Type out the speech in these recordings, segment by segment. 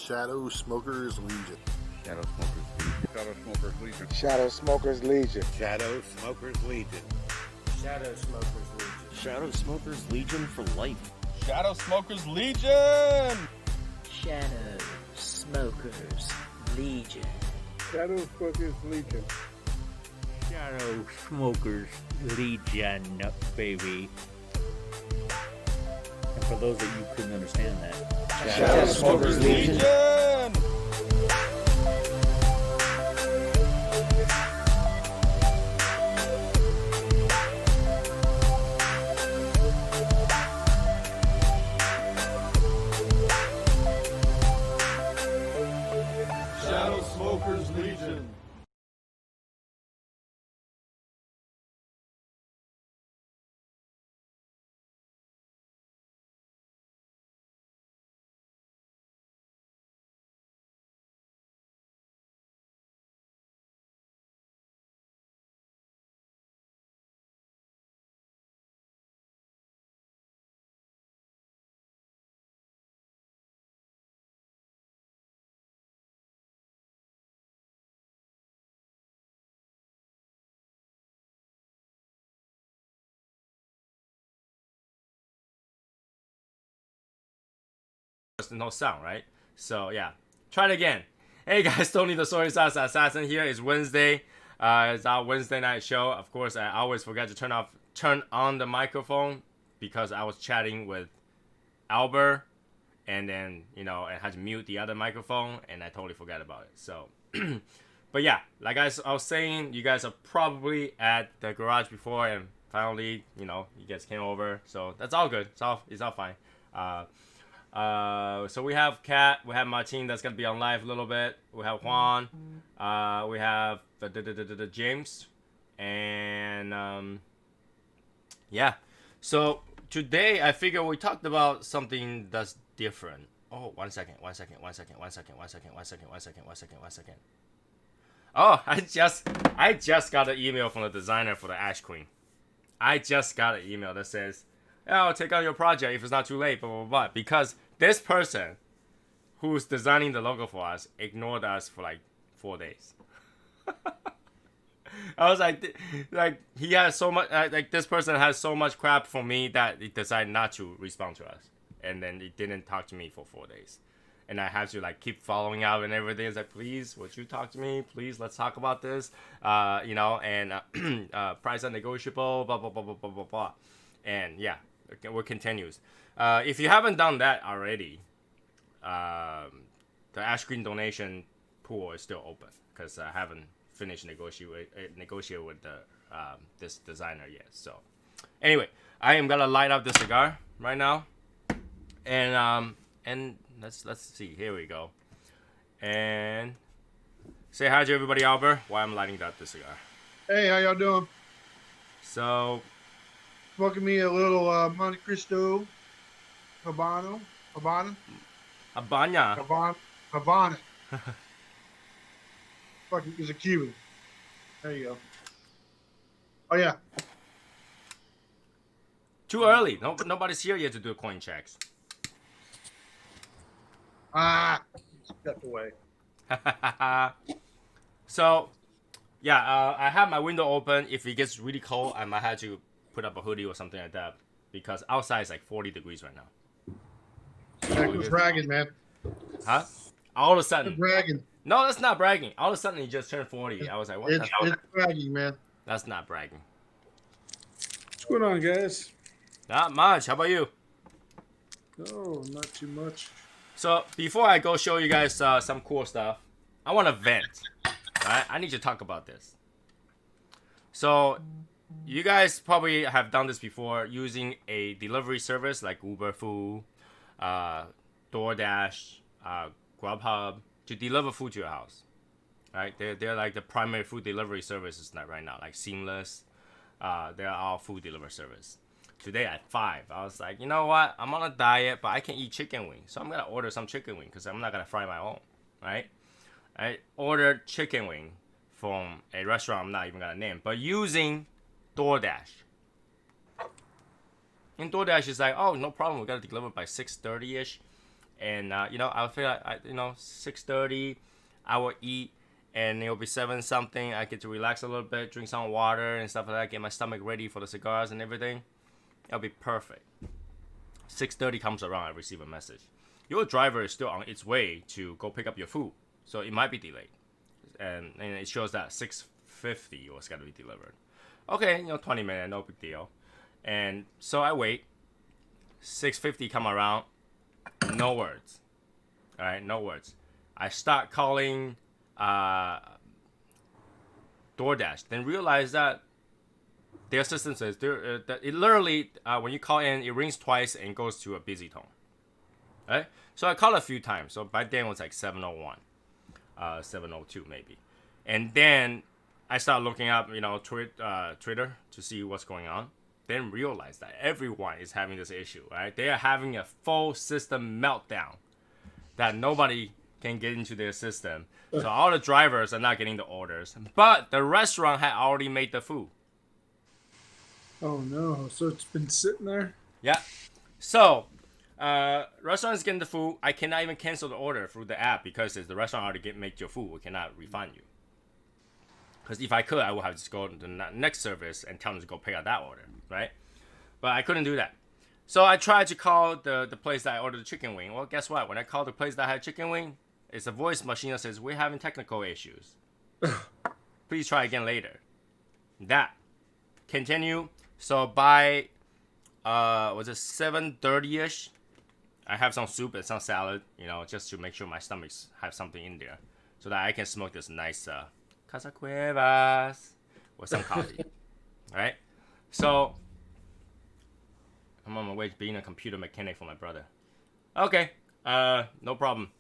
Shadow Smokers Legion. Shadow Smokers Legion. Shadow Smokers Legion. Shadow Smokers Legion. Shadow Smokers Legion. Shadow Smokers Legion for life. Shadow Smokers Legion! Shadow Smokers Legion. Shadow Smokers Legion. Shadow Smokers Legion, baby. And for those that you couldn't understand that, Shadow Smokers Legion. Shadow Smokers Legion. No sound, right? So yeah, try it again. Hey guys, Tony the SoySauceAssassin here. It's Wednesday. It's our Wednesday night show. Of course, I always forget to turn on the microphone because I was chatting with Albert, and then I had to mute the other microphone, and I totally forgot about it. So, but yeah, like I was saying, you guys are probably at the garage before, and finally, you guys came over, so that's all good. It's all fine. So we have Kat, we have Martin that's gonna be on live a little bit. We have Juan, we have the James, and yeah. So today I figure we talked about something that's different. Oh, one second. Oh, I just got an email from the designer for the Ash Queen. I just got an email that says, "Oh, take on your project if it's not too late." Blah blah blah. Because this person who's designing the logo for us ignored us for like 4 days. I was like he has so much, this person has so much crap for me that he decided not to respond to us, and then he didn't talk to me for 4 days, and I have to keep following up and everything. It's like, please, would you talk to me? Please, let's talk about this. And price unnegotiable. Blah blah blah blah blah blah blah. And yeah, it continues. If you haven't done that already, the Ash Green donation pool is still open because I haven't finished negotiate with this designer yet. So anyway, I am gonna light up the cigar right now, and let's see. Here we go. And say hi to everybody, Albert, while I'm lighting up the cigar. Hey, how y'all doing? So Smoking me a little Monte Cristo Habana. Fucking is a Cuban. There you go. Oh yeah. too early. Nobody's here yet to do coin checks. Stepped away. So, yeah, I have my window open. If it gets really cold, I might have to put up a hoodie or something like that because outside is like 40 degrees right now. That's bragging, man. Huh? All of a sudden. That's bragging. No, that's not bragging. All of a sudden, he just turned 40. I was like, what? It's bragging, man. That's not bragging. What's going on, guys? Not much. How about you? Oh, not too much. So, before I go show you guys some cool stuff, I want to vent. Right? I need to talk about this. So, you guys probably have done this before using a delivery service like Uber Food, DoorDash, Grubhub to deliver food to your house. Right? They're like the primary food delivery services right now, like Seamless. They're all food delivery service. Today at 5, I was like, you know what? I'm on a diet, but I can eat chicken wings. So I'm going to order some chicken wing because I'm not going to fry my own, right? I ordered chicken wing from a restaurant I'm not even going to name, but using DoorDash. And DoorDash is like, oh, no problem. We got to deliver by 6:30-ish. and I'll feel like 6:30, I will eat, and it'll be 7 something. I get to relax a little bit, drink some water and stuff like that, get my stomach ready for the cigars and everything. It'll be perfect. 6:30 comes around, I receive a message. Your driver is still on its way to go pick up your food, so it might be delayed. And it shows that 6:50 was gonna be delivered. Okay, 20 minutes, no big deal. And so I wait. 6:50 come around, no words. All right, no words. I start calling DoorDash, then realize that their system says that it literally when you call in, it rings twice and goes to a busy tone. Right? So I called a few times. So by then it was like 7:01, 7:02 maybe, and then I started looking up, Twitter to see what's going on. Then realize that everyone is having this issue, right? They are having a full system meltdown that nobody can get into their system. So all the drivers are not getting the orders, but the restaurant had already made the food. Oh no! So it's been sitting there. Yeah. So restaurant is getting the food. I cannot even cancel the order through the app because the restaurant already made your food. We cannot refund you. Because if I could, I would have just go to the next service and tell them to go pick up that order, right? But I couldn't do that. So I tried to call the place that I ordered the chicken wing. Well, guess what? When I called the place that had chicken wing, it's a voice machine that says, we're having technical issues. Please try again later. That. Continue. So by, was it 7:30-ish? I have some soup and some salad, just to make sure my stomachs have something in there. So that I can smoke this nice Casa Cuevas with some coffee. Alright? So, I'm on my way to being a computer mechanic for my brother. Okay, no problem.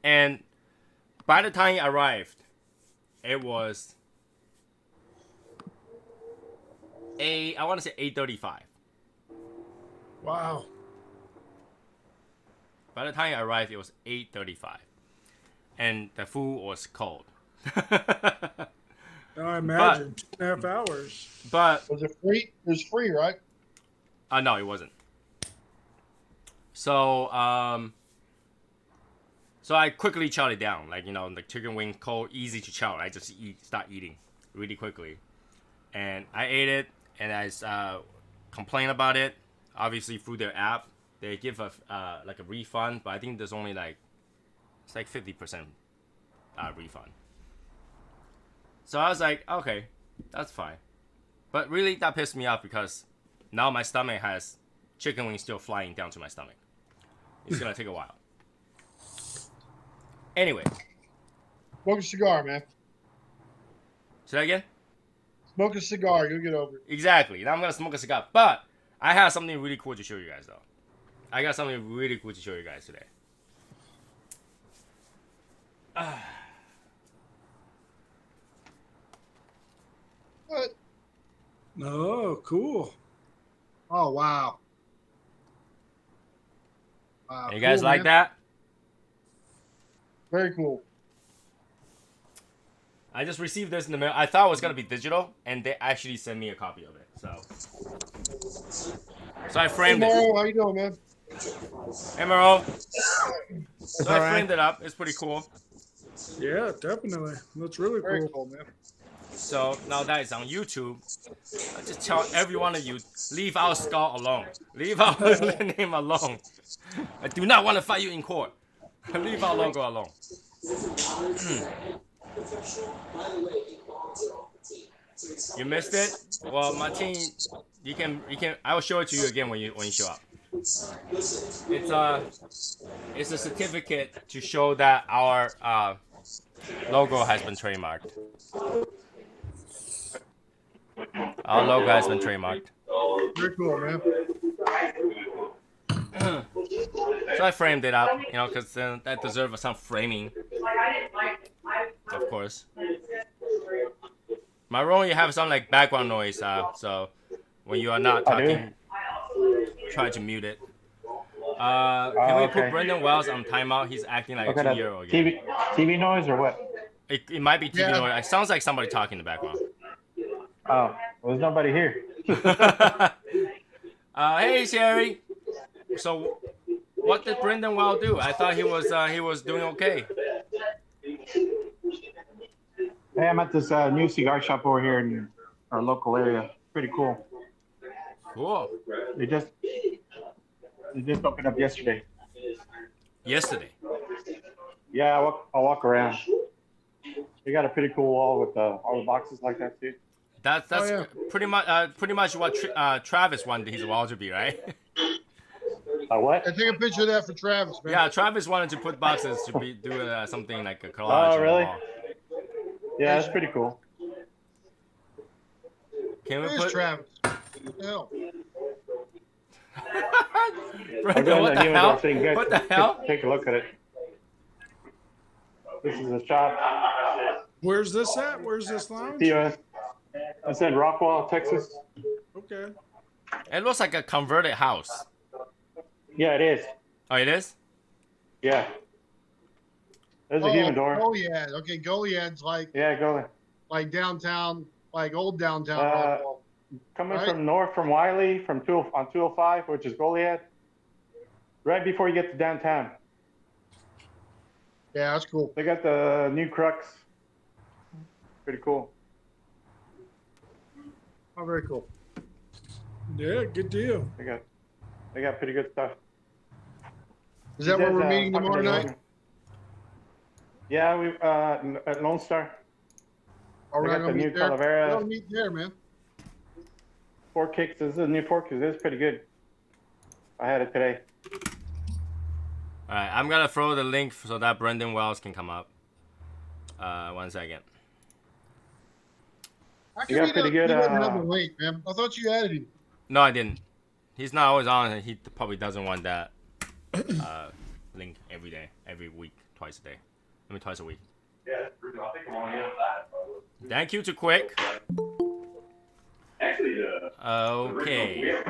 And by the time he arrived, it was I want to say 8:35. Wow. By the time he arrived, it was 8:35, and the food was cold. I imagine 2.5 hours. But Was it free? It was free, right? no, it wasn't. So so I quickly chowed it down, the chicken wing cold, easy to chow. I just start eating really quickly, and I ate it, and I complained about it. Obviously through their app, they give a refund, but I think there's only it's 50% refund. So I was like, okay, that's fine. But really, that pissed me off because now my stomach has chicken wings still flying down to my stomach. It's gonna take a while. Anyway, Smoke a cigar, man. say that again? Smoke a cigar. You'll get over it. Exactly. Now I'm gonna smoke a cigar. But I have something really cool to show you guys, though. I got something really cool to show you guys today. What? Oh, cool. Oh, wow. Wow. You guys cool, like man. that? Very cool. I just received this in the mail. I thought it was gonna be digital, and they actually sent me a copy of it. So I Hey, framed it. Mario, how you doing, man? Hey, Mero. So I framed it up. It's pretty cool. Yeah, definitely. That's really Very cool. cool, man. So now that it's on YouTube, I just tell every one of you, leave our skull alone. Leave our name alone. I do not want to fight you in court. Leave our logo alone. You missed it? Well, Martin, you can. I will show it to you again when you show up. It's a certificate to show that our logo has been trademarked. Our logo has been trademarked. Very cool, man. So I framed it up, because that deserves some framing. Of course. Maroon, you have some background noise, so when you are not talking, try to mute it. Can we put Brendan Wells on timeout? He's acting like a 2-year-old again. TV noise or what? It might be TV Yeah. noise. It sounds like somebody talking in the background. Oh, well, there's nobody here. Hey, Sherry. So, What did Brendan Wild do? I thought he was doing okay. Hey, I'm at this new cigar shop over here in our local area. Pretty cool. Cool. They just opened up yesterday. Yesterday. Yeah, I'll walk around. They got a pretty cool wall with all the boxes like that too. That's pretty much what Travis wanted his wall to be, right? What? I take a picture of that for Travis, man. Yeah, Travis wanted to put boxes to be doing something like a collage. Oh, on the really? wall. Yeah, that's pretty cool. Can we Where's put Travis? What the hell? Brendan, what the hell? What the hell? Take a look at it. This is a shop. Where's this at? Where's this lounge? POS. It's in Rockwall, Texas. Okay. It looks like a converted house. Yeah, it is. Oh, it is? Yeah. There's a humidor. Goliad. Okay, Goliad's like Yeah, go. downtown, like old downtown. Rockwall. Coming Right. from north from Wiley, on 205, which is Goliad, right before you get to downtown. Yeah, that's cool. They got the new Crux. Pretty cool. Oh, very cool. Yeah, good deal. They got pretty good stuff. Is that where There's, we're meeting fucking tomorrow night? Logan. Yeah, we at Lone Star. All They right, got I'll the new meet there. Calavera. I'll meet there, man. Four Kicks. This is a new Four Kicks. This is pretty good. I had it today. All right, I'm gonna throw the link so that Brendan Wells can come up. 1 second. How You come got pretty good, He doesn't have a link, man. I thought you added him. No, I didn't. He's not always on. He probably doesn't want that link every day, every week, twice a day. I mean, twice a week. Yeah, I think I'm on here. Thank you to Quick. Actually, Okay.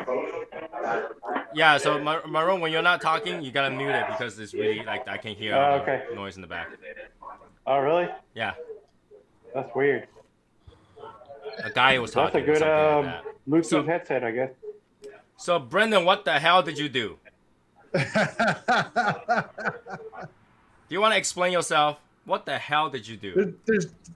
Yeah, so Maroon, when you're not talking, you gotta mute it because it's really like I can hear okay. noise in the back. Oh, really? Yeah, That's weird. a guy was That's a talking. good Something like that. Bluetooth So- headset, I guess. So Brendan, what the hell did you do? Do you want to explain yourself? What the hell did you do?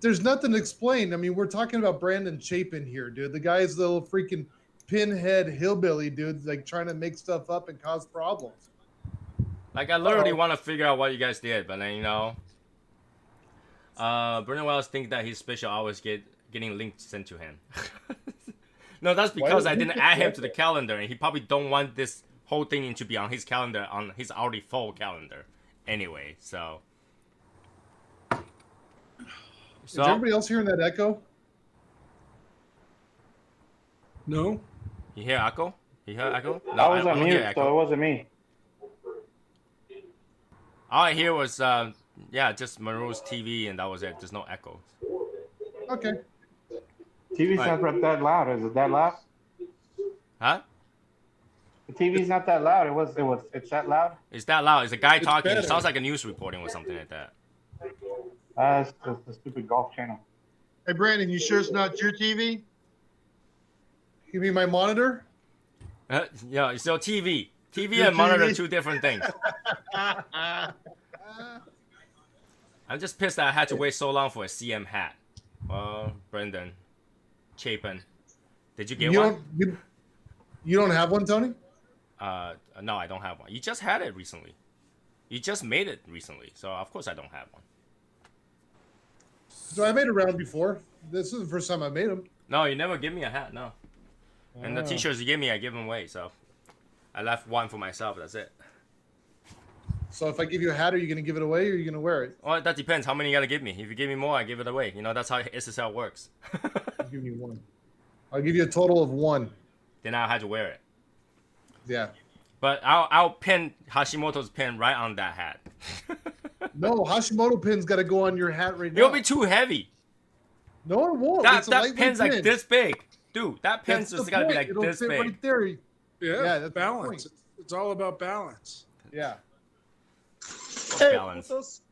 There's nothing to explain. I mean, we're talking about Brandon Chapin here, dude. The guy's little freaking pinhead hillbilly, dude, like trying to make stuff up and cause problems. Like I literally want to figure out what you guys did, but then Brendan Wells think that his special always getting links sent to him. No, that's because I didn't add him to the calendar, and he probably don't want this whole thing to be on his calendar, on his already full calendar. Anyway, so. Is everybody else hearing that echo? No. You hear echo? You hear echo? No, I was I on don't mute, hear so echo. it wasn't me. All I hear was just Maroon's TV, and that was it. There's no echo. Okay. TV's not that loud. Is it that loud? Huh? The TV's not that loud. It's that loud? It's that loud. It's a guy talking. better. It sounds like a news reporting or something like that. It's the stupid golf channel. Hey, Brandon, you sure it's not your TV? You mean my monitor? Yeah, so TV. TV Your and monitor are TV? two different things. I'm just pissed that I had to wait so long for a CM hat. Well, Brendan Chapin, did you get one? You don't have one, Tony? No, I don't have one. You just had it recently. You just made it recently, so of course I don't have one. So I made a round before. This is the first time I made them. No, you never give me a hat, no. And the t-shirts you give me, I give them away, so I left one for myself. That's it. So if I give you a hat, are you going to give it away or are you going to wear it? Well, that depends. How many you gotta give me? If you give me more, I give it away. You know, that's how SSL works. I'll give you one. I'll give you a total of one. Then I'll have to wear it. Yeah. But I'll pin Hashimoto's pin right on that hat. No, Hashimoto pin's got to go on your hat right now. It'll be too heavy. No, it won't. That It's a lightweight pin's pin. like this big. Dude, that pin's That's just the gotta be point. like It'll this fit big. right there. Yeah, Yeah, that's the balance. point. It's all about balance. Yeah. Balance.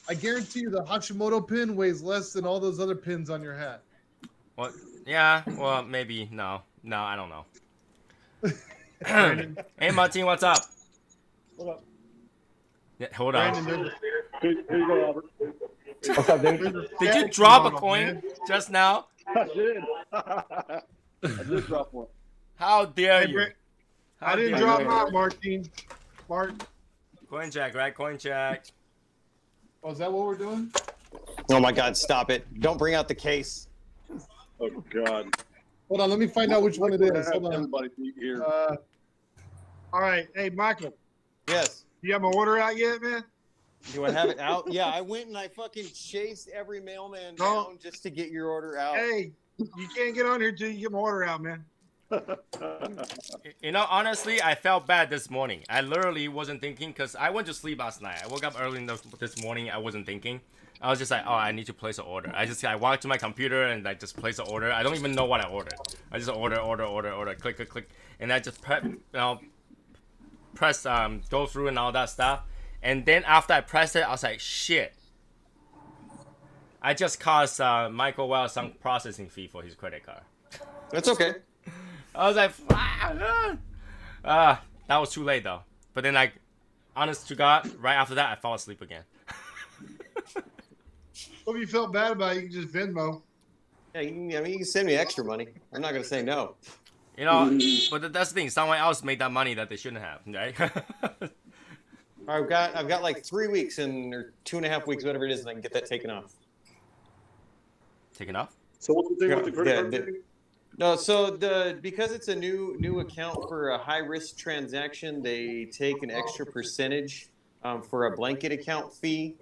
I guarantee you the Hashimoto pin weighs less than all those other pins on your hat. What? Yeah, well, maybe. No, I don't know. Hey, Martin, what's up? What up? Yeah, hold on. Brandon, Here you go, Albert. What's up, dude? Did you drop a coin just now? I did. I did drop one. How dare Hey, you? I didn't drop mine, Martin. Martin. Coin check, right? Coin check. Oh, is that what we're doing? Oh my God! Stop it! Don't bring out the case. Oh God. Hold on, let me find out which one it is. Hold on. Everybody here. All right. Hey, Michael, Yes. you have my order out yet, man? Do I have it out? Yeah, I went and I fucking chased every mailman down just to get your order out. Hey, you can't get on here till you get my order out, man. You know, honestly, I felt bad this morning. I literally wasn't thinking because I went to sleep last night. I woke up early this morning. I wasn't thinking. I was just like, oh, I need to place an order. I walked to my computer and I just placed an order. I don't even know what I ordered. I just order, click, and I just press go through and all that stuff. And then after I pressed it, I was like, shit. I just caused Michael Wells some processing fee for his credit card. That's okay. I was like, that was too late though. But then, like, honest to God, right after that, I fell asleep again. Well, if you felt bad about it, you can just Venmo. Yeah, you can send me extra money. I'm not gonna say no. You know, but that's the thing. Someone else made that money that they shouldn't have, right? I've got like 3 weeks or 2.5 weeks, whatever it is, and I can get that taken off. Taken off? So what's the thing with the credit card? No, so because it's a new account for a high risk transaction, they take an extra percentage for a blanket account fee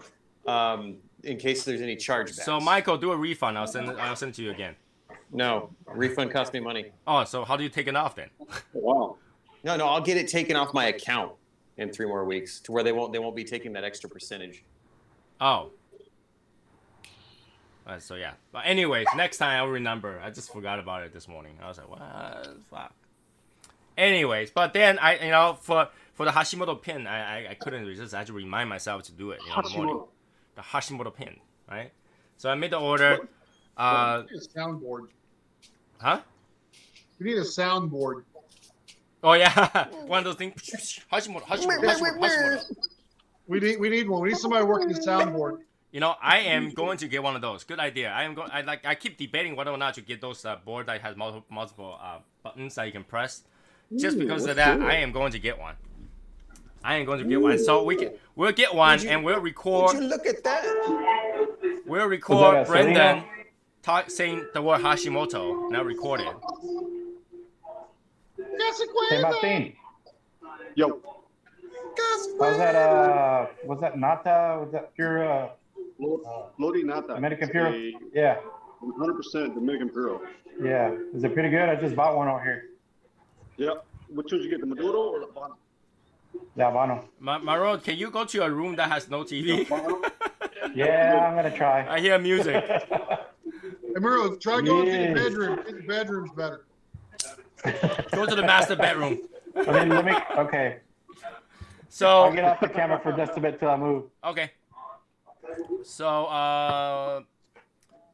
in case there's any chargebacks. So Michael, do a refund. I'll send it to you again. No, refund cost me money. Oh, so how do you take it off then? Wow. No, I'll get it taken off my account in 3 more weeks to where they won't be taking that extra percentage. Oh. So yeah. But anyways, next time I'll remember. I just forgot about it this morning. I was like, what the fuck? Anyways, but then for the Hashimoto pin, I couldn't resist. I had to remind myself to do it in the morning. The Hashimoto pin, right? So I made the order. You need a soundboard. Huh? You need a soundboard. Oh yeah, one of those things. Hashimoto. We need one. We need somebody working the soundboard. You know, I am going to get one of those. Good idea. I keep debating whether or not to get those board that has multiple buttons that you can press. Just because of that, I am going to get one. So we'll get one and we'll record. Would you look at that? We'll record Brendan saying the word Hashimoto. Now record it. Hey, Martin. Yo. Was that nata? Was that pure? Lodi nata. Dominican pure? Yeah. 100% Dominican puro. Yeah. Is it pretty good? I just bought one out here. Yep. Which one did you get, the Maduro or the Habano? The Habano. Marod, can you go to a room that has no TV? Yeah, I'm going to try. I hear music. Hey, Muro, try going to the bedroom. The bedroom's better. Go to the master bedroom. Okay. So I'll get off the camera for just a bit till I move. Okay. So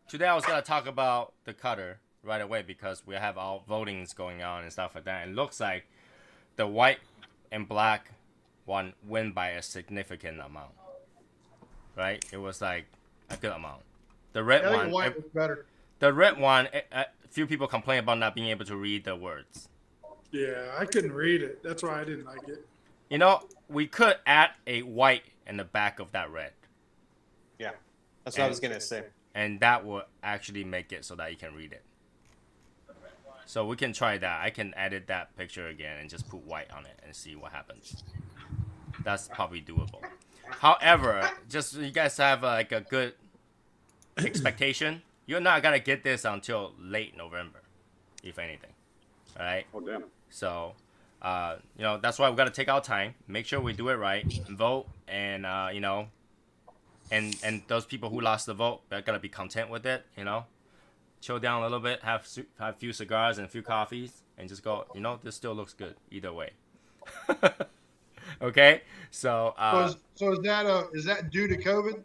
today I was gonna talk about the cutter right away because we have our votings going on and stuff like that. It looks like the white and black one win by a significant amount. Right? It was like a good amount. The red one, white was better. The red one, a few people complain about not being able to read the words. Yeah, I couldn't read it. That's why I didn't like it. You know, we could add a white in the back of that red. Yeah, that's what I was gonna say. And that will actually make it so that you can read it. So we can try that. I can edit that picture again and just put white on it and see what happens. That's probably doable. However, just so you guys have like a good expectation, you're not gonna get this until late November, if anything. All right. Oh damn. So, you know, that's why we gotta take our time, make sure we do it right, vote, and you know, and those people who lost the vote, they're gonna be content with it. You know, chill down a little bit, have a few cigars and a few coffees, and just go. You know, this still looks good either way. Okay. So. So is that due to COVID?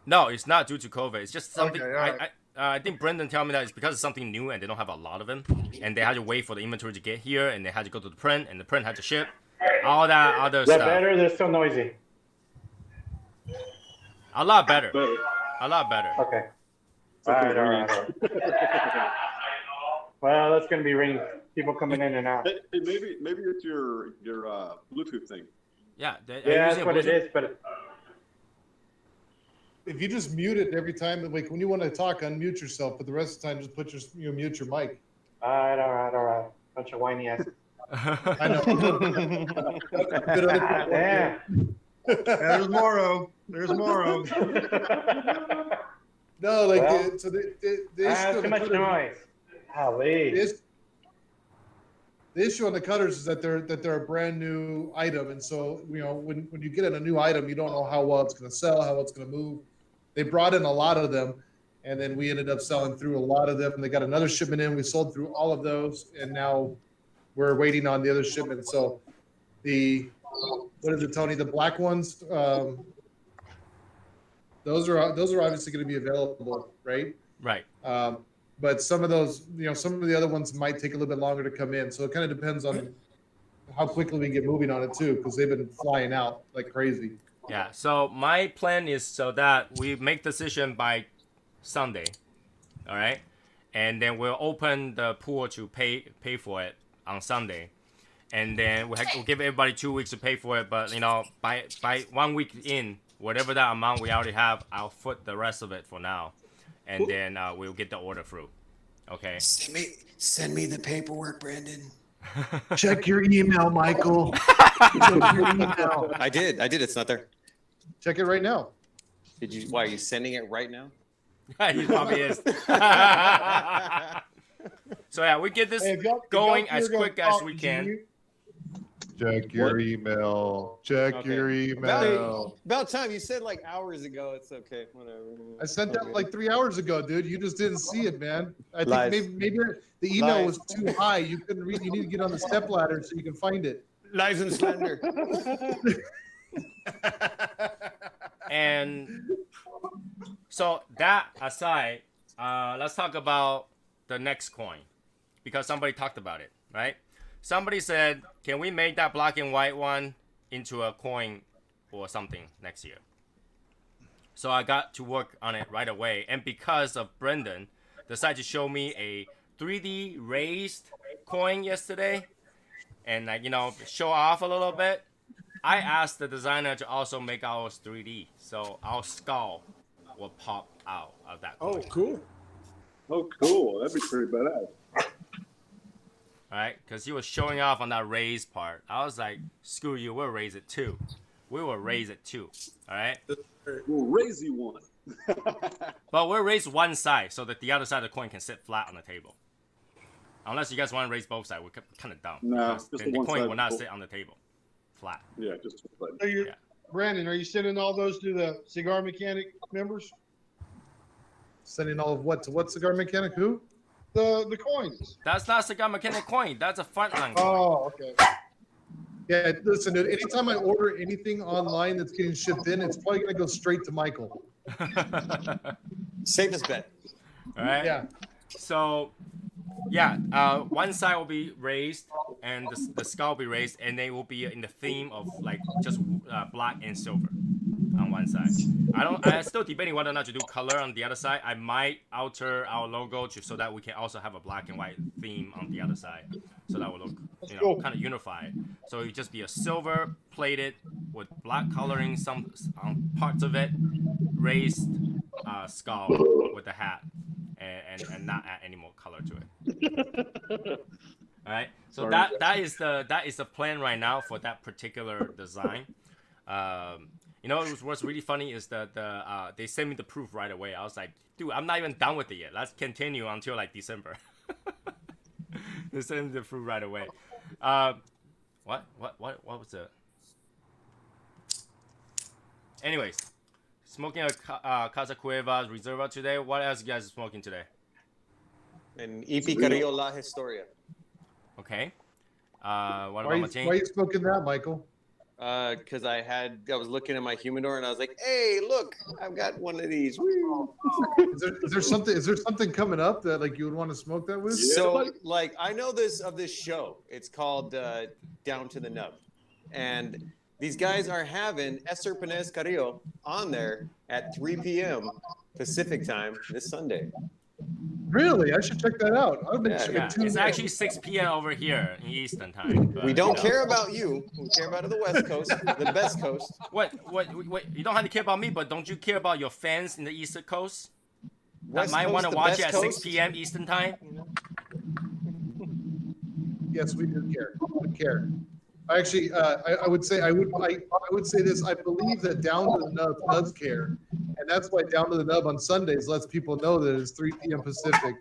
No, it's not due to COVID. It's just something. Okay, all right. I think Brendan told me that it's because it's something new and they don't have a lot of them, and they had to wait for the inventory to get here, and they had to go to the print, and the print had to ship, all that other Is that stuff. better? They're still noisy. A lot better. A lot better. Okay. All right. Well, that's gonna be ring. People coming in and out. Hey, maybe it's your Bluetooth thing. Yeah. Yeah, that's what it is. But If you just mute it every time, like when you want to talk, unmute yourself, but the rest of the time, just put your mute your mic. all right. Bunch of whiny asses. I know. Damn. There's Morrow. There's Morrow. No, like Well, so the issue That's of too the much cutters- noise. Golly. The issue on the cutters is that they're a brand new item, and so when you get in a new item, you don't know how well it's going to sell, how well it's going to move. They brought in a lot of them, and then we ended up selling through a lot of them. They got another shipment in, we sold through all of those, and now we're waiting on the other shipment. So what is it, Tony? The black ones, those are obviously going to be available, right? Right. But some of those, some of the other ones might take a little bit longer to come in. So it kind of depends on how quickly we get moving on it too, because they've been flying out like crazy. Yeah. So my plan is so that we make decision by Sunday, all right, and then we'll open the pool to pay for it on Sunday, and then we'll give everybody 2 weeks to pay for it. But by 1 week in, whatever that amount we already have, I'll foot the rest of it for now. And then we'll get the order through. Okay. Send me the paperwork, Brandon. Check your email, Michael. Check your email. I did. It's not there. Check it right now. Did you? Why are you sending it right now? He probably is. So yeah, we get this going as quick as we can. Check your email. Check your email. About time. You said like hours ago. It's okay. Whatever. I sent that like 3 hours ago, dude. You just didn't see it, man. I Lies. think maybe the email Lies. was too high. You couldn't read. You need to get on the stepladder so you can find it. Lies and slander. And so that aside, let's talk about the next coin, because somebody talked about it, right? Somebody said, can we make that black and white one into a coin or something next year? So I got to work on it right away. And because of Brendan, decided to show me a 3D raised coin yesterday and show off a little bit. I asked the designer to also make ours 3D. So our skull will pop out of that coin. Oh, cool. Oh, cool. That'd be pretty badass. All right, because he was showing off on that raise part. I was like, screw you, we'll raise it too. We will raise it too. All right? We'll raise you one. But we'll raise one side so that the other side of the coin can sit flat on the table. Unless you guys want to raise both sides, we're kind of dumb. No, because just then the the one coin side will not will- sit on the table. Flat. Yeah, just like. So Yeah. Brandon, are you sending all those to the Cigar Mechanic members? Sending all of what to what cigar mechanic? Who? The coins. That's not Cigar Mechanic coin. That's a frontline coin. Oh, okay. Yeah, listen, dude. Anytime I order anything online that's getting shipped in, it's probably gonna go straight to Michael. Safest bet. All right? Yeah. So, yeah, one side will be raised, and the skull will be raised, and they will be in the theme of like just black and silver on one side. I'm still debating whether or not to do color on the other side. I might alter our logo so that we can also have a black and white theme on the other side, so that will look kind of unified. So it would just be a silver plated with black coloring some parts of it, raised skull with the hat. And not add any more color to it. All right. So that is the plan right now for that particular design. What's really funny is that they sent me the proof right away. I was like, dude, I'm not even done with it yet. Let's continue until like December. They sent me the proof right away. What was it? Anyways. Smoking a Casa Cuevas Reserva today. What else you guys are smoking today? And EP Carrillo La Historia. Okay. What Why about Martin? are you smoking that, Michael? Because I was looking at my humidor and I was like, hey, look, I've got one of these. Woo. Is there something coming up that like you would want to smoke that with? So like I know this show. It's called Down to the Nub. and these guys are having Esther Penez Carrillo on there at 3 p.m. Pacific time this Sunday. Really? I should check that out. I'll make sure Yeah, to tune it's in. actually 6 p.m. over here in Eastern time. But, We don't you know. care about you. We care about the West Coast, the best coast. What? You don't have to care about me, but don't you care about your fans in the Eastern Coast? That West might Coast, want to the watch best it at 6 coast? p.m. Eastern time? Yes, we do care. We care. Actually, I would say I would say this. I believe that Down to the Nub does care, and that's why Down to the Nub on Sundays lets people know that it's 3 p.m. Pacific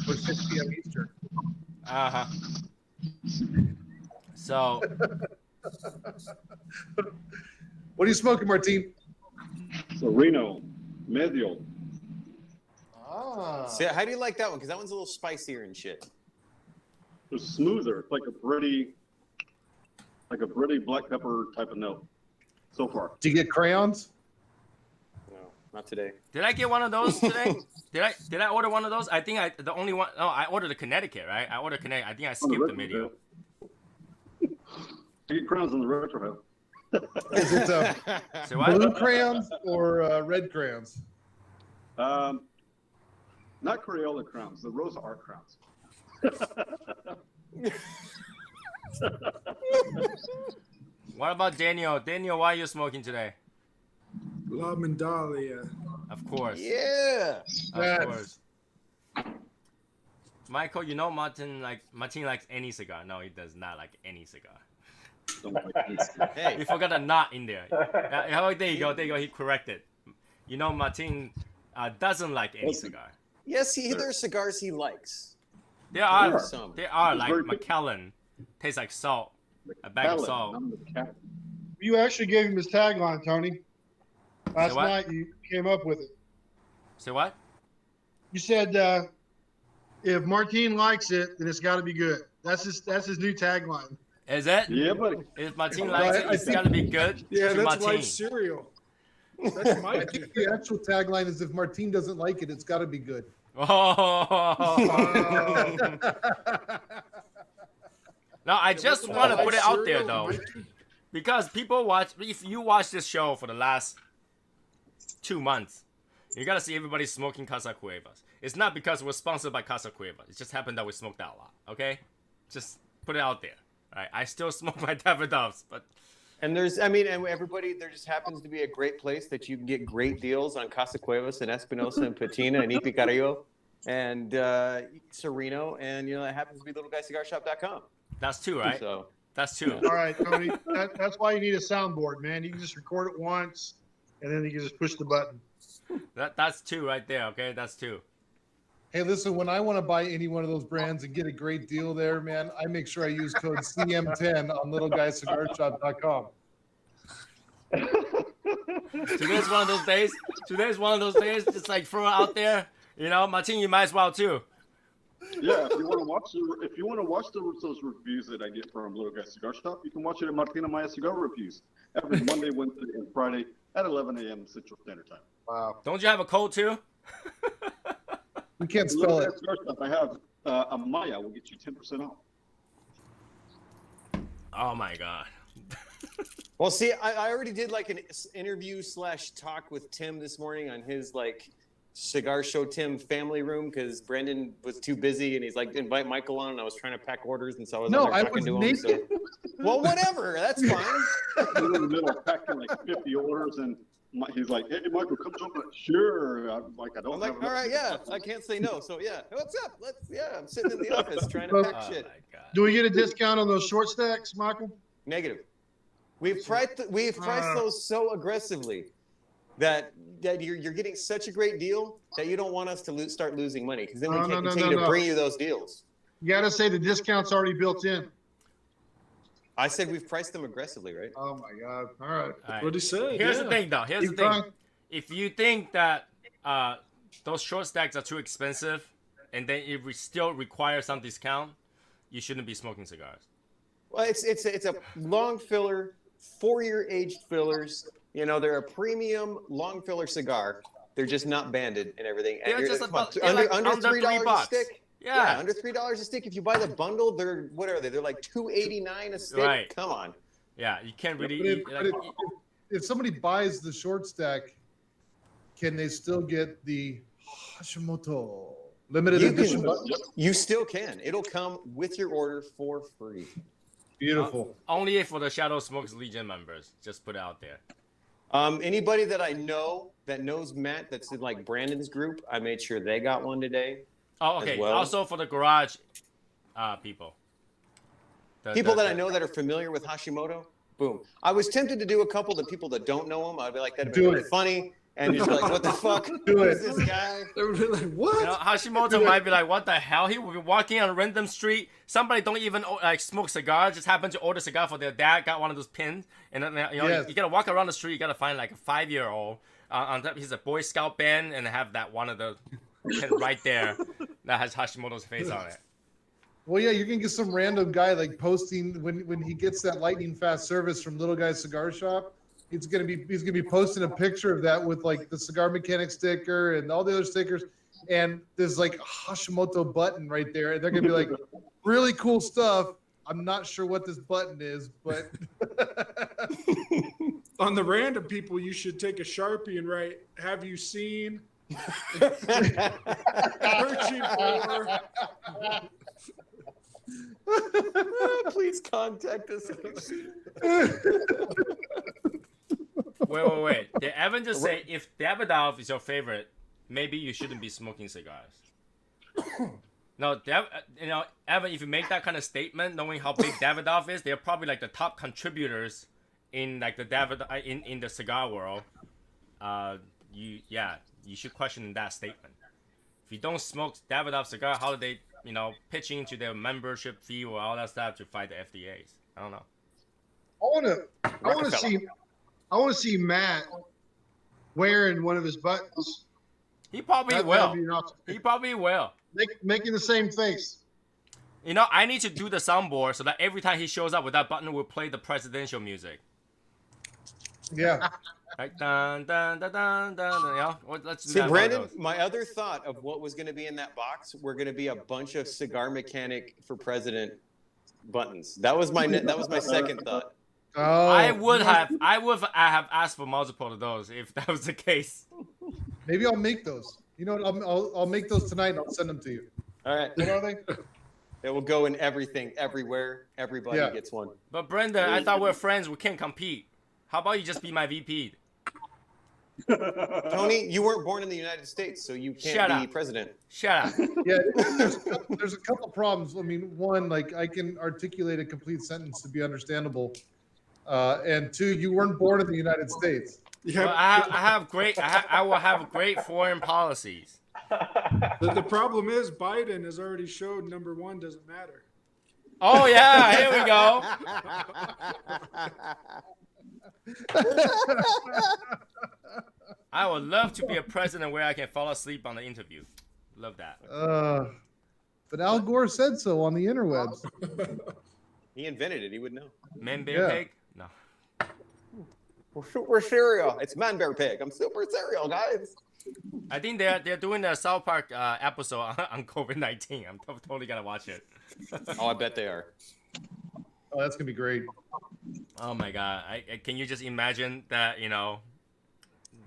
or 6 p.m. Eastern. Uh-huh. So, What are you smoking, Martin? Sereno, Medio. Ah. See, how do you like that one? Because that one's a little spicier and shit. It's smoother. It's like a Brady black pepper type of note. So far. Did you get crayons? No, not today. did I get one of those today? Did I order one of those? I think the only one. No, I ordered the Connecticut, right? I ordered Connecticut. I think I skipped the video. You get crowns on the retro. Is it So what? blue crayons or red crayons? Not Crayola crowns. The Rosa Art crowns. What about Daniel? Daniel, why are you smoking today? La Mandalia. Of course. Yeah. Of course. Michael, you know Martin likes any cigar. No, he does not like any cigar. Hey, You forgot a knot in there. Oh, there you go. There you go. He corrected. You know Martin doesn't like any cigar. yes, there are cigars he likes. There are Some. like Macallan. Tastes like salt. A bag of salt. You actually gave him his tagline, Tony. Last what? night you came up with it. Say what? You said if Martine likes it, then it's got to be good. That's his new tagline. Is it? Yeah, buddy. If Martin likes it, it's got to be good. Yeah, to that's Martin. life cereal. That's my I think the actual tagline is if Martin doesn't like it, it's got to be good. Oh. No, I just want to put it out there though, because people watch. If you watch this show for the last 2 months, you gotta see everybody smoking Casa Cuevas. It's not because we're sponsored by Casa Cuevas. It just happened that we smoked that a lot. Okay, just put it out there. All right, I still smoke my Davidoffs, but And and everybody, there just happens to be a great place that you can get great deals on Casa Cuevas and Espinosa and Patina and Ipicarillo and Sereno, and it happens to be littleguycigarshop.com. that's two, right? So That's two. All right, Tony. That's why you need a soundboard, man. You can just record it once, and then you can just push the button. That's two right there. Okay, that's two. Hey, listen, when I want to buy any one of those brands and get a great deal there, man, I make sure I use code CM10 on littleguycigarshop.com. Today's one of those days. Today's one of those days. Just like throw it out there. Martin, you might as well too. Yeah, if you want to watch those reviews that I get from Little Guy Cigar Shop, you can watch it at Martina Maya Cigar Reviews every Monday, Wednesday, and Friday at 11 a.m. Central Standard Time. Wow. Don't you have a code too? We can't Little spell Guy it. Cigar Shop, I have a Maya will get you 10% off. Oh my god. Well, see, I already did like an interview / talk with Tim this morning on his Cigar Show Tim family room because Brendan was too busy and he's like, invite Michael on, and I was trying to pack orders, and so I was on there talking to him. naked. So. Well, whatever, that's fine. He was in the middle of packing like 50 orders, and he's like, "Hey, Michael, come jump on." Sure. I'm like, I don't. I'm like, have all right, yeah, I can't say no. So yeah, what's up? I'm sitting in the office trying to pack Oh shit. my god. Do we get a discount on those short stacks, Michael? Negative. We've priced those so aggressively that you're getting such a great deal that you don't want us to start losing money, because then we can't continue to bring you those deals. You got to say the discount's already built in. I said we've priced them aggressively, right? Oh my God! All right. All right. What he said. Here's yeah. the thing, though. Here's Keep the thing. going. If you think that those short stacks are too expensive, and then it still requires some discount, you shouldn't be smoking cigars. Well, it's a long filler, 4-year aged fillers. They're a premium long filler cigar. They're just not banded and everything. And They're just come about on, they're under like under $3 $3. a stick. Yeah. Under $3 a stick. If you buy the bundle, what are they? They're like $2.89 a stick. Right. Come on. Yeah, you can't really But if, eat, but like, if somebody buys the short stack, can they still get the Hashimoto limited edition button? You still can. It'll come with your order for free. Beautiful. Only for the Shadow Smokers Legion members. Just put it out there. Anybody that I know that knows Matt, that's in like Brandon's group, I made sure they got one today. Oh, okay. As well. Also for the garage people. People that I know that are familiar with Hashimoto, boom. I was tempted to do a couple of people that don't know him. I'd be like, that'd be really funny. And you're like, what the fuck? Do Who's it. this guy? They would be like, what? You know, Hashimoto might be like, what the hell? He will be walking on a random street. Somebody don't even like smoke cigars. Just happen to order a cigar for their dad. Got one of those pins, and then you know Yes. you gotta walk around the street. You gotta find like a 5-year-old on top. He's a Boy Scout band, and have that one of the pin right there that has Hashimoto's face on it. Well, yeah, you're gonna get some random guy like posting when he gets that lightning fast service from Little Guy's Cigar Shop. He's gonna be posting a picture of that with like the cigar mechanic sticker and all the other stickers, and there's like a Hashimoto button right there, and they're gonna be like, really cool stuff. I'm not sure what this button is, but On the random people, you should take a Sharpie and write, have you seen? Searching for. Please contact us. Wait. Did Evan just say if Davidoff is your favorite, maybe you shouldn't be smoking cigars? No, you know, Evan, if you make that kind of statement, knowing how big Davidoff is, they're probably like the top contributors in like the in the cigar world. You should question that statement. If you don't smoke Davidoff cigar, how do they, you know, pitch into their membership fee or all that stuff to fight the FDAs? I don't know. I want to see Matt wearing one of his buttons. He probably That'd will. be awesome. He probably will. Making the same face. You know, I need to do the soundboard so that every time he shows up with that button, we'll play the presidential music. yeah. Like dun dun dun dun dun. You know, let's do See, that. Brandon, my other thought of what was going to be in that box were going to be a bunch of cigar mechanic for president buttons. That was my second thought. Oh, I would have asked for multiple of those if that was the case. maybe I'll make those. You know what? I'll make those tonight and I'll send them to you. All right. What are they? It will go in everything, everywhere. Everybody Yeah. gets one. But Brenda, I thought we're friends. We can't compete. How about you just be my VP? Tony, you weren't born in the United States, so you can't Shut be up. president. Shut up. Yeah, there's a couple problems. I mean, one, like I can articulate a complete sentence to be understandable, and two, you weren't born in the United States. Well, I will have great foreign policies. The problem is Biden has already showed number one doesn't matter. Oh yeah, here we go. I would love to be a president where I can fall asleep on the interview. Love that. But Al Gore said so on the interwebs. He invented it. He would know. Man, bear, pig? No. We're cereal. It's man, bear, pig. I'm super cereal, guys. I think they're doing a South Park episode on COVID-19. I'm totally gonna watch it. Oh, I bet they are. Oh, that's gonna be great. Oh my god! Can you just imagine that? You know,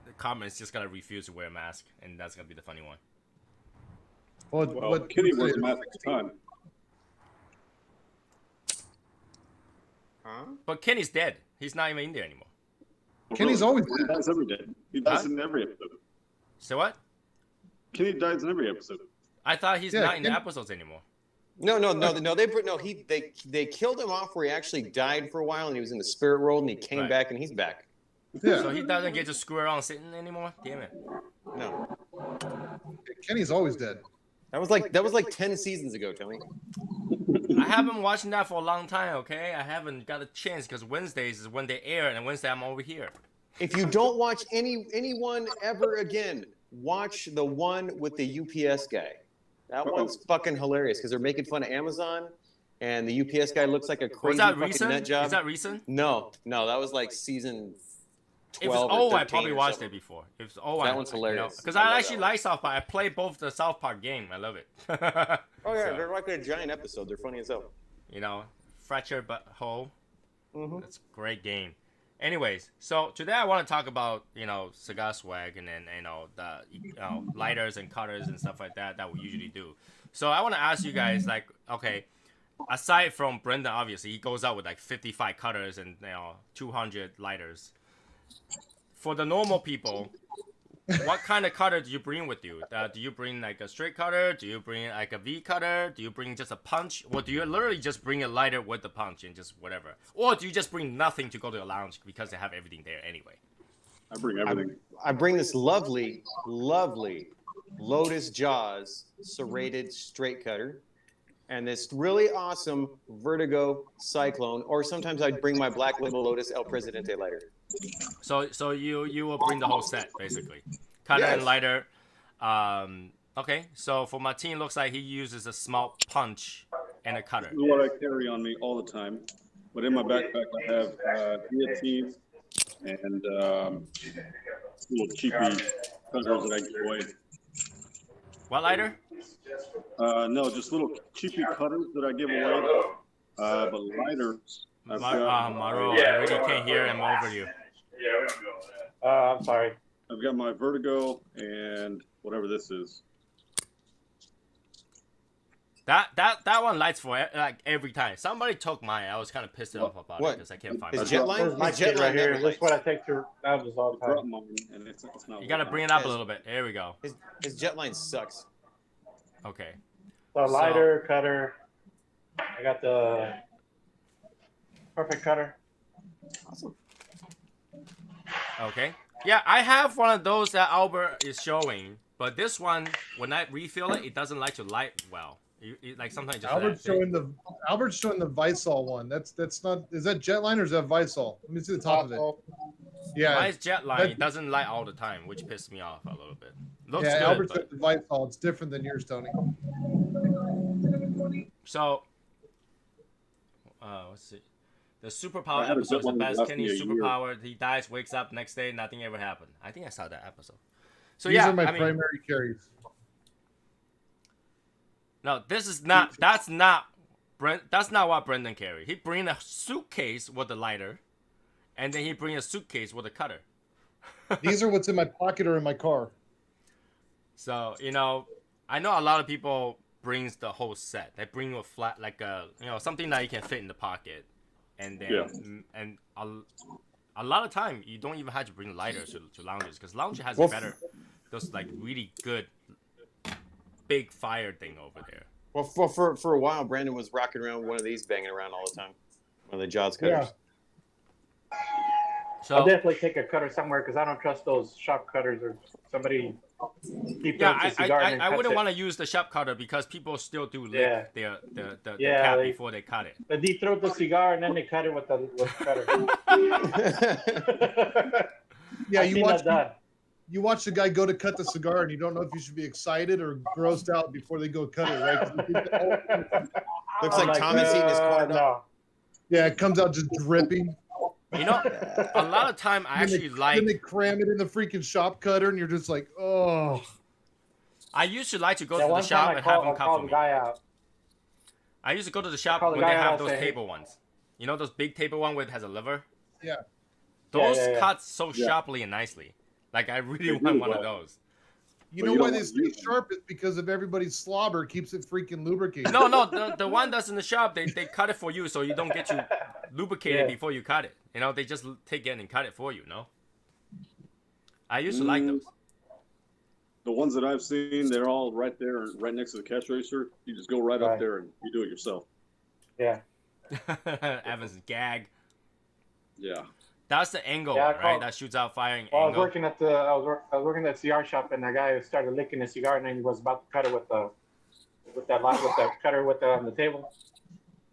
the comments just gonna refuse to wear a mask, and that's gonna be the funny one. Well, Kitty wears a mask next time. Huh? But Kenny's dead. He's not even in there anymore. Kenny's always He dies every day. He dies in every episode. So what? Kenny dies in every episode. I thought he's not in the episodes anymore. No. They killed him off where he actually died for a while, and he was in the spirit world, and he came back, and he's back. Yeah. So he doesn't get to screw around sitting anymore. Damn it. No. Kenny's always dead. That was like 10 seasons ago, Tony. I haven't been watching that for a long time. Okay, I haven't got a chance because Wednesdays is when they air, and Wednesday I'm over here. If you don't watch anyone ever again, watch the one with the UPS guy. That one's fucking hilarious because they're making fun of Amazon, and the UPS guy looks like a crazy fucking nut job. Is that recent? No, that was like season 12 If it's or old, 13 I probably or watched something. it before. If it's old, That one's hilarious. Because I actually like South Park. I play both the South Park game. I love it. Oh yeah, So, they're like a giant episode. They're funny as hell. you know, fracture butthole. That's a great game. Anyways, so today I want to talk about cigar swag and then the lighters and cutters and stuff like that we usually do. So I want to ask you guys like, okay, aside from Brendan, obviously he goes out with like 55 cutters and 200 lighters. For the normal people, what kind of cutter do you bring with you? Do you bring like a straight cutter? Do you bring like a V cutter? Do you bring just a punch? Or do you literally just bring a lighter with the punch and just whatever? Or do you just bring nothing to go to the lounge because they have everything there anyway? I bring everything. I bring this lovely Lotus Jaws serrated straight cutter, and this really awesome Vertigo Cyclone, or sometimes I'd bring my Black Label Lotus El Presidente lighter. So you will bring the whole set basically, cutter and lighter. Okay. So for Martin, looks like he uses a small punch and a cutter. This is what I carry on me all the time. But in my backpack, I have guillotines and little cheapy cutters that I give away. What lighter? No, just little cheapy cutters that I give away. But lighters. Maro, I really can't hear him over you. I'm sorry. I've got my Vertigo and whatever this is. That one lights for like every time. Somebody took mine. I was kind of pissed off about it because I can't find His it. Jetline? My His kit Jetline right here. never This is what lights. I take to lounges all the time. And it's not You gotta bring it up a little bit. There we go. His Jetline sucks. Okay. So lighter, cutter. I got the perfect cutter. Awesome. Okay. Yeah, I have one of those that Albert is showing, but this one, when I refill it, it doesn't like to light well. Like sometimes just Albert's showing the Visol one. That's not. Is that Jetline or is that Visol? Let me see the top of it. Yeah. Mine's Jetline. It doesn't light all the time, which pissed me off a little bit. Looks yeah, good, Albert's but... got the Visol. It's different than yours, Tony. So, let's see. The superpower episode is the best. Kenny's superpower. He dies, wakes up next day, nothing ever happened. I think I saw that episode. So These yeah, are my I mean, primary carries. No, this is not. That's not what Brendan carried. He bring a suitcase with a lighter, and then he bring a suitcase with a cutter. These are what's in my pocket or in my car. So I know a lot of people brings the whole set. They bring a flat, like a something that you can fit in the pocket, and then and a lot of time you don't even have to bring lighters to lounges because lounge has better, those like really good big fire thing over there. Well, for a while, Brandon was rocking around one of these, banging around all the time. One of the Jaws cutters. Yeah. So I'll definitely take a cutter somewhere because I don't trust those shop cutters or somebody. I wouldn't want to use the shop cutter because people still do lick the cap before they cut it. They deep throat the cigar and then they cut it with the cutter. Yeah, you watch the guy go to cut the cigar and you don't know if you should be excited or grossed out before they go cut it, right? Looks like Thomas eating his corn. No. Yeah, it comes out just dripping. A lot of time I actually like. Then they cram it in the freaking shop cutter, and you're just like, oh. I used to like to go to the shop and have them cut for me. I used to go to the shop when they have those table ones. You know those big table one where it has a liver? Yeah. Those cut so sharply and nicely. Like I really want one of those. You know why they stay sharp? Is because of everybody's slobber keeps it freaking lubricated. No, the one that's in the shop, they cut it for you so you don't get you lubricated before you cut it. They just take it and cut it for you, no? I used to like those. The ones that I've seen, they're all right there, right next to the cash register. You just go right up there and you do it yourself. Yeah. Evans gag. Yeah. That's the angle, right? That shoots out fire angle. I was working at I was working at the cigar shop, and a guy started licking a cigar, and then he was about to cut it with the cutter on the table.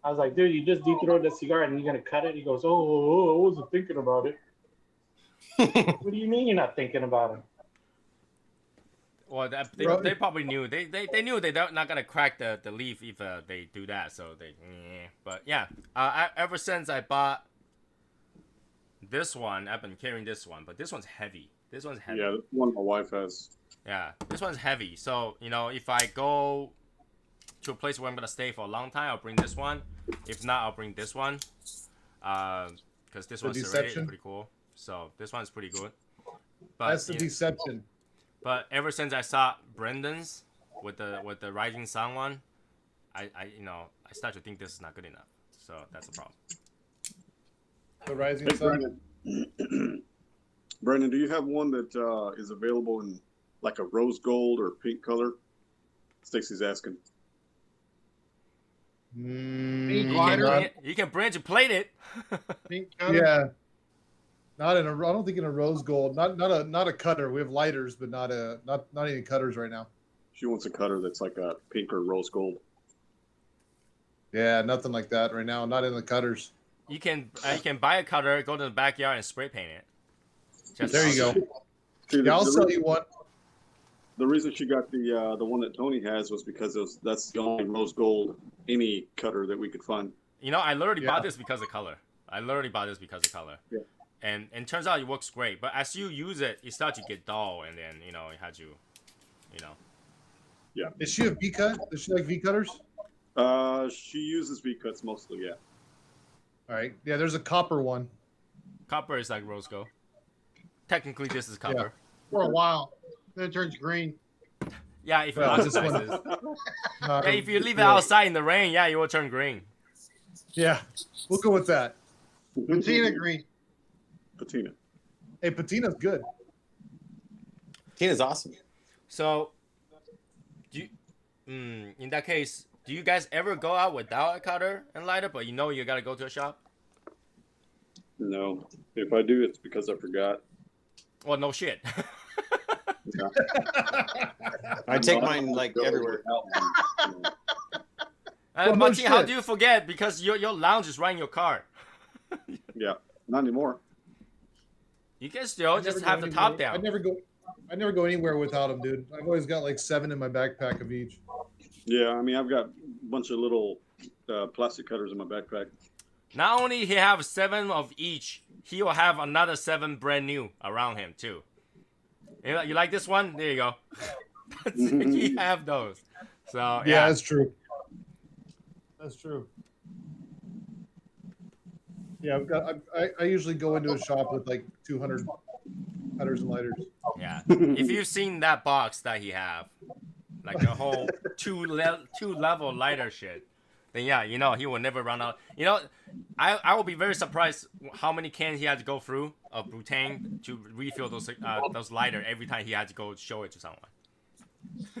I was like, dude, you just deep throat the cigar, and you're gonna cut it? He goes, oh, I wasn't thinking about it. What do you mean you're not thinking about it? Well, they probably knew. They knew they're not gonna crack the leaf if they do that. So but yeah, ever since I bought this one, I've been carrying this one, but this one's heavy. Yeah, this one my wife has. Yeah, this one's heavy. So if I go to a place where I'm gonna stay for a long time, I'll bring this one. If not, I'll bring this one. Because this The one's serrated, Deception? pretty cool. So this one's pretty good. But That's the yeah, Deception. but ever since I saw Brendan's with the Rising Sun one, I start to think this is not good enough. So that's a problem. The Rising Hey, Sun. Brandon. Brandon, do you have one that is available in like a rose gold or pink color? Stacy's asking. Pink You lighter. can bring it to plate it. Pink color. Yeah. Not in a. I don't think in a rose gold. Not a cutter. We have lighters, but not any cutters right now. She wants a cutter that's like a pink or rose gold. Yeah, nothing like that right now. Not in the cutters. You can buy a cutter, go to the backyard and spray paint it. There you go. See, Yeah, I'll sell you one. The reason she got the one that Tony has was because that's the only rose gold any cutter that we could find. You know, I literally bought this because of color. Yeah. And it turns out it works great. But as you use it, it starts to get dull, and then it had to, Yeah. Is she a V cut? Does she like V cutters? She uses V cuts mostly. Yeah. All right. Yeah, there's a copper one. Copper is like rose gold. Technically, this is copper. For a while, then it turns green. Yeah, if you Well, this oxidize one- it. No, Yeah, if you leave it outside in the rain, yeah, it will turn green. Yeah, we'll go with that. Patina green. Patina. Hey, patina's good. Tina's awesome. So, in that case, do you guys ever go out without a cutter and lighter, but you gotta go to a shop? No. If I do, it's because I forgot. Well, no shit. I take mine like everywhere. Well, no Martin, how shit. do you forget? Because your lounge is right in your car. Yeah. Not anymore. You can still I just never have go the top anywhere- down. I never go anywhere without them, dude. I've always got like 7 in my backpack of each. Yeah. I mean, I've got a bunch of little plastic cutters in my backpack. Not only he have 7 of each, he will have another 7 brand new around him too. You like this one? There you go. He have those. So Yeah, yeah. that's true. That's true. Yeah, I usually go into a shop with like 200 cutters and lighters. Yeah. If you've seen that box that he have, like a whole two level lighter shit, then yeah, he will never run out. I will be very surprised how many cans he had to go through of butane to refill those lighter every time he had to go show it to someone.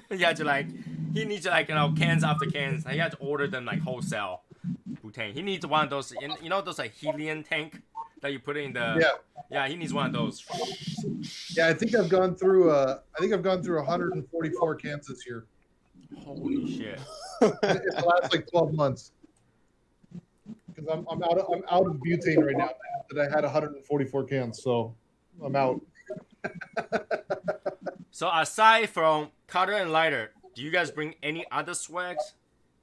He needs cans after cans. He had to order them like wholesale butane. He needs one of those, those like helium tank that you put in the. Yeah, he needs one of those. Yeah, I think I've gone through 144 cans this year. Holy shit! It lasts like 12 months. Because I'm out of butane right now. That I had 144 cans, so I'm out. So aside from cutter and lighter, do you guys bring any other swags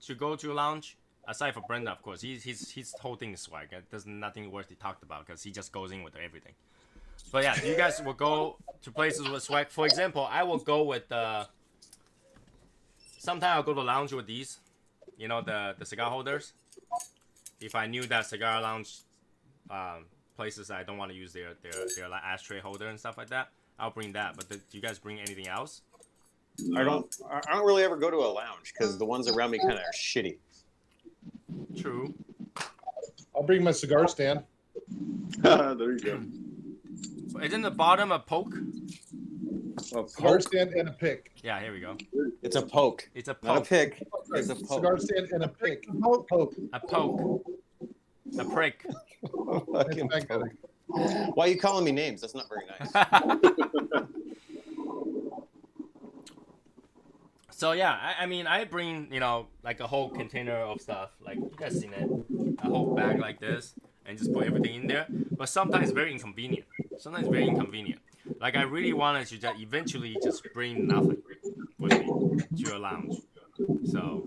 to go to a lounge? Aside from Brenda, of course, his whole thing is swag. There's nothing worth to talk about because he just goes in with everything. But yeah, you guys will go to places with swag. For example, I will go with sometimes I'll go to lounge with these, the cigar holders. If I knew that cigar lounge places I don't want to use their like ashtray holder and stuff like that, I'll bring that. But do you guys bring anything else? I don't really ever go to a lounge because the ones around me kind of are shitty. True. I'll bring my cigar stand. There you go. Isn't the bottom a poke? Cigar stand and a pick. Yeah, here we go. It's a poke. It's a poke. Not a pick. It's a poke. Cigar stand and a pick. Poke. A poke. A prick. Fucking poke. Why are you calling me names? That's not very nice. So yeah, I bring like a whole container of stuff. Like you guys seen it, a whole bag like this, and just put everything in there. But sometimes very inconvenient. Like I really wanted to just eventually just bring nothing with me to a lounge. So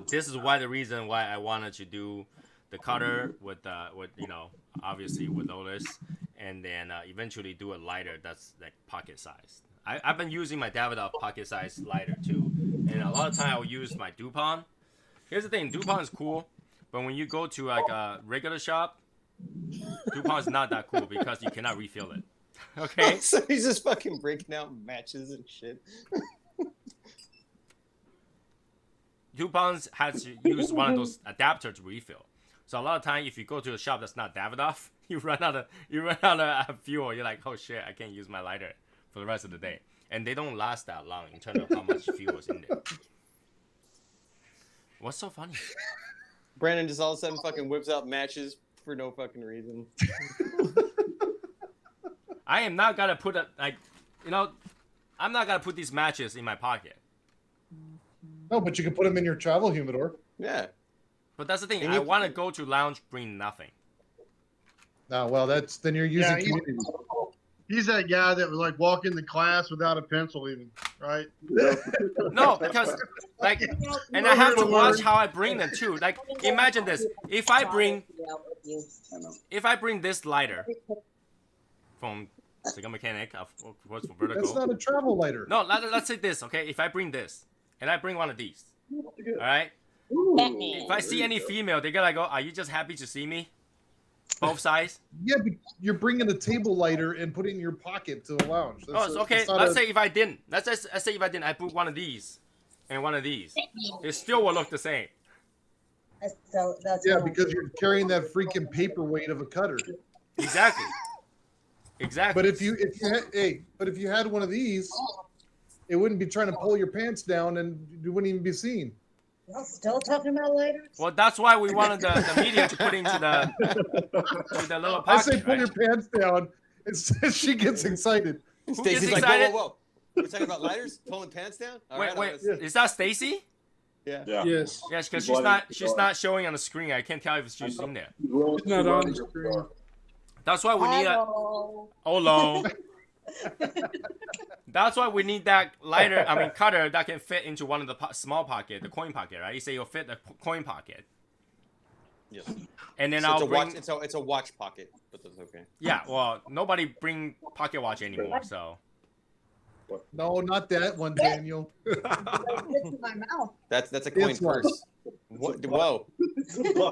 this is the reason why I wanted to do the cutter with obviously with all this, and then eventually do a lighter that's like pocket sized. I've been using my Davidoff pocket sized lighter too, and a lot of time I'll use my Dupont. Here's the thing, Dupont is cool, But when you go to like a regular shop, 2 pounds is not that cool because you cannot refill it. Okay. So he's just fucking breaking out matches and shit. 2 pounds has to use one of those adapters to refill. So a lot of time, if you go to a shop that's not Davidoff, you run out of fuel. You're like, oh shit, I can't use my lighter for the rest of the day. And they don't last that long in terms of how much fuel is in there. What's so funny? Brandon just all of a sudden fucking whips out matches for no fucking reason. I am not gonna put I'm not gonna put these matches in my pocket. No, but you can put them in your travel humidor. Yeah. But that's the thing. I want to go to lounge, bring nothing. No, well, then you're using Yeah, community. He's that guy that would like walk into class without a pencil, even, right? No, because like, and I have to watch how I bring them too. Like, imagine this: if I bring this lighter from Cigar Mechanic, of course, for Vertical. That's not a travel lighter. No, let's say this, okay? If I bring this, and I bring one of these, all right? If I see any female, they're gonna go, "Are you just happy to see me?" Both sides. Yeah, but you're bringing a table lighter and putting it in your pocket to the lounge. Okay. Let's say if I didn't. Let's say if I didn't, I put one of these and one of these. It still will look the same. Yeah, because you're carrying that freaking paperweight of a cutter. Exactly. Exactly. But if you had one of these, it wouldn't be trying to pull your pants down and you wouldn't even be seen. Y'all still talking about lighters? Well, that's why we wanted the media to put into the little pocket. I say pull right? your pants down. She gets excited. Stacy's like, whoa, whoa, whoa. We're talking about lighters? Pulling pants down? All wait, right, is that Stacy? Yeah. Yes. Yes, because she's not showing on the screen. I can't tell if she's in there. It's not on the screen. That's why we need a hello. That's why we need that cutter that can fit into one of the small pocket, the coin pocket, right? You say you'll fit the coin pocket. Yes. And then it's a watch pocket, but that's okay. Yeah, well, nobody bring pocket watch anymore, so. No, not that one, Daniel. My mouth. That's a coin purse. What? Whoa.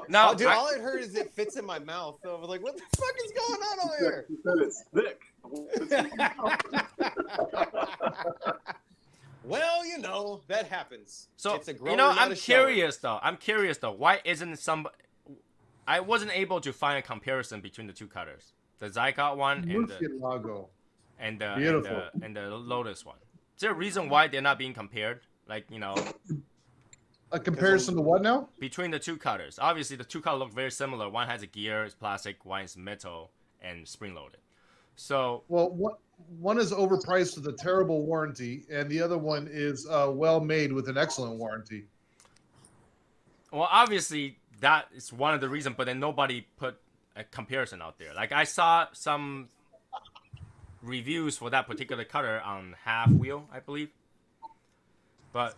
No, dude, all I heard is it fits in my mouth. So I was like, what the fuck is going on over here? It's thick. Well, that happens. So, it's a grower, I'm curious though. Why isn't I wasn't able to find a comparison between the two cutters. The Zygot one and the Lotus one. Is there a reason why they're not being compared? Like, a comparison to what now? Between the two cutters. Obviously, the two cutters look very similar. One has a gear, it's plastic. One is metal and spring-loaded. So, well, one is overpriced with a terrible warranty, and the other one is well made with an excellent warranty. Well, obviously that is one of the reasons, but then nobody put a comparison out there. Like I saw some reviews for that particular cutter on Half Wheel, I believe, but.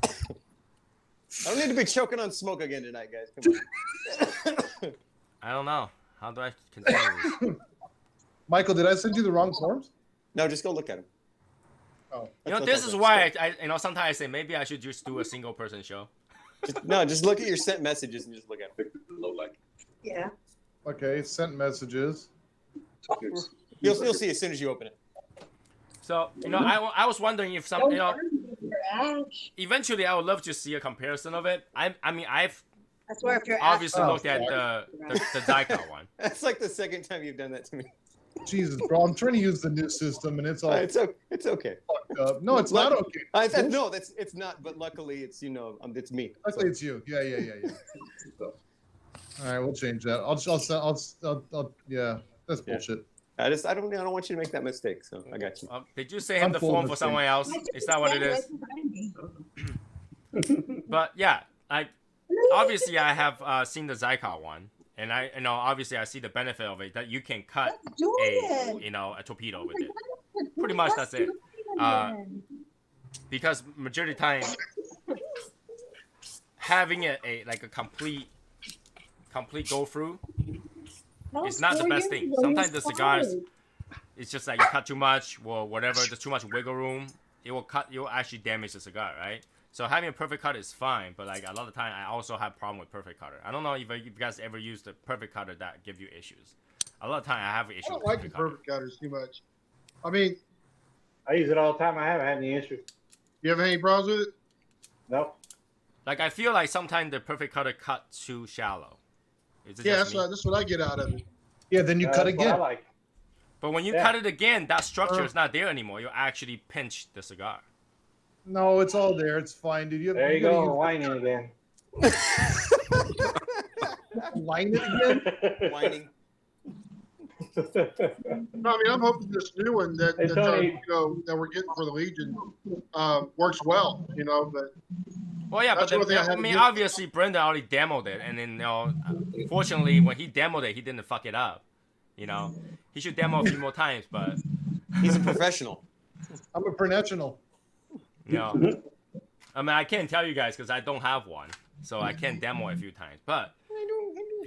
I don't need to be choking on smoke again tonight, guys. Come on. I don't know. How do I continue? Michael, did I send you the wrong forms? No, just go look at them. Oh, this is why I sometimes I say maybe I should just do a single person show. Just look at your sent messages and just look at them. Yeah. Okay, sent messages. You'll see as soon as you open it. So I was wondering if eventually I would love to see a comparison of it. I've swear if you're obviously looked at the Zygot one. That's like the second time you've done that to me. Jesus, bro, I'm trying to use the new system and it's all. It's okay. No, it's not okay. No, it's not. But luckily, it's it's me. Luckily, it's you. Yeah. All right, we'll change that. I'll yeah, that's bullshit. I don't want you to make that mistake. So I got you. Did you send him the form for someone else? Is that what it is? But yeah, obviously I have seen the Zygot one, and obviously I see the benefit of it that you can cut a torpedo with it. Pretty much that's it. Because majority of the time, having a complete go through. It's not the best thing. Sometimes the cigars, it's just like you cut too much or whatever. There's too much wiggle room. It will actually damage the cigar, right? So having a perfect cutter is fine, but like a lot of time I also have problem with perfect cutter. I don't know if you guys ever used the perfect cutter that give you issues. A lot of time I have issues. I don't with like the perfect cutters too much. I mean, I use it all the time. I haven't had any issues. you have any problems with it? No. Like I feel like sometimes the perfect cutter cut too shallow. Is it Yeah, just that's what I get out of it. Yeah, then you cut That's what I again. like. But when you Yeah. cut it again, that structure is not there anymore. You actually pinch the cigar. No, it's all there. It's fine, dude. There you gotta go, use- whining again. Line it again. Whining. No, I mean, I'm hoping this new one that, Hey, that, Tony. that we're getting for the Legion works well, but Well, yeah, but That's one then, thing I I had to mean, get- obviously, Brenda already demoed it, and then, fortunately, when he demoed it, he didn't fuck it up. He should demo a few more times, but, He's a professional. I'm a professional. I mean, I can't tell you guys because I don't have one, so I can't demo it a few times, but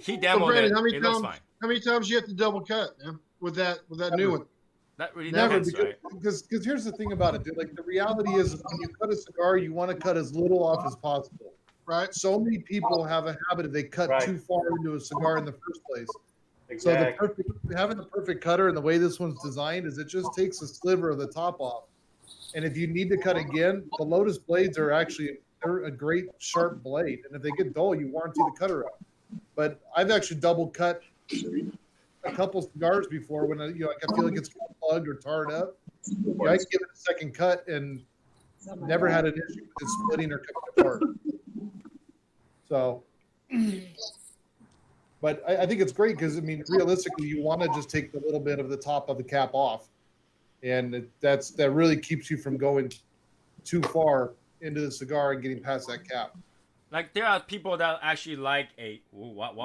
he So, demoed Brandon, it, it looks fine. how many times you have to double cut, man, with that new one? That really Never, depends, right? because here's the thing about it, dude. Like the reality is, when you cut a cigar, you want to cut as little off as possible. Right. So many people have a habit of they cut Right. too far into a cigar in the first place. Exactly. So having the perfect cutter and the way this one's designed is it just takes a sliver of the top off. And if you need to cut again, the Lotus blades are they're a great sharp blade. And if they get dull, you warranty the cutter out. But I've actually double cut a couple cigars before when I feel like it's plugged or tarred up. I can give it a second cut and never had an issue with it splitting or coming apart. So, but I think it's great because I mean, realistically, you want to just take the little bit of the top of the cap off, and that really keeps you from going too far into the cigar and getting past that cap. Like, there are people that actually like a, what?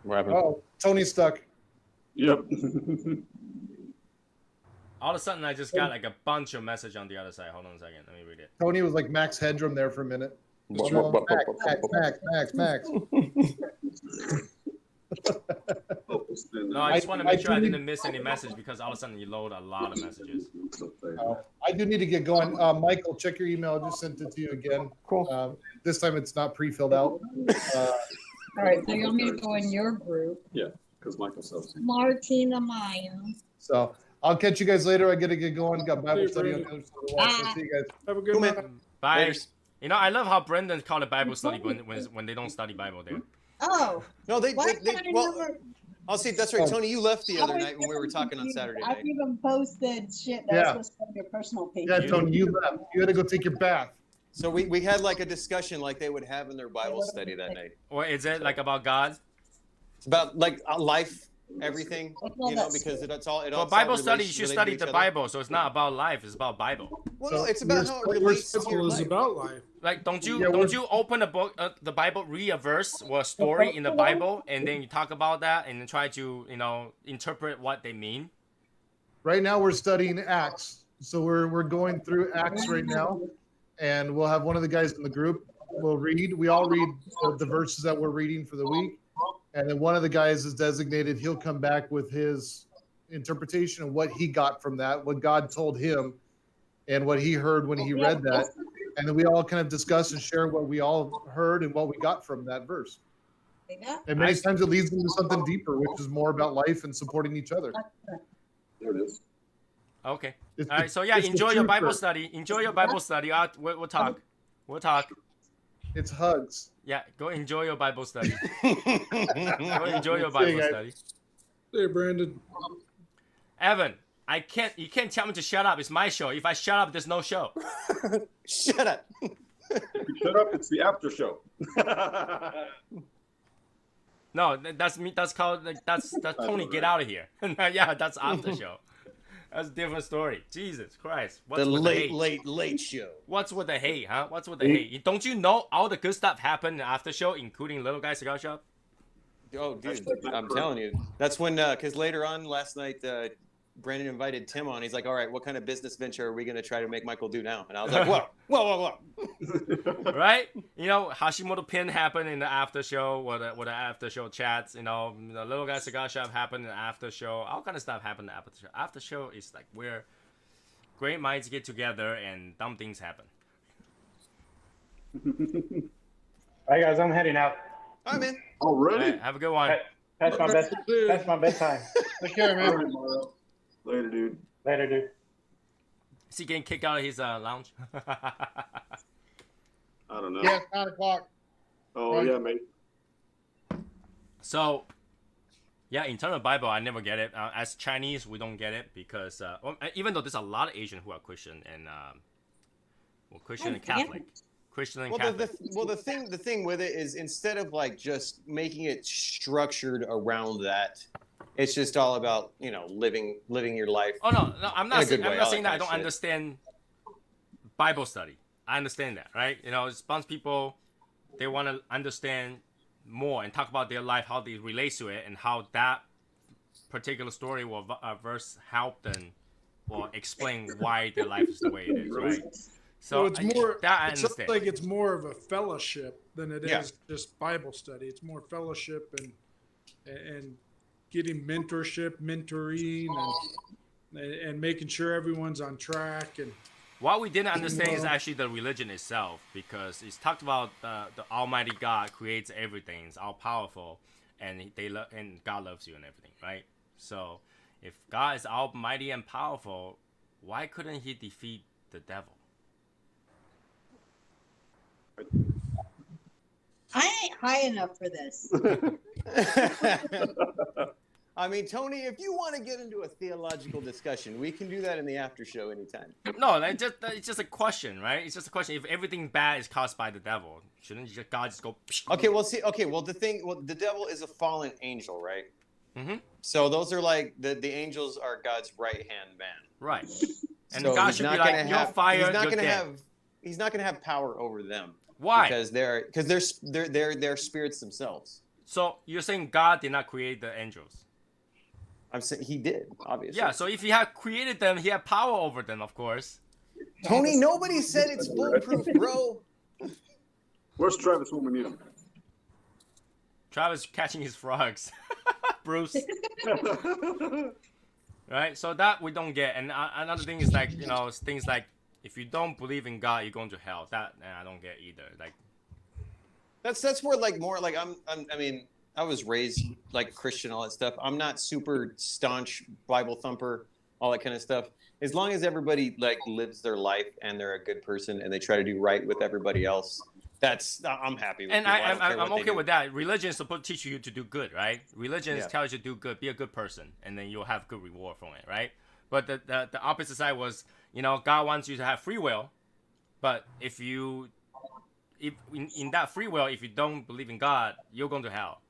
What happened? Oh, Tony's stuck. Yep. All of a sudden, I just got like a bunch of message on the other side. Hold on a second. Let me read it. Tony was like Max Headroom there for a minute. Max. No, I just want to make sure I didn't miss any message because all of a sudden you load a lot of messages. I do need to get going. Michael, check your email. I just sent it to you again. Cool. This time it's not pre-filled out. All right, so you want me to go in your group? Yeah, because Michael sells. Martina Maya. So I'll catch you guys later. I gotta get going. Got Bible Hey, study on Brandon. the other side. So see you guys. Have a good Cool, one. man. Bye. Laters. I love how Brendan called it Bible study when they don't study Bible there. Oh, No, they why they can't I well, never? I'll see. That's right, Tony. You left the other night when we were talking on Saturday I've night. even posted shit Yeah. that's supposed to be on your personal page. Yeah, Tony, you left. You had to go take your bath. So we had like a discussion like they would have in their Bible study that night. Or is it like about God? It's about like life, everything, because it's all. For Bible study, you should study the Bible. So it's not about life; it's about Bible. Well, no, it's about how it relates to your Bible is life. about life. Like, don't you Yeah, open a book, the Bible, read a verse or a story in the Bible, and then you talk about that, and then try to interpret what they mean. Right now we're studying Acts. So we're going through Acts right now. And we'll have one of the guys in the group will read. We all read the verses that we're reading for the week. And then one of the guys is designated. He'll come back with his interpretation of what he got from that, what God told him, and what he heard when he read that. And then we all kind of discuss and share what we all heard and what we got from that verse. And many times it leads into something deeper, which is more about life and supporting each other. There it is. Okay. It's- All right. So yeah, it's the enjoy your truth, Bible bro. study. Enjoy your Bible study. We'll talk. We'll talk. It's hugs. Yeah. Go enjoy your Bible study. Go enjoy your See you Bible guys. study. Hey, Brandon. Evan, you can't tell me to shut up. It's my show. If I shut up, there's no show. Shut up. Shut up! It's the after show. No, that's me. That's called that's Tony. Get out of here. Yeah, that's after show. That's a different story. Jesus Christ. What's The with late, the hate? late show. What's with the hate, huh? What's with the hate? Don't you know all the good stuff happened in the after show, including Little Guy Cigar Shop? Oh, dude, I'm telling you. That's when, because later on last night, Brandon invited Tim on. He's like, all right, what kind of business venture are we going to try to make Michael do now? And I was like, whoa. Right? Hashimoto Pin happened in the after show, or the after show chats. The Little Guy Cigar Shop happened in the after show. All kind of stuff happened in the after show. After show is like where great minds get together and dumb things happen. All right, guys, I'm heading out. All right, man. Already? All right, have a good one. That's my best. That's my bedtime. Take care, man. All right, Mario. Later, dude. Later, dude. Is he getting kicked out of his lounge? I don't know. Yeah, it's 9 o'clock. Oh, Right. yeah, mate. So, yeah, in terms of Bible, I never get it. As Chinese, we don't get it because even though there's a lot of Asian who are Christian and Christian and Catholic. Christian and Catholic. The thing with it is instead of like just making it structured around that, it's just all about living your life. Oh no, I'm not saying that I don't shit. understand Bible study. I understand that, right? It's a bunch of people, they want to understand more and talk about their life, how they relate to it, and how that particular story or verse help them or explain why their life is the way it is, right? So it's more. that I It sounds understand. like it's more of a fellowship than it is Yeah. just Bible study. It's more fellowship and getting mentorship, mentoring, and making sure everyone's on track. And What we didn't understand is actually the religion itself, because it's talked about the Almighty God creates everything, it's all powerful, and and God loves you and everything, right? So if God is almighty and powerful, why couldn't He defeat the devil? I ain't high enough for this. I mean, Tony, if you want to get into a theological discussion, we can do that in the after show anytime. No, it's just a question, right? It's just a question. If everything bad is caused by the devil, shouldn't God just go? Okay, the devil is a fallen angel, right? Mm-hmm. So those are like the angels are God's right hand man. Right. And So God he's should be not like, gonna you're have- fired, He's not you're gonna dead. have. He's not gonna have power over them. Why? Because they're spirits themselves. So you're saying God did not create the angels? I'm saying He did, obviously. Yeah. So if He had created them, He had power over them, of course. Tony, nobody said it's foolproof, bro. Where's Travis when we need him? Travis catching his frogs. Bruce. Right? So that we don't get. And another thing is like, things like, if you don't believe in God, you're going to hell. That I don't get either. Like, That's where I mean, I was raised like Christian, all that stuff. I'm not super staunch Bible thumper, all that kind of stuff. As long as everybody like lives their life and they're a good person and they try to do right with everybody else, I'm happy with. and people. I don't care I'm what they okay do. with that. Religion is supposed to teach you to do good, right? Religion Yeah. tells you to do good, be a good person, and then you'll have good reward from it, right? But the opposite side was, God wants you to have free will, but if in that free will, if you don't believe in God, you're going to hell.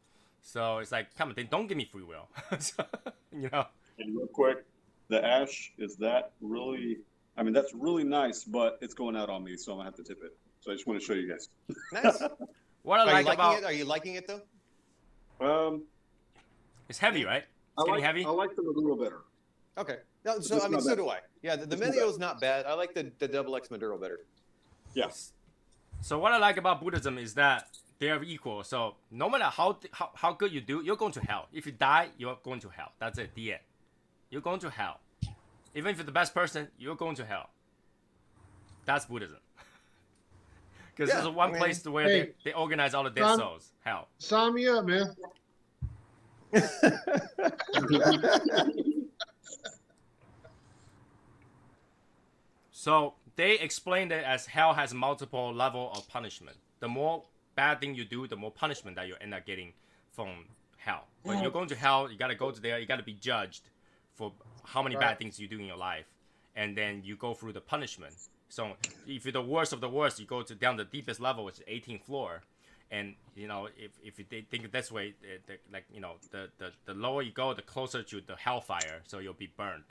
So it's like, come on, then don't give me free will. So, And real quick, the ash, is that really, I mean, that's really nice, but it's going out on me, so I'm going to have to tip it. So I just want to show you guys. Nice. What I like about it? Are you liking it though? It's heavy, right? It's getting heavy. I like the Maduro better. Okay. No, It's so I mean, not so bad. do I. Yeah, the It's not Medio's not bad. I like the double X Maduro better. Yes. So what I like about Buddhism is that they're equal. So no matter how good you do, you're going to hell. If you die, you're going to hell. That's it. The end. You're going to hell. Even if you're the best person, you're going to hell. That's Buddhism. Because there's one place where they organize all the dead souls. Hell. Sign me up, man. So they explained it as hell has multiple level of punishment. The more bad thing you do, the more punishment that you end up getting from hell. But you're going to hell, you gotta go to there, you gotta be judged for how many bad things you do in your life, and then you go through the punishment. So if you're the worst of the worst, you go to down the deepest level, which is 18th floor. And if you think it this way, the lower you go, the closer to the hellfire. So you'll be burned,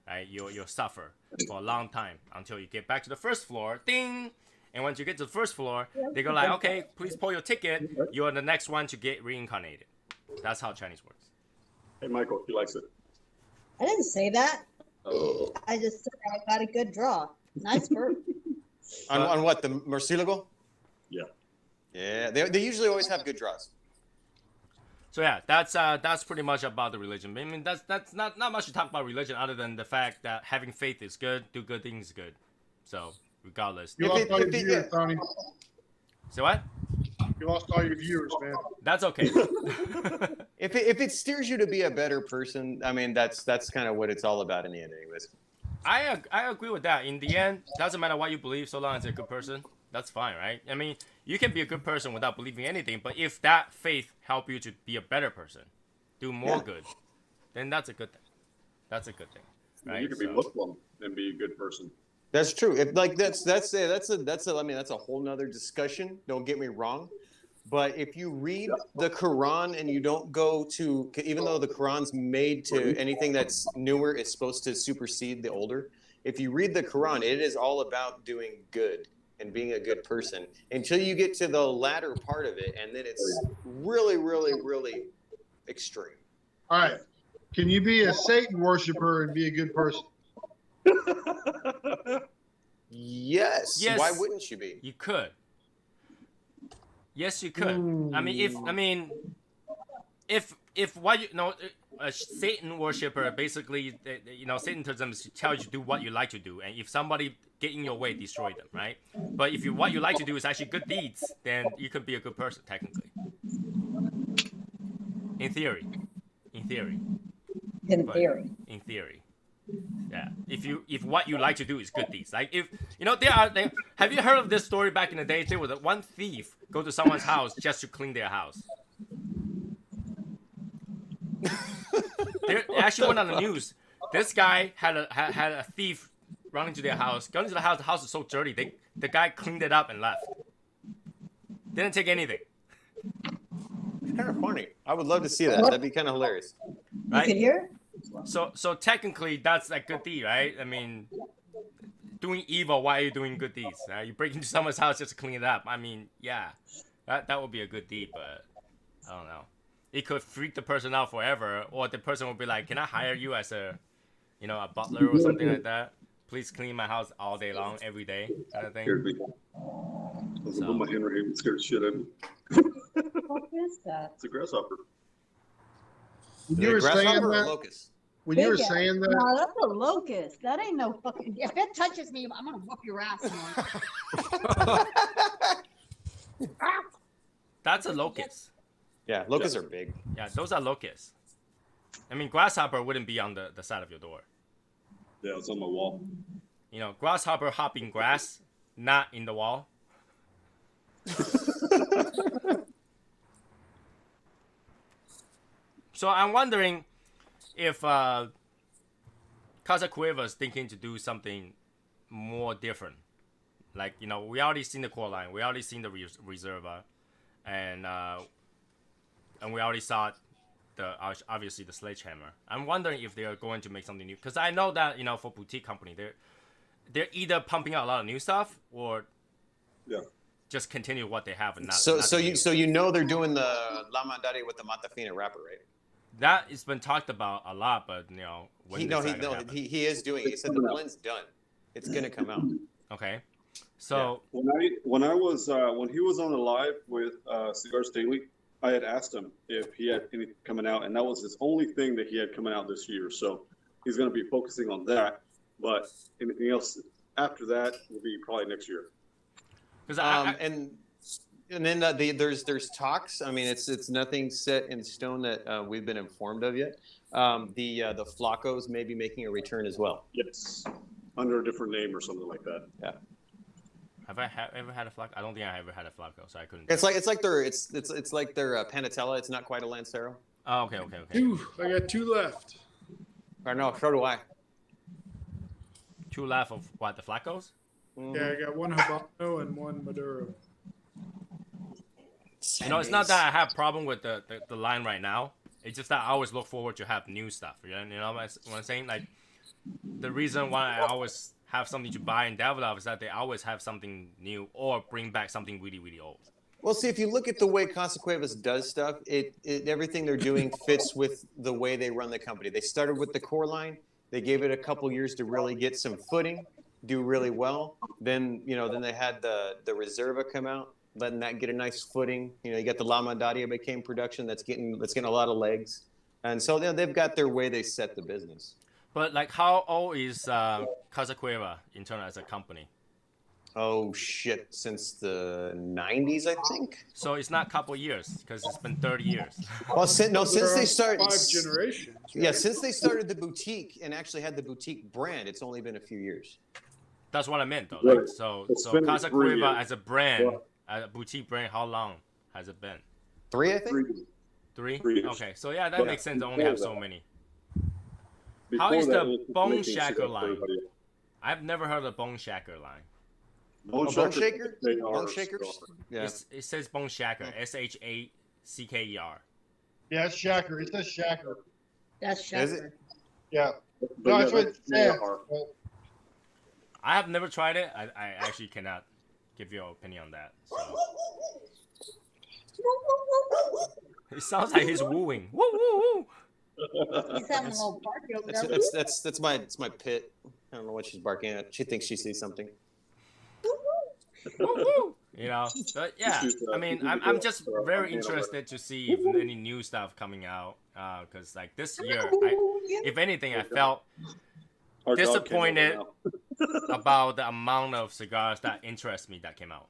right? You'll suffer for a long time until you get back to the first floor. Ding! And once you get to the first floor, they go like, okay, please pull your ticket. You're the next one to get reincarnated. That's how Chinese works. Hey, Michael, he likes it. I didn't say that. I just said I got a good draw. Nice bird. On what, the Murcielago? Yeah. Yeah, they usually always have good draws. So yeah, that's pretty much about the religion. I mean, that's not much to talk about religion other than the fact that having faith is good, do good things is good. So regardless. You lost all your viewers, Tony. So what? You lost all your viewers, man. That's okay. If it steers you to be a better person, I mean, that's kind of what it's all about in the end, anyways. I agree with that. In the end, doesn't matter what you believe, so long as you're a good person, that's fine, right? I mean, you can be a good person without believing anything, but if that faith help you to be a better person, do more good, then that's a good thing. That's a good thing, right? You can be Muslim and be a good person. That's true. If like that's a whole nother discussion. Don't get me wrong, but if you read the Quran and you don't go to, even though the Quran's made to anything that's newer is supposed to supersede the older. If you read the Quran, it is all about doing good and being a good person until you get to the latter part of it, and then it's really, really, really extreme. All right. Can you be a Satan worshiper and be a good person? Yes. Why wouldn't you be? You could. Yes, you could. I mean, if what you know, a Satan worshiper basically, Satanism tells you to do what you like to do, and if somebody get in your way, destroy them, right? But if what you like to do is actually good deeds, then you could be a good person technically. In theory. In theory. In theory. Yeah. If what you like to do is good deeds, like if have you heard of this story back in the day? There was one thief go to someone's house just to clean their house. They actually went on the news. This guy had a thief run into their house. Got into the house. The house was so dirty. The guy cleaned it up and left. Didn't take anything. It's kind of funny. I would love to see that. That'd be kind of hilarious. Right? You can hear? So technically, that's a good deed, right? I mean, doing evil while you're doing good deeds. You break into someone's house just to clean it up. I mean, yeah, that would be a good deed, but I don't know. It could freak the person out forever, or the person will be like, "Can I hire you as a butler or something like that? Please clean my house all day long, every day," kind of thing. Scared me. I was put my hand right here and scared the shit out of me. What is that? It's a grasshopper. When you were saying that, locust? when you were saying that, No, that's a locust. That ain't no fucking. If it touches me, I'm gonna whoop your ass. That's a locust. Yeah, locusts are big. Yeah, those are locusts. I mean, grasshopper wouldn't be on the side of your door. Yeah, it's on my wall. Grasshopper hopping grass, not in the wall. So I'm wondering if Casa Cueva's thinking to do something more different. Like, we already seen the core line, we already seen the Reserva, and we already saw obviously the Sledgehammer. I'm wondering if they're going to make something new, because I know that for boutique company, they're either pumping out a lot of new stuff or just continue what they have and not. So they're doing the La Mandari with the Matafina wrapper, right? That has been talked about a lot, but when he is doing it. He said the blend's done. It's gonna come out. Okay. So when he was on the live with Cigar Staley, I had asked him if he had anything coming out, and that was his only thing that he had coming out this year. So he's going to be focusing on that. But anything else after that will be probably next year. And then there's talks. I mean, it's nothing set in stone that we've been informed of yet. The Flacos may be making a return as well. Yes, under a different name or something like that. Yeah. Have I ever had a Flaco? I don't think I ever had a Flaco, so I couldn't. It's like their Panatella. It's not quite a Lancero. Oh, okay. I got 2 left. I know. So do I. 2 left of what, the Flacos? Mm-hmm. Yeah, I got 1 Habano and 1 Maduro. It's not that I have problem with the line right now. It's just that I always look forward to have new stuff. You know what I'm saying? Like, the reason why I always have something to buy and develop is that they always have something new or bring back something really, really old. Well, see, if you look at the way Casa Cuevas does stuff, everything they're doing fits with the way they run the company. They started with the core line. They gave it a couple years to really get some footing, do really well. Then they had the Reserva come out. letting that get a nice footing. You know, you got the La Mandaria became production that's getting a lot of legs, and so they've got their way they set the business. But like, how old is Casa Cueva in terms as a company? Oh shit! Since the '90s, I think. So it's not a couple years because it's been 30 years. Well, since they started 5 generations. Right? Yeah, since they started the boutique and actually had the boutique brand, it's only been a few years. That's what I meant, though. Right. Like, so It's been Casa 3 Cueva years. as a brand, a boutique brand, how long has it been? 3, I think. 3? 3 years. Okay, so yeah, that But makes sense to only before have so that- many. Before How is that, the it was Bone making Shaker cigars for line? everybody. I've never heard of the Bone Shaker line. Bone Shaker? Bone Shakers? Yeah. It says Bone Shaker, SHACKER. Yeah, it's Shacker. It says Shacker. That's Is Shacker. it? Yeah. But No, that's yeah, what it says. are. I have never tried it. I actually cannot give you an opinion on that. So. It sounds like he's wooing. Woo woo woo. He's having a little party over there. That's my pit. I don't know what she's barking at. She thinks she sees something. Woo woo. You know, but yeah. I mean, I'm just very interested to see if any new stuff coming out. Because like this year, if anything, I felt Our dog came over disappointed now. about the amount of cigars that interest me that came out.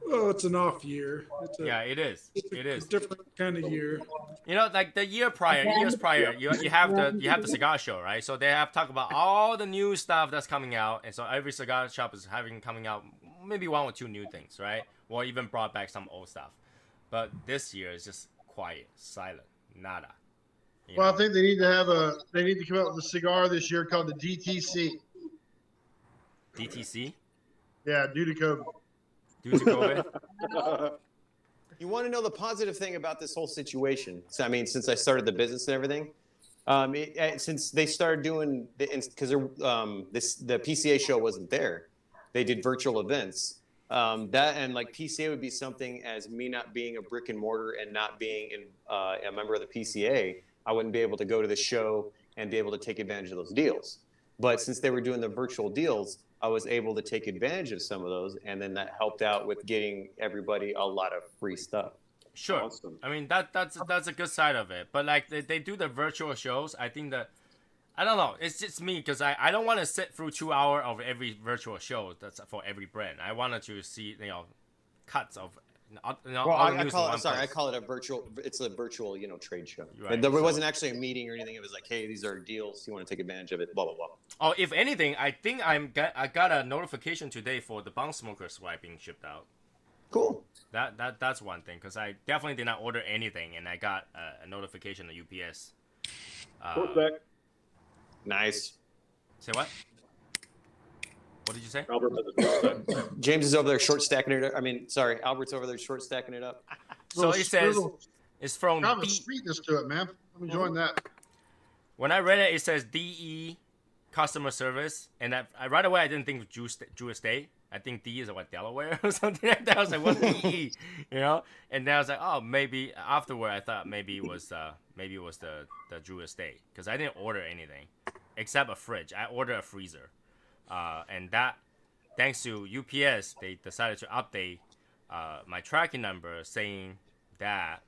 Well, it's an off year. Yeah, it is. It is. Different kind of year. You know, like the years prior, you have the cigar show, right? So they have talked about all the new stuff that's coming out, and so every cigar shop is coming out maybe 1 or 2 new things, right? Or even brought back some old stuff. But this year is just quiet, silent, nada. Well, I think they need to come out with a cigar this year called the DTC. DTC? Yeah, due to COVID. Due to COVID? You want to know the positive thing about this whole situation? So, I mean, since I started the business and everything, since they started doing because the PCA show wasn't there, they did virtual events. That and like PCA would be something as me not being a brick and mortar and not being a member of the PCA, I wouldn't be able to go to the show and be able to take advantage of those deals. But since they were doing the virtual deals, I was able to take advantage of some of those, and then that helped out with getting everybody a lot of free stuff. Sure. Awesome. I mean that's a good side of it. But like they do the virtual shows, I think that I don't know. It's just me because I don't want to sit through 2 hours of every virtual show that's for every brand. I wanted to see cuts of Well, I call it a virtual. It's a virtual, trade show. Right, There wasn't actually a meeting or anything. It was like, hey, these are deals. You want to take advantage of it? Blah blah blah. Oh, if anything, I think I got a notification today for the bong smoker swipe being shipped out. Cool. That's one thing because I definitely did not order anything and I got a notification on UPS. Nice. Say what? What did you say? Albert has a James is over there short stacking it. Albert's over there short stacking it up. So it says it's from Kind of a sweetness to it, man. I'm enjoying that. When I read it, it says DE customer service, and I right away I didn't think of Jewish State. I think D is what, Delaware or something like that. I was like, what's DE? And then I was like, oh, maybe afterward I thought maybe it was the Jewish State because I didn't order anything except a fridge. I ordered a freezer. And that, thanks to UPS, they decided to update my tracking number saying that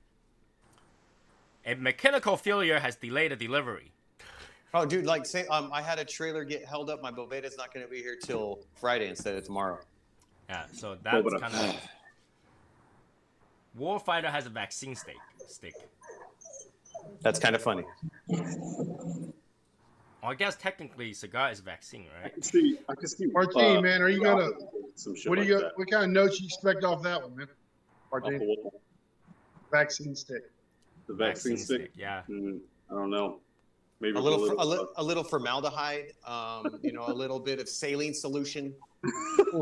a mechanical failure has delayed the delivery. Oh, dude, I had a trailer get held up. My Boveda's not going to be here till Friday instead of tomorrow. Yeah, so that's kind of... Warfighter has a vaccine stick. That's kind of funny. Well, I guess technically cigar is a vaccine, right? I can see. Martine, man, are you gonna? Some shit What do you like got? What kind of notes you expect off that one, man? Martine, vaccine stick. The vaccine stick. Yeah. I don't know. Maybe a little formaldehyde. A little bit of saline solution.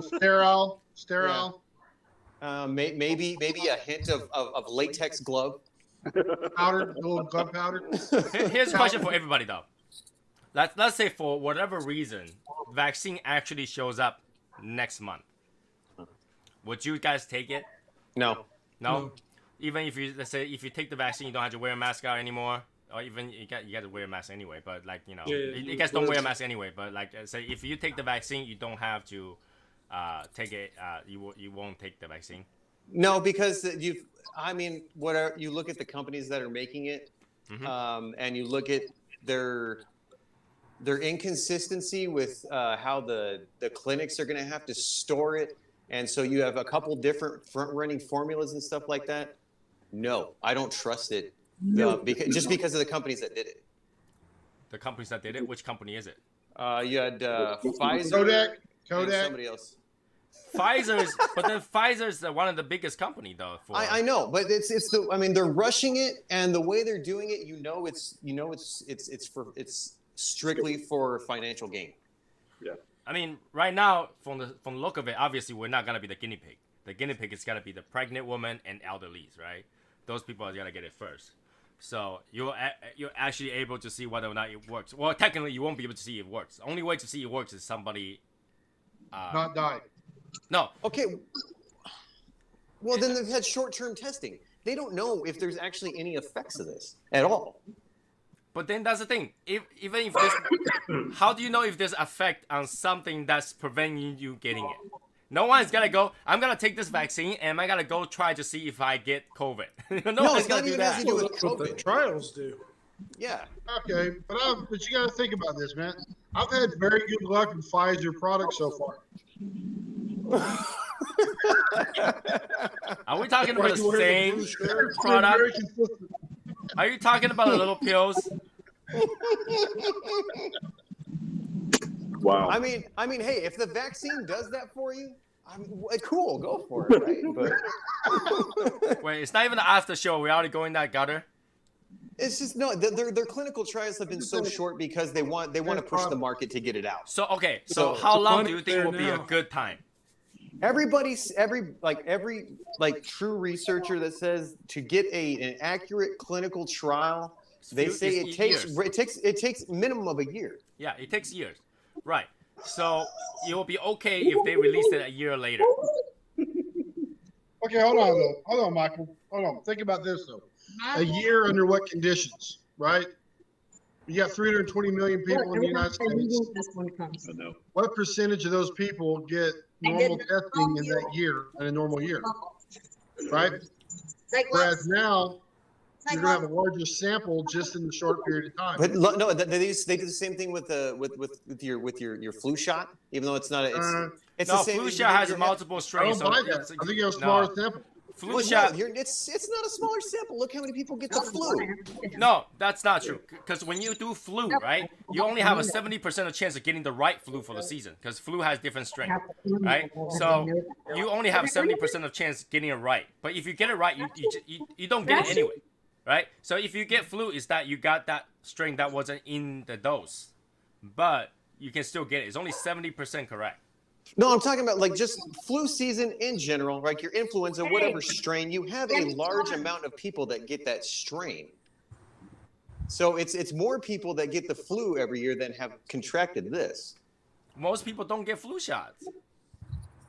Sterile. Yeah. Maybe a hint of latex glove. Powder, little glove powder. Here's a question for everybody though. Let's say for whatever reason, vaccine actually shows up next month. Would you guys take it? No. Even if you take the vaccine, you don't have to wear a mask out anymore, or even you got to wear a mask anyway. But you guys don't wear a mask anyway. But say if you take the vaccine, you don't have to take it, you won't take the vaccine? No, because what are you look at the companies that are making it, and you look at their inconsistency with how the clinics are going to have to store it, and so you have a couple different front-running formulas and stuff like that. No, I don't trust it, because of the companies that did it. The companies that did it. Which company is it? You had Pfizer, Kodak, and somebody else. But then Pfizer's one of the biggest company though. I know, but they're rushing it, and the way they're doing it, it's strictly for financial gain. Yeah. I mean, right now, from the look of it, obviously we're not gonna be the guinea pig. The guinea pig is gonna be the pregnant woman and elderlies, right? Those people are gonna get it first. So you're actually able to see whether or not it works. Well, technically, you won't be able to see it works. The only way to see it works is somebody not died. No. Okay. Well, then they've had short-term testing. They don't know if there's actually any effects of this at all. But then that's the thing. Even if this, how do you know if there's effect on something that's preventing you getting it? No one's gonna go, I'm gonna take this vaccine and I'm gonna go try to see if I get COVID. no one's gonna do that. What the trials do. Yeah. Okay, but you got to think about this, man. I've had very good luck with Pfizer products so far. Are we talking about the same product? Are you talking about the little pills? Wow. I mean, hey, if the vaccine does that for you, cool, go for it, right? But wait, it's not even the after show. We already going that gutter. It's just no. Their clinical trials have been so short because they want to push the market to get it out. So okay, so how long do you think will be a good time? Every true researcher that says to get an accurate clinical trial, they say it takes minimum of a year. Yeah, it takes years. Right. So it will be okay if they release it a year later. Okay, hold on, Michael. Hold on. Think about this though. A year under what conditions, right? You got 320 million people in the United States. What percentage of those people get normal testing in that year, in a normal year? Right? Whereas now, you're gonna have a larger sample just in the short period of time. But no, they do the same thing with your flu shot, even though it's not. It's no, the same. Flu shot has multiple strains. I don't buy that. I think you have a smaller sample. Flu shot. It's not a smaller sample. Look how many people get the flu. No, that's not true. Because when you do flu, right, you only have a 70% of chance of getting the right flu for the season. Because flu has different strains, right? So you only have 70% of chance getting it right. But if you get it right, you don't get it anyway, right? So if you get flu, it's that you got that strain that wasn't in the dose, but you can still get it. It's only 70% correct. No, I'm talking about like just flu season in general, like your influenza, whatever strain, you have a large amount of people that get that strain. So it's more people that get the flu every year than have contracted this. Most people don't get flu shots.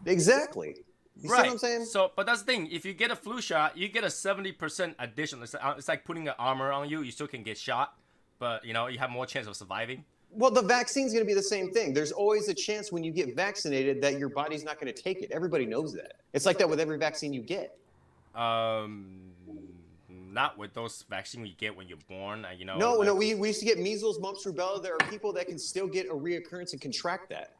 Exactly. You see what I'm saying? So, but that's the thing. If you get a flu shot, you get a 70% additional. It's like putting an armor on you. You still can get shot, but you have more chance of surviving. Well, the vaccine's going to be the same thing. There's always a chance when you get vaccinated that your body's not going to take it. Everybody knows that. It's like that with every vaccine you get. Not with those vaccines you get when you're born. No, we used to get measles, mumps, rubella. There are people that can still get a reoccurrence and contract that.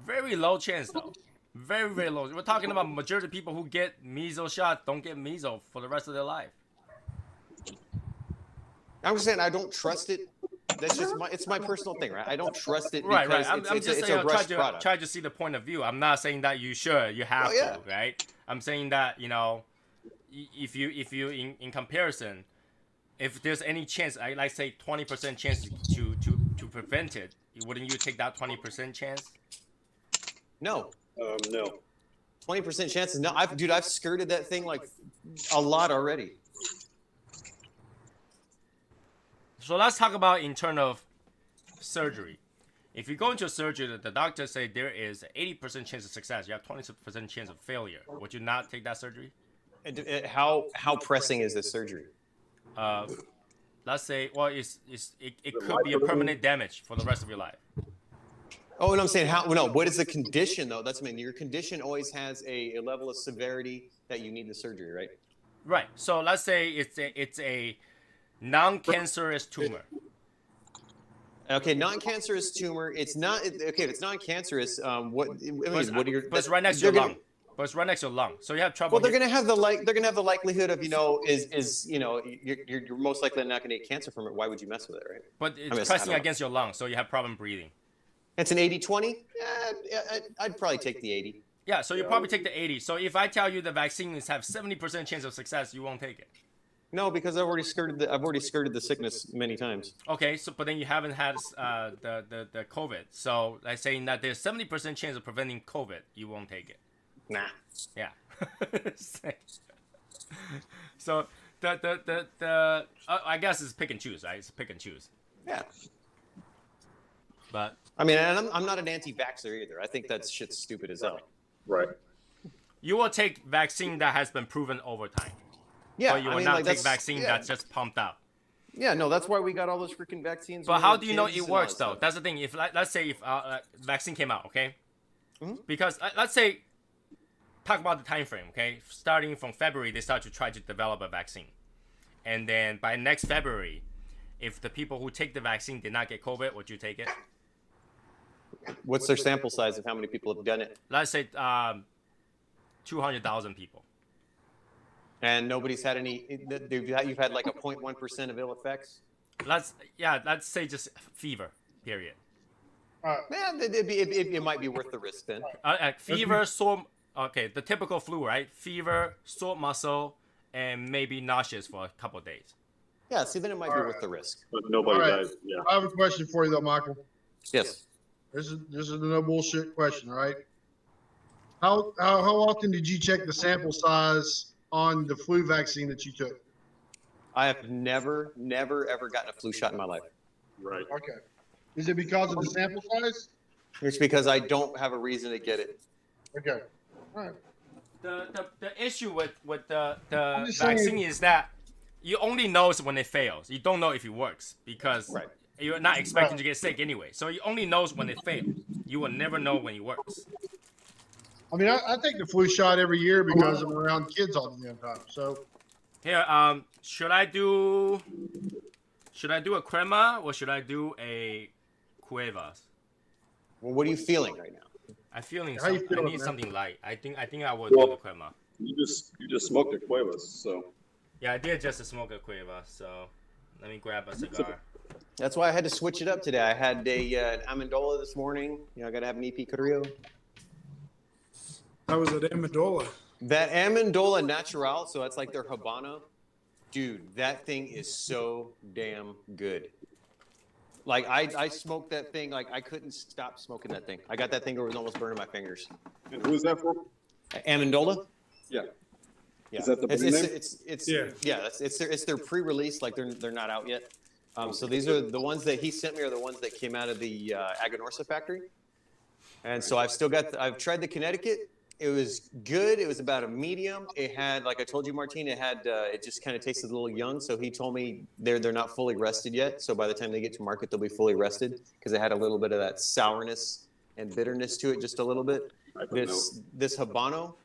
Very low chance, though. Very, very low. We're talking about majority of people who get measles shots don't get measles for the rest of their life. I'm just saying I don't trust it. That's just it's my personal thing, right? I don't trust it because right. I'm it's just a rushed product. Try to see the point of view. I'm not saying that you should, you have to, right? I'm saying that if you in comparison, if there's any chance, like say 20% chance to prevent it, wouldn't you take that 20% chance? No. No. 20% chances? No, I've skirted that thing like a lot already. So let's talk about in terms of surgery. If you go into surgery, the doctors say there is 80% chance of success. You have 20% chance of failure. Would you not take that surgery? How pressing is this surgery? Let's say, well, it could be a permanent damage for the rest of your life. Oh, and I'm saying how? No, what is the condition though? That's your condition always has a level of severity that you need the surgery, right? Right. So let's say it's a non-cancerous tumor. Okay, non-cancerous tumor. It's not okay. If it's non-cancerous, what are your? But it's right next to your lung. But it's right next to your lung, so you have trouble. Well, they're gonna have the likelihood of you're most likely not gonna get cancer from it. Why would you mess with it, right? But it's pressing against your lung, so you have problem breathing. It's an 80-20? Yeah, I'd probably take the 80. Yeah, so you probably take the 80. So if I tell you the vaccines have 70% chance of success, you won't take it. No, because I've already skirted the sickness many times. Okay, so but then you haven't had the COVID. So like saying that there's 70% chance of preventing COVID, you won't take it. Nah. Yeah. So the I guess it's pick and choose, right? It's pick and choose. Yeah. But I mean, and I'm not an anti-vaxxer either. I think that shit's stupid as hell. Right. You will take vaccine that has been proven over time. Yeah, but you will not take vaccine that's just pumped out. Yeah, no, that's why we got all those freaking vaccines. But how do you know it works though? That's the thing. If let's say if vaccine came out, okay? Mm-hmm. Because let's say talk about the time frame, okay? Starting from February, they start to try to develop a vaccine, and then by next February, if the people who take the vaccine did not get COVID, would you take it? What's their sample size of how many people have done it? Let's say 200,000 people. And nobody's had any. You've had like a 0.1% of ill effects. Let's say just fever. Period. Man, it might be worth the risk then. Fever, sore. Okay, the typical flu, right? Fever, sore muscle, and maybe nauseous for a couple of days. Yeah, see, then it might be worth the risk. But nobody dies. Yeah. I have a question for you though, Michael. Yes. This is a no bullshit question, all right? How often did you check the sample size on the flu vaccine that you took? I have never ever gotten a flu shot in my life. Right. Okay. Is it because of the sample size? It's because I don't have a reason to get it. Okay. All right. The issue with the just vaccine saying- is that you only know when it fails. You don't know if it works because you're not expecting to get sick anyway. So you only knows when it fails. You will never know when it works. I mean, I take the flu shot every year because I'm around kids all the damn time. So here, should I do a crema or should I do a cuevas? Well, what are you feeling right now? I'm feeling. How you I feeling, need man? something light. I think I will do the crema. You just smoked the cuevas, so. Yeah, I did just smoke a cueva. So let me grab a cigar. That's why I had to switch it up today. I had an Amendola this morning. I got to have an EP Carrillo. That was at Amendola. That Amendola Natural, so that's like their Habano. Dude, that thing is so damn good. Like, I smoked that thing. Like, I couldn't stop smoking that thing. I got that thing where it was almost burning my fingers. And who is that for? Amendola? Yeah. Yeah. Is that the brand name? It's their pre-release. Like, they're not out yet. So these are the ones that he sent me are the ones that came out of the Aganorsa factory. And so I've tried the Connecticut. It was good. It was about a medium. It had, like I told you, Martine, it just kind of tasted a little young. So he told me they're not fully rested yet. So by the time they get to market, they'll be fully rested because it had a little bit of that sourness and bitterness to it, just a little bit. This Habano,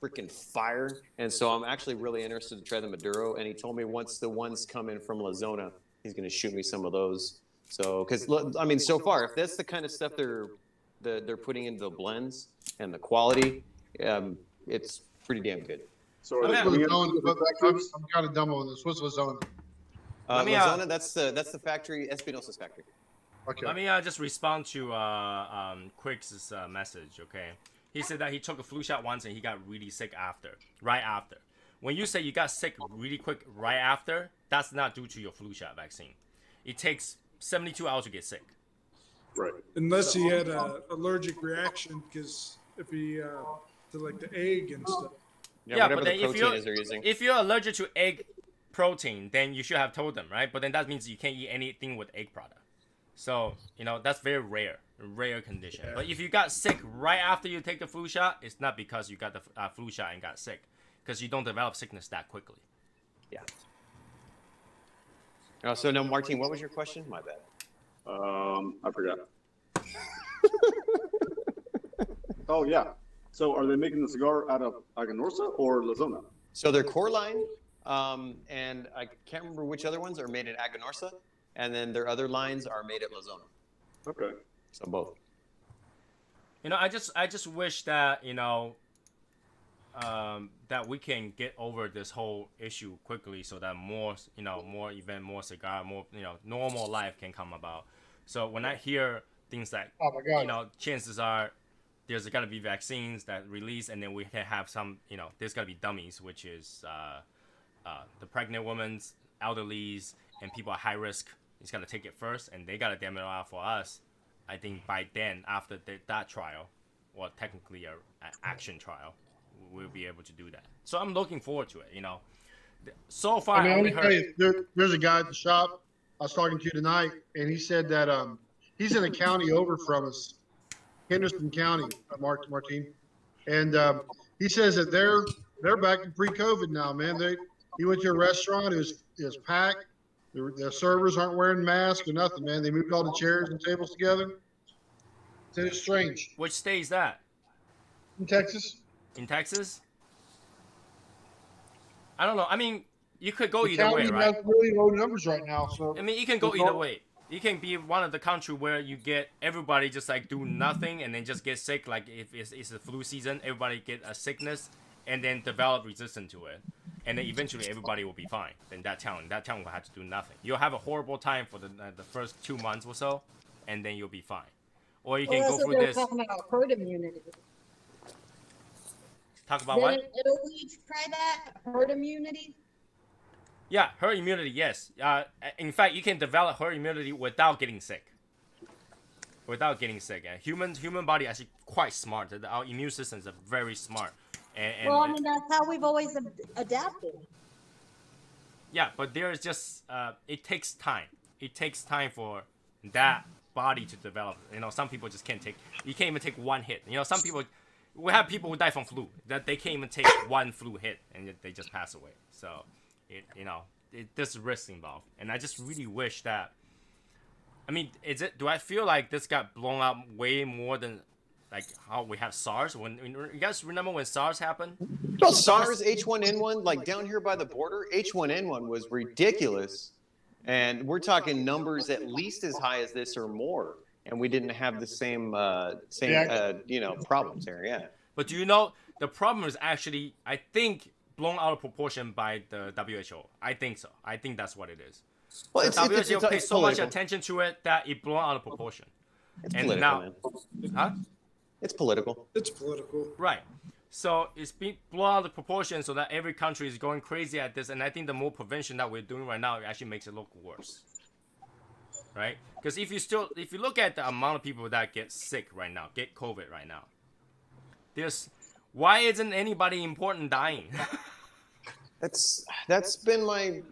freaking fire. And so I'm actually really interested to try the Maduro. And he told me once the ones come in from La Zona, he's going to shoot me some of those. So, because I mean, so far, if that's the kind of stuff they're putting into the blends and the quality, it's pretty damn good. So I'm kind of dumb on this. What's Lazona? Lazona, that's the factory, Espinosa's factory. Okay. Let me just respond to Quick's message. Okay, he said that he took a flu shot once and he got really sick right after. When you say you got sick really quick right after, that's not due to your flu shot vaccine. It takes 72 hours to get sick. Right. Unless he had an allergic reaction, because if he to like the egg and stuff. Yeah, but then if you're allergic to egg protein, then you should have told them, right? But then that means you can't eat anything with egg product. So, that's very rare condition. Yeah. But if you got sick right after you take the flu shot, it's not because you got the flu shot and got sick. Because you don't develop sickness that quickly. Yeah. So now, Martine, what was your question? My bad. I forgot. Oh yeah. So are they making the cigar out of Aganorsa or La Zona? So their core line, and I can't remember which other ones are made in Aganorsa, and then their other lines are made at La Zona. Okay. So both. You know, I just wish that, you know, that we can get over this whole issue quickly, so that more, you know, more event, more cigar, more, you know, normal life can come about. So when I hear things like, Oh my God. you know, chances are there's got to be vaccines that release, and then we can have some, you know, there's got to be dummies, which is the pregnant women's, elderlies, and people at high risk. It's got to take it first, and they got to demo it out for us. I think by then, after that trial, or technically an action trial, we'll be able to do that. So I'm looking forward to it, you know. So far, I mean, I let only me tell heard... you, there's a guy at the shop I was talking to tonight, and he said that he's in a county over from us, Henderson County, Martin, and he says that they're back to pre-COVID now, man. He went to a restaurant, it was packed. The servers aren't wearing masks or nothing, man. They moved all the chairs and tables together. Said it's strange. Which state is that? In Texas. In Texas? I don't know. I mean, you could go The either way, county right? has really low numbers right now, so I mean, you can go either way. You can be one of the country where you get everybody just like do nothing and then just get sick. Like if it's the flu season, everybody get a sickness and then develop resistance to it, and then eventually everybody will be fine. Then that town will have to do nothing. You'll have a horrible time for the first 2 months or so, and then you'll be fine. Or you can go through this. Talking about herd immunity. Talk about what? Didn't Italy try that? Herd immunity? Yeah, herd immunity, yes. In fact, you can develop herd immunity without getting sick. Without getting sick. And human body actually quite smart. Our immune systems are very smart. And Well, I mean, that's how we've always adapted. Yeah, but there is just, it takes time. It takes time for that body to develop. You know, some people just can't take, you can't even take one hit. You know, some people, we have people who die from flu, that they can't even take one flu hit, and they just pass away. So, there's risk involved. And I just really wish that, I mean, do I feel like this got blown up way more than, like, how we have SARS? When you guys remember when SARS happened? Well, SARS, H1N1, like down here by the border, H1N1 was ridiculous. And we're talking numbers at least as high as this or more. And we didn't have the same problems there, yeah. But do you know, the problem is actually, I think, blown out of proportion by the WHO. I think so. I think that's what it is. Well, the WHO pays so much political. attention to it that it blown out of proportion. It's and political, now, man. huh? It's political. It's political. Right. So it's being blown out of proportion so that every country is going crazy at this. And I think the more prevention that we're doing right now, it actually makes it look worse. Right? Because if you look at the amount of people that get sick right now, get COVID right now, why isn't anybody important dying? That's been my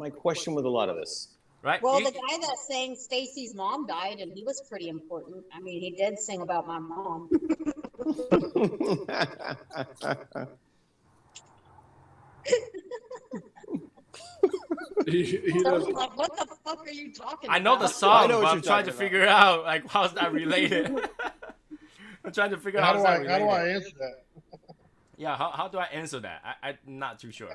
question with a lot of this. Right? Well, the guy that sang Stacy's mom died, and he was pretty important. I mean, he did sing about my mom. He I was doesn't. like, what the fuck are you talking I know about? the song, know what but I'm you're trying to talking figure out, like, how's that related? I'm trying to figure out How how's do that related. I answer that? Yeah, how do I answer that? I'm not too sure.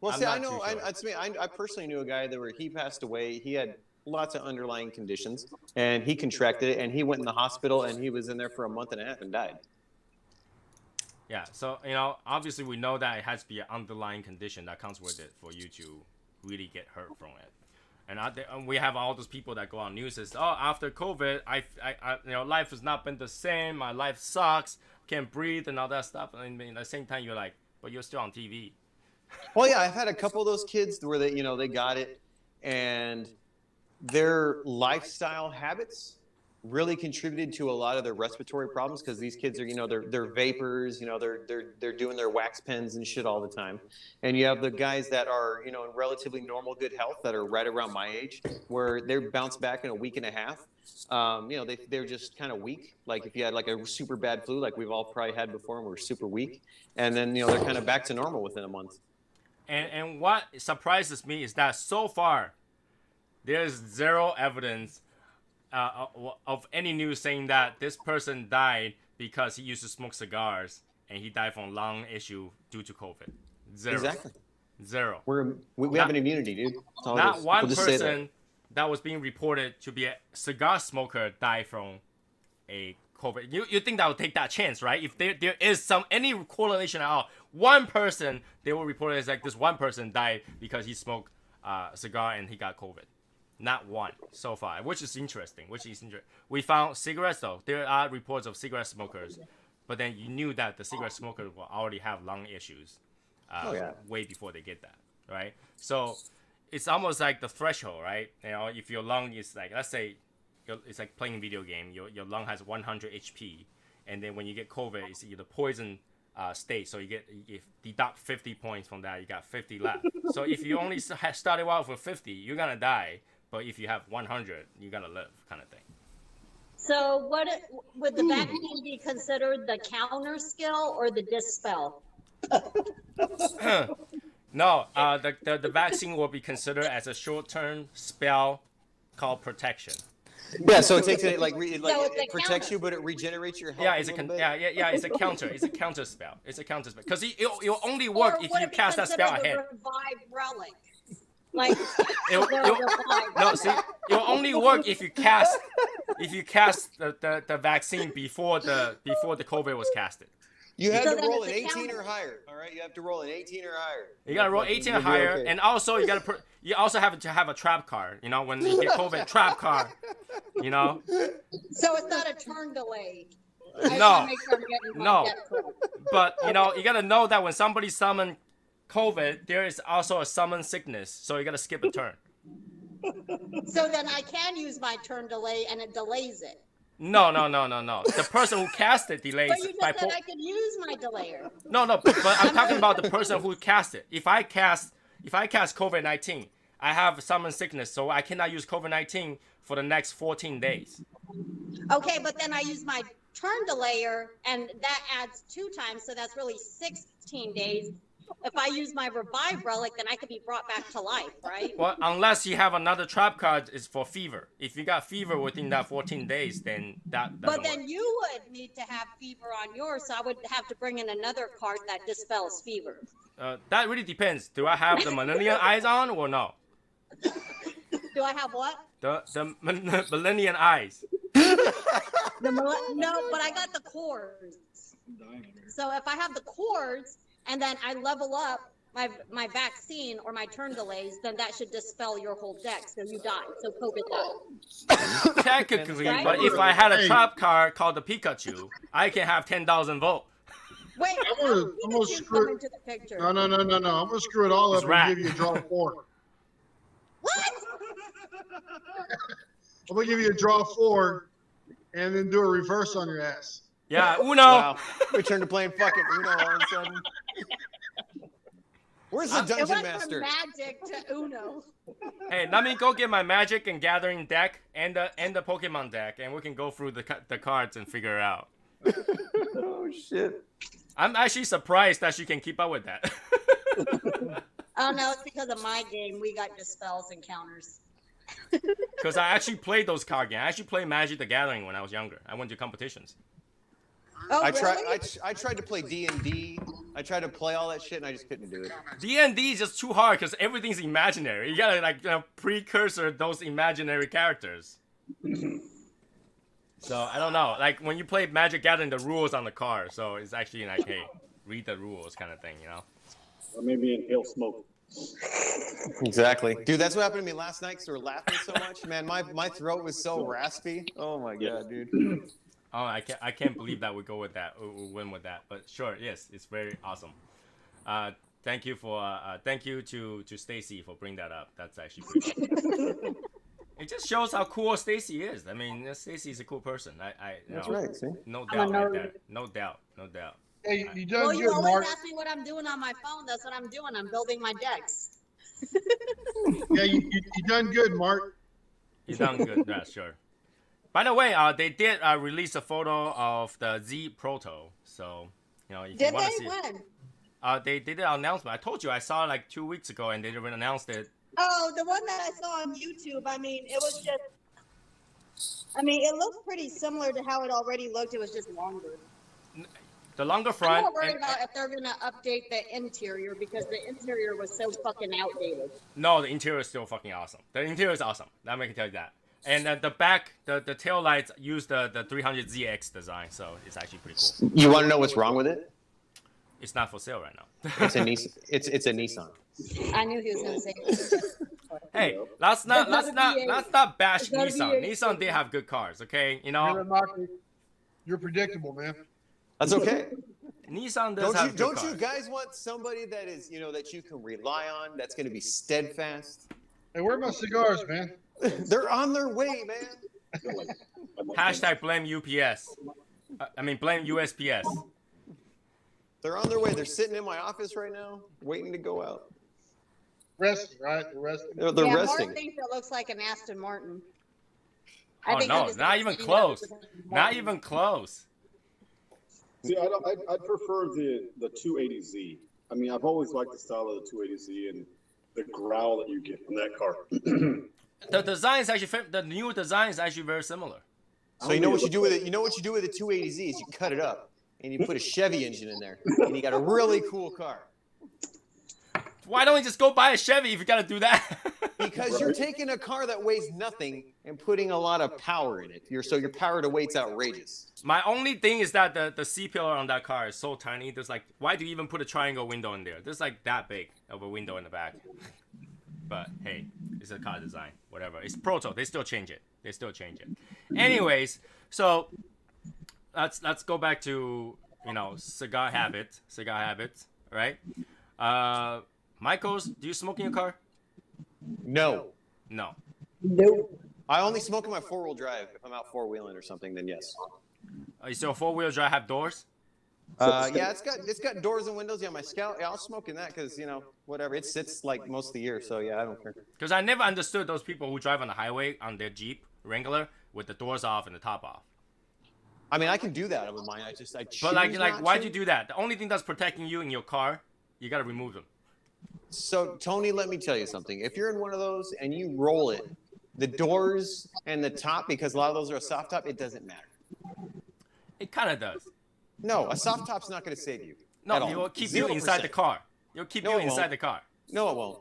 Well, I'm see, not I know. too sure. I personally knew a guy he passed away. He had lots of underlying conditions, and he contracted it, and he went in the hospital, and he was in there for a month and a half and died. Yeah, so, obviously we know that it has to be an underlying condition that comes with it for you to really get hurt from it. And we have all those people that go on news and say, oh, after COVID, I life has not been the same. My life sucks. Can't breathe and all that stuff. And at the same time, you're like, but you're still on TV. Well, yeah, I've had a couple of those kids where they got it, and their lifestyle habits really contributed to a lot of their respiratory problems because these kids are, they're vapors, they're doing their wax pens and shit all the time. And you have the guys that are, in relatively normal good health that are right around my age where they're bounced back in a week and a half. They're just kind of weak. Like if you had like a super bad flu, like we've all probably had before and we're super weak. And then, they're kind of back to normal within a month. And what surprises me is that so far, there's zero evidence of any news saying that this person died because he used to smoke cigars and he died from lung issue due to COVID. Zero. Exactly. Zero. We have an immunity, dude. That's all it Not is. one We'll just say person that was being reported to be a cigar smoker died from a COVID. You think that would take that chance, right? If there is any correlation at all, one person they will report it as like this one person died because he smoked a cigar and he got COVID. Not one so far, which is interesting. We found cigarettes though. There are reports of cigarette smokers, but then you knew that the cigarette smokers will already have lung issues way before they get that, right? So it's almost like the threshold, right? You know, if your lung is like, let's say, it's like playing a video game. Your lung has 100 HP, and then when you get COVID, it's the poison state. So you deduct 50 points from that. You got 50 left. So if you only started out with 50, you're gonna die. But if you have 100, you're gonna live, kind of thing. So would the vaccine be considered the counter skill or the dispel? No, the vaccine will be considered as a short-term spell called protection. Yeah, so it takes it it protects you, but it regenerates your health. Yeah, it's it's a counter. It's a counter spell. Because it'll only work if you cast that spell ahead. Revive relic. Like it'll only work if you cast the vaccine before the COVID was casted. You have to roll an 18 or higher. All right, you have to roll an 18 or higher. You gotta roll 18 or higher, okay. And also you also have to have a trap card. You know, when you get COVID, trap card. You know. So it's not a turn delay. No. But you know, you gotta know that when somebody summons COVID, there is also a summon sickness, so you gotta skip a turn. So then I can use my turn delay, and it delays it. No. The person who cast it delays. But you just said I could use my delayer. No, but I'm talking about the person who cast it. If I cast COVID-19, I have summon sickness, so I cannot use COVID-19 for the next 14 days. Okay, but then I use my turn delayer, and that adds 2 times, so that's really 16 days. If I use my revive relic, then I could be brought back to life, right? Well, unless you have another trap card is for fever. If you got fever within that 14 days, then that doesn't But then work. you would need to have fever on yours, so I would have to bring in another card that dispels fever. That really depends. Do I have the Millennium Eyes on or no? Do I have what? The Millennium Eyes. No, but I got the cords. So if I have the cords, and then I level up my vaccine or my turn delays, then that should dispel your whole deck, so you die. So COVID died. Technically, Right? but if I had a trap card called the Pikachu, I can have 10,000 volt. Wait, I'm gonna screw. into the picture. No. I'm gonna screw it all up Rat. and give you a draw 4. What? I'm gonna give you a draw 4, and then do a reverse on your ass. Yeah, Uno. Wow. Return to playing fucking Uno all of a sudden. Where's the It dungeon went master? from Magic to Uno. Hey, let me go get my Magic and Gathering deck and the Pokemon deck, and we can go through the cards and figure it out. Oh shit! I'm actually surprised that she can keep up with that. Oh no, it's because of my game. We got dispels and counters. Because I actually played those card games. I actually played Magic the Gathering when I was younger. I went to competitions. Oh, I really? tried to play D&D. I tried to play all that shit, and I just couldn't do it. D&D is just too hard because everything's imaginary. You gotta precursor those imaginary characters. So I don't know. Like when you play Magic Gathering, the rules on the card, so it's actually like, hey, read the rules kind of thing, you know. Or maybe inhale smoke. Exactly, dude. That's what happened to me last night because we were laughing so much. Man, my throat was so raspy. Oh my god, dude. Oh, I can't believe that we go with that. We win with that. But sure, yes, it's very awesome. Thank you to Stacy for bringing that up. That's actually pretty cool. It just shows how cool Stacy is. I mean, Stacy's a cool person. That's right. See? No doubt right there. No doubt. Hey, you done Well, you good, always Mark. ask me what I'm doing on my phone. That's what I'm doing. I'm building my decks. Yeah, you done good, Mark. You done good. Yeah, sure. By the way, they did release a photo of the Z Proto. So, you know, if Did you want to they? see it. When? They did an announcement. I told you I saw it like 2 weeks ago, and they announced it. Oh, the one that I saw on YouTube. I mean, it was just I mean, it looks pretty similar to how it already looked. It was just longer. The longer I'm front. more worried about if they're gonna update the interior because the interior was so fucking outdated. No, the interior is still fucking awesome. The interior is awesome. I can tell you that. And the back, the tail lights use the 300ZX design, so it's actually pretty cool. You want to know what's wrong with it? It's not for sale right now. It's a Nissan. It's a Nissan. I knew he was gonna say it. Hey, let's not bash Nissan. Nissan did have good cars, okay? You know. You're predictable, man. That's okay. Nissan does have good Don't cars. you guys want somebody that is, that you can rely on, that's going to be steadfast? Hey, where are my cigars, man? They're on their way, man. Hashtag blame UPS. Blame USPS. They're on their way. They're sitting in my office right now, waiting to go out. Resting, right? They're resting. They're yeah, resting. Mark thinks it looks like an Aston Martin. Oh no, not even close. Not even close. See, I'd prefer the 280Z. I mean, I've always liked the style of the 280Z and the growl that you get from that car. The design is actually the new design is actually very similar. So you know what you do with it? You know what you do with the 280Z is you cut it up and you put a Chevy engine in there, and you got a really cool car. Why don't we just go buy a Chevy if you gotta do that? Because you're taking a car that weighs nothing and putting a lot of power in it. Your power to weight's outrageous. My only thing is that the C pillar on that car is so tiny. There's like, why do you even put a triangle window in there? There's like that big of a window in the back. But hey, it's a car design, whatever. It's proto. They still change it. Anyways, so let's go back to cigar habits, right? Michaels, do you smoke in your car? No. No. I only smoke in my 4-wheel drive. If I'm out 4-wheeling or something, then yes. Is your 4-wheel drive have doors? Yeah, it's got doors and windows. Yeah, my Scout. Yeah, I'll smoke in that because whatever. It sits like most of the year, so yeah, I don't care. Because I never understood those people who drive on the highway on their Jeep Wrangler with the doors off and the top off. I mean, I can do that with mine. I choose But like why'd to. you do that? The only thing that's protecting you in your car, you gotta remove them. So Tony, let me tell you something. If you're in one of those and you roll it, the doors and the top, because a lot of those are a soft top, it doesn't matter. It kind of does. No, a soft top's not going to save you. No, it will keep you inside the car. It'll keep you inside the car. No, it won't.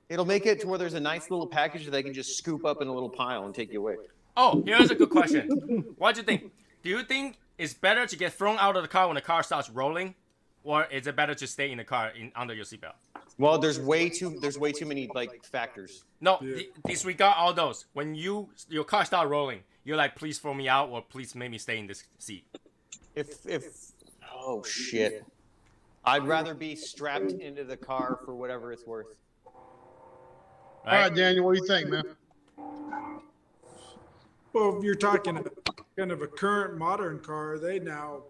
It'll make it to where there's a nice little package that they can just scoop up in a little pile and take you away. Oh, here's a good question. What do you think? Do you think it's better to get thrown out of the car when the car starts rolling, or is it better to stay in the car under your seatbelt? Well, there's way too many factors. No, disregard all those. When your car start rolling, you're like, please throw me out, or please make me stay in this seat. Oh shit, I'd rather be strapped into the car for whatever it's worth. All right, Daniel, what do you think, man? Well, if you're talking kind of a current modern car, they now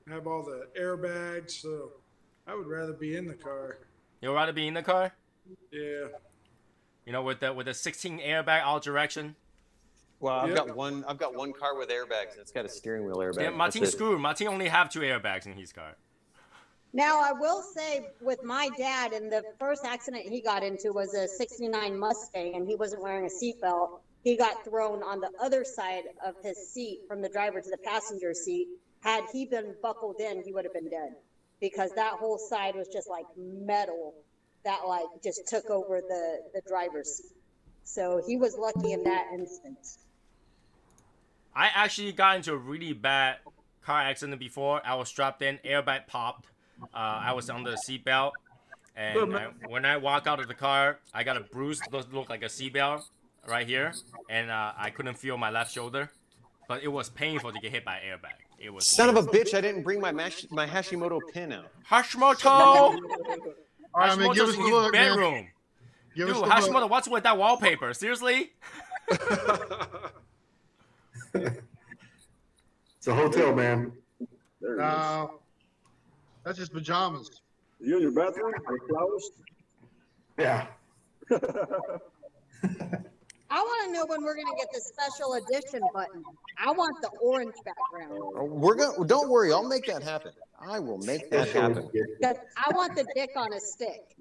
have all the airbags, so I would rather be in the car. You'd rather be in the car? Yeah. With the 16 airbag all direction. Well, I've got one car with airbags, and it's got a steering wheel airbag. Yeah, Martin's screwed. Martin only have 2 airbags in his car. Now, I will say with my dad, and the first accident he got into was a 69 Mustang, and he wasn't wearing a seatbelt. He got thrown on the other side of his seat from the driver to the passenger seat. Had he been buckled in, he would have been dead because that whole side was just like metal that like just took over the driver's seat. So he was lucky in that instance. I actually got into a really bad car accident before. I was strapped in, airbag popped. I was under the seatbelt, and when I walk out of the car, I got a bruise that looked like a seatbelt right here, and I couldn't feel my left shoulder, but it was painful to get hit by an airbag. It was Son of a bitch! I didn't bring my Hashimoto pin out. Hashimoto. All right, Hashimoto's man, give us in the his look, bedroom. man. Give Dude, us the Hashimoto, look. what's with that wallpaper? Seriously? It's a hotel, man. No, that's just pajamas. You in your bathroom with flowers? Yeah. I want to know when we're going to get the special edition button. I want the orange background. Don't worry, I'll make that happen. I will make that happen. Because I want the dick on a stick.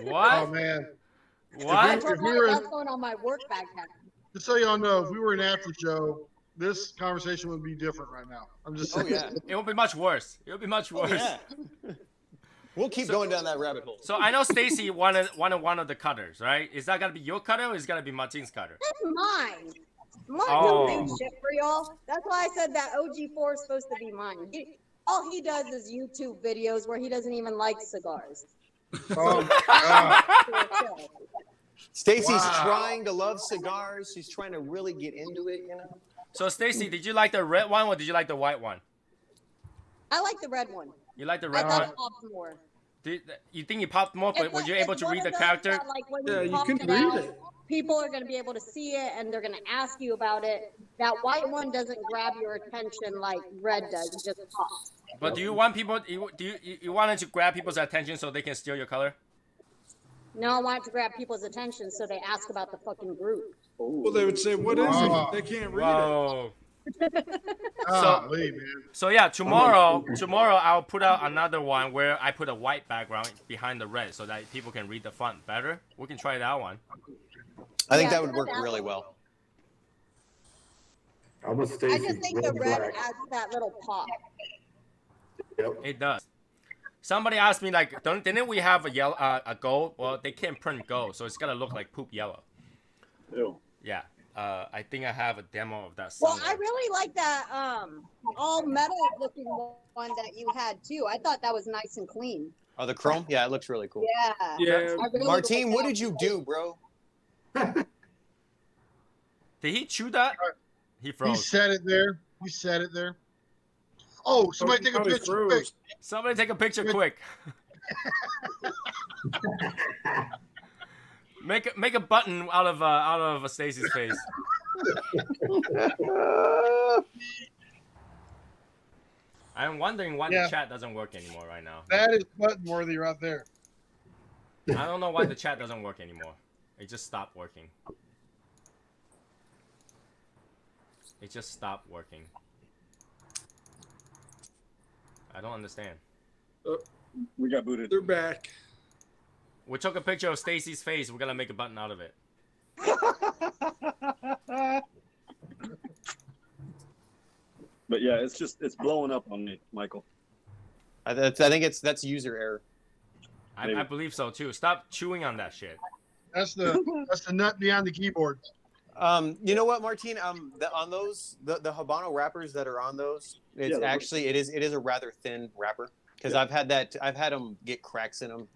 What? Oh man. What? If we were in, That's going on my work backpack. just so y'all know, if we were in after show, this conversation would be different right now. I'm just Oh saying. yeah. It would be much worse. It would be much Oh, worse. yeah. We'll keep going down that rabbit hole. So I know Stacy wanted one of the cutters, right? Is that gonna be your cutter or is it gonna be Martin's cutter? That's mine. Mine Oh. don't do shit for y'all. That's why I said that OG4 is supposed to be mine. All he does is YouTube videos where he doesn't even like cigars. Oh my God. Stacy's trying to love cigars. She's trying to really get into it, you know. So Stacy, did you like the red one or did you like the white one? I like the red one. You like the I red thought one? it popped more. You think you popped more, but were you able to read the character? That, like, when Yeah, you pop can it read out, it. people are going to be able to see it and they're going to ask you about it. That white one doesn't grab your attention like red does. It just pops. But do you want people? You wanted to grab people's attention so they can steal your color? No, I want it to grab people's attention so they ask about the fucking group. Well, they would say, "What is it?" They can't read it. Whoa. Golly, man. So yeah, tomorrow I'll put out another one where I put a white background behind the red so that people can read the font better. We can try that one. I think that would work really well. I'm with I Stacy. just think the red adds that little pop. Yep. It does. Somebody asked me like, didn't we have a yellow, a gold? Well, they can't print gold, so it's gotta look like poop yellow. Ew. Yeah. I think I have a demo of that. Well, somewhere. I really like that all metal looking one that you had too. I thought that was nice and clean. Oh, the chrome? Yeah, it looks really cool. Yeah. Yeah. I really Martine, like what that. did you do, bro? Did he chew that? He He froze. said it there. He said it there. Oh, somebody take a Probably picture. froze. Quick. Somebody take a picture quick. Make a button out of Stacy's face. I'm wondering why Yeah. the chat doesn't work anymore right now. That is button worthy right there. I don't know why the chat doesn't work anymore. It just stopped working. It just stopped working. I don't understand. We got booted. They're back. We took a picture of Stacy's face. We're gonna make a button out of it. But yeah, it's blowing up on me, Michael. I think that's user error. I believe so too. Stop chewing on that shit. That's the nut behind the keyboard. You know what, Martine? On those the Habano wrappers that are on those, it's actually it is a rather thin wrapper because I've had them get cracks in them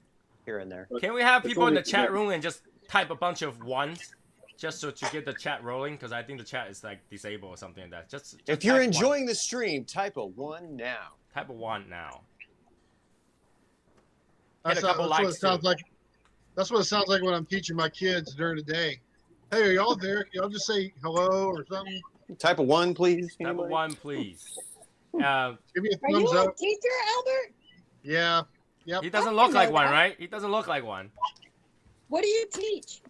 here and there. Can we have people in the chat room and just type a bunch of ones, just so to get the chat rolling? Because I think the chat is like disabled or something like that. Just If you're type enjoying the stream, type a 1 now. type a one now. That's, Hit a couple that's what it likes sounds too. like. That's what it sounds like when I'm teaching my kids during the day. Hey, are y'all there? Y'all just say hello or something. Type a 1, please. Type a Anybody? one, please. Give me a Are thumbs you a up. teacher, Albert? Yeah. Yep. He doesn't I look didn't like know one, that. right? He doesn't look like one. What do you teach?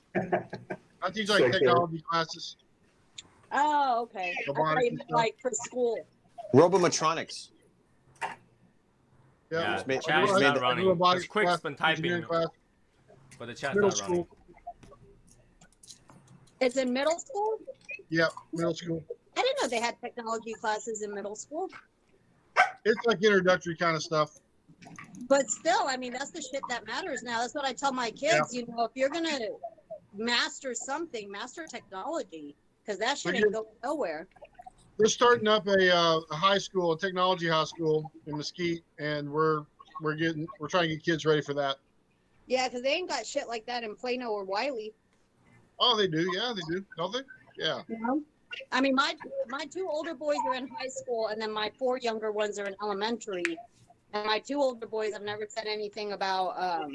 I teach like technology classes. Oh, okay. I Robotics thought you and meant stuff. like for school. Robomatronics. Yeah, Just made- chat is just made not the- running. robotics Because Quick's class, been typing, engineering class, but the chat's middle not running. school. It's in middle school? Yeah, middle school. I didn't know they had technology classes in middle school. It's like introductory kind of stuff. But still, I mean, that's the shit that matters now. That's what I tell my kids. You know, if you're going to master something, master technology, because that shit ain't going nowhere. We're starting up a high school, a technology high school in Mesquite, and we're trying to get kids ready for that. Yeah, because they ain't got shit like that in Plano or Wiley. Oh, they do. Yeah, they do. Don't they? Yeah. You know? I mean, my 2 older boys are in high school, and then my 4 younger ones are in elementary. And my 2 older boys have never said anything about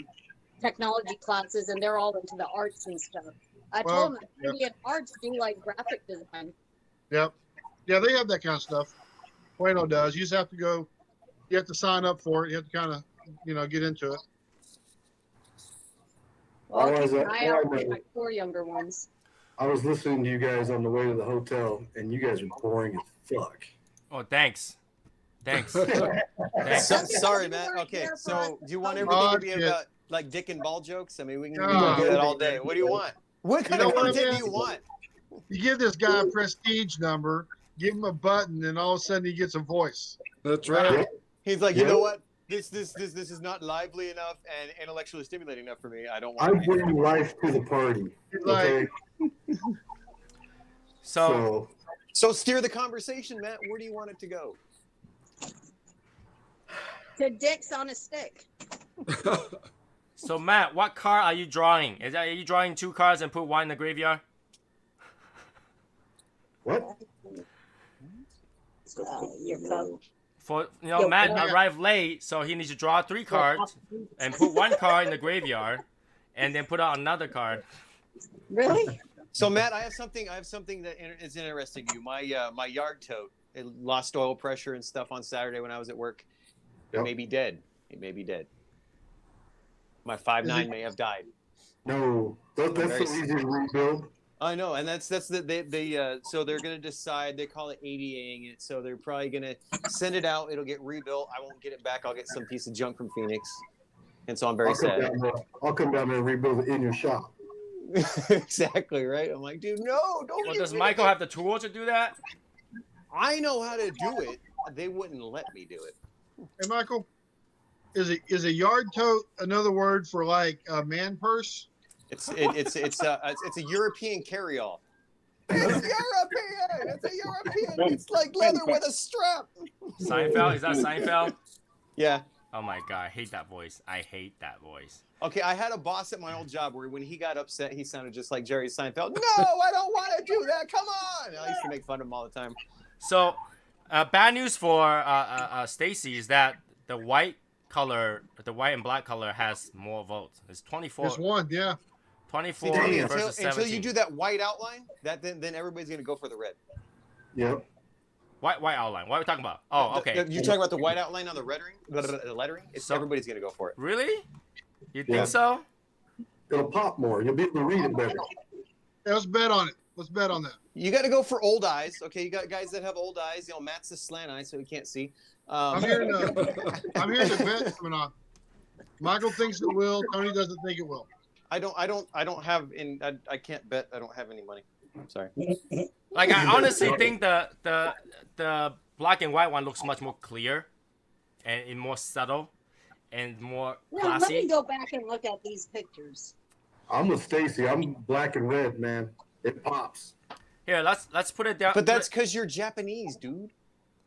technology classes, and they're all into the arts and stuff. I told them maybe in arts do like graphic design. Yep. Yeah, they have that kind of stuff. Plano does. You just have to go. You have to sign up for it. You have to kind of, get into it. Well, I'll I keep was, an eye out for I my 4 younger ones. was listening to you guys on the way to the hotel, and you guys were boring as fuck. Oh, thanks. Thanks. So, Thanks. sorry, Matt. Okay, so do you want everything to be about? like dick and ball jokes? I mean, we can Oh, do that all day. What do you want? What kind of know what, content man? do you want? You give this guy a prestige number, give him a button, and all of a sudden he gets a voice. That's right. He's like, you know what? This is not lively enough and intellectually stimulating enough for me. I don't want I bring life to the party. Okay. So steer the conversation, Matt. Where do you want it to go? To dicks on a stick. So Matt, what card are you drawing? Are you drawing 2 cards and put one in the graveyard? What? Your phone. For Matt arrived late, so he needs to draw 3 cards and put 1 card in the graveyard, and then put out another card. Really? So Matt, I have something that is interesting to you. My yard tote, it lost oil pressure and stuff on Saturday when I was at work. It may be dead. It may be dead. My 5.9 may have died. No, that's so easy to rebuild. I know, and that's so they're gonna decide. They call it ADAing it, so they're probably gonna send it out. It'll get rebuilt. I won't get it back. I'll get some piece of junk from Phoenix, and so I'm very sad. I'll come down there and rebuild it in your shop. Exactly right. I'm like, dude, no, don't. Well, does Michael have the tools to do that? I know how to do it. They wouldn't let me do it. Hey, Michael, is a yard tote another word for like a man purse? It's a European carry-all. It's European. It's a European. It's like leather with a strap. Seinfeld? Is that Seinfeld? Yeah. Oh my god, I hate that voice. I hate that voice. Okay, I had a boss at my old job where when he got upset, he sounded just like Jerry Seinfeld. No, I don't want to do that. Come on. I used to make fun of him all the time. So, bad news for Stacy is that the white and black color has more votes. It's 24. It's one, yeah. 24 versus 17. Until you do that white outline, then everybody's gonna go for the red. Yep. White outline. What are we talking about? Oh, okay. You're talking about the white outline on the lettering? Everybody's gonna go for it. Really? You think so? It'll pop more. You'll be able to read it better. Yeah, let's bet on it. Let's bet on that. You got to go for old eyes. Okay, you got guys that have old eyes. Matt's the slant eye, so he can't see. I'm hearing the bet coming on. Michael thinks it will. Tony doesn't think it will. I don't have I can't bet. I don't have any money. I'm sorry. Like, I honestly think the black and white one looks much more clear and more subtle and more classy. Let me go back and look at these pictures. I'm with Stacy. I'm black and red, man. It pops. Here, let's put it down. But that's because you're Japanese, dude.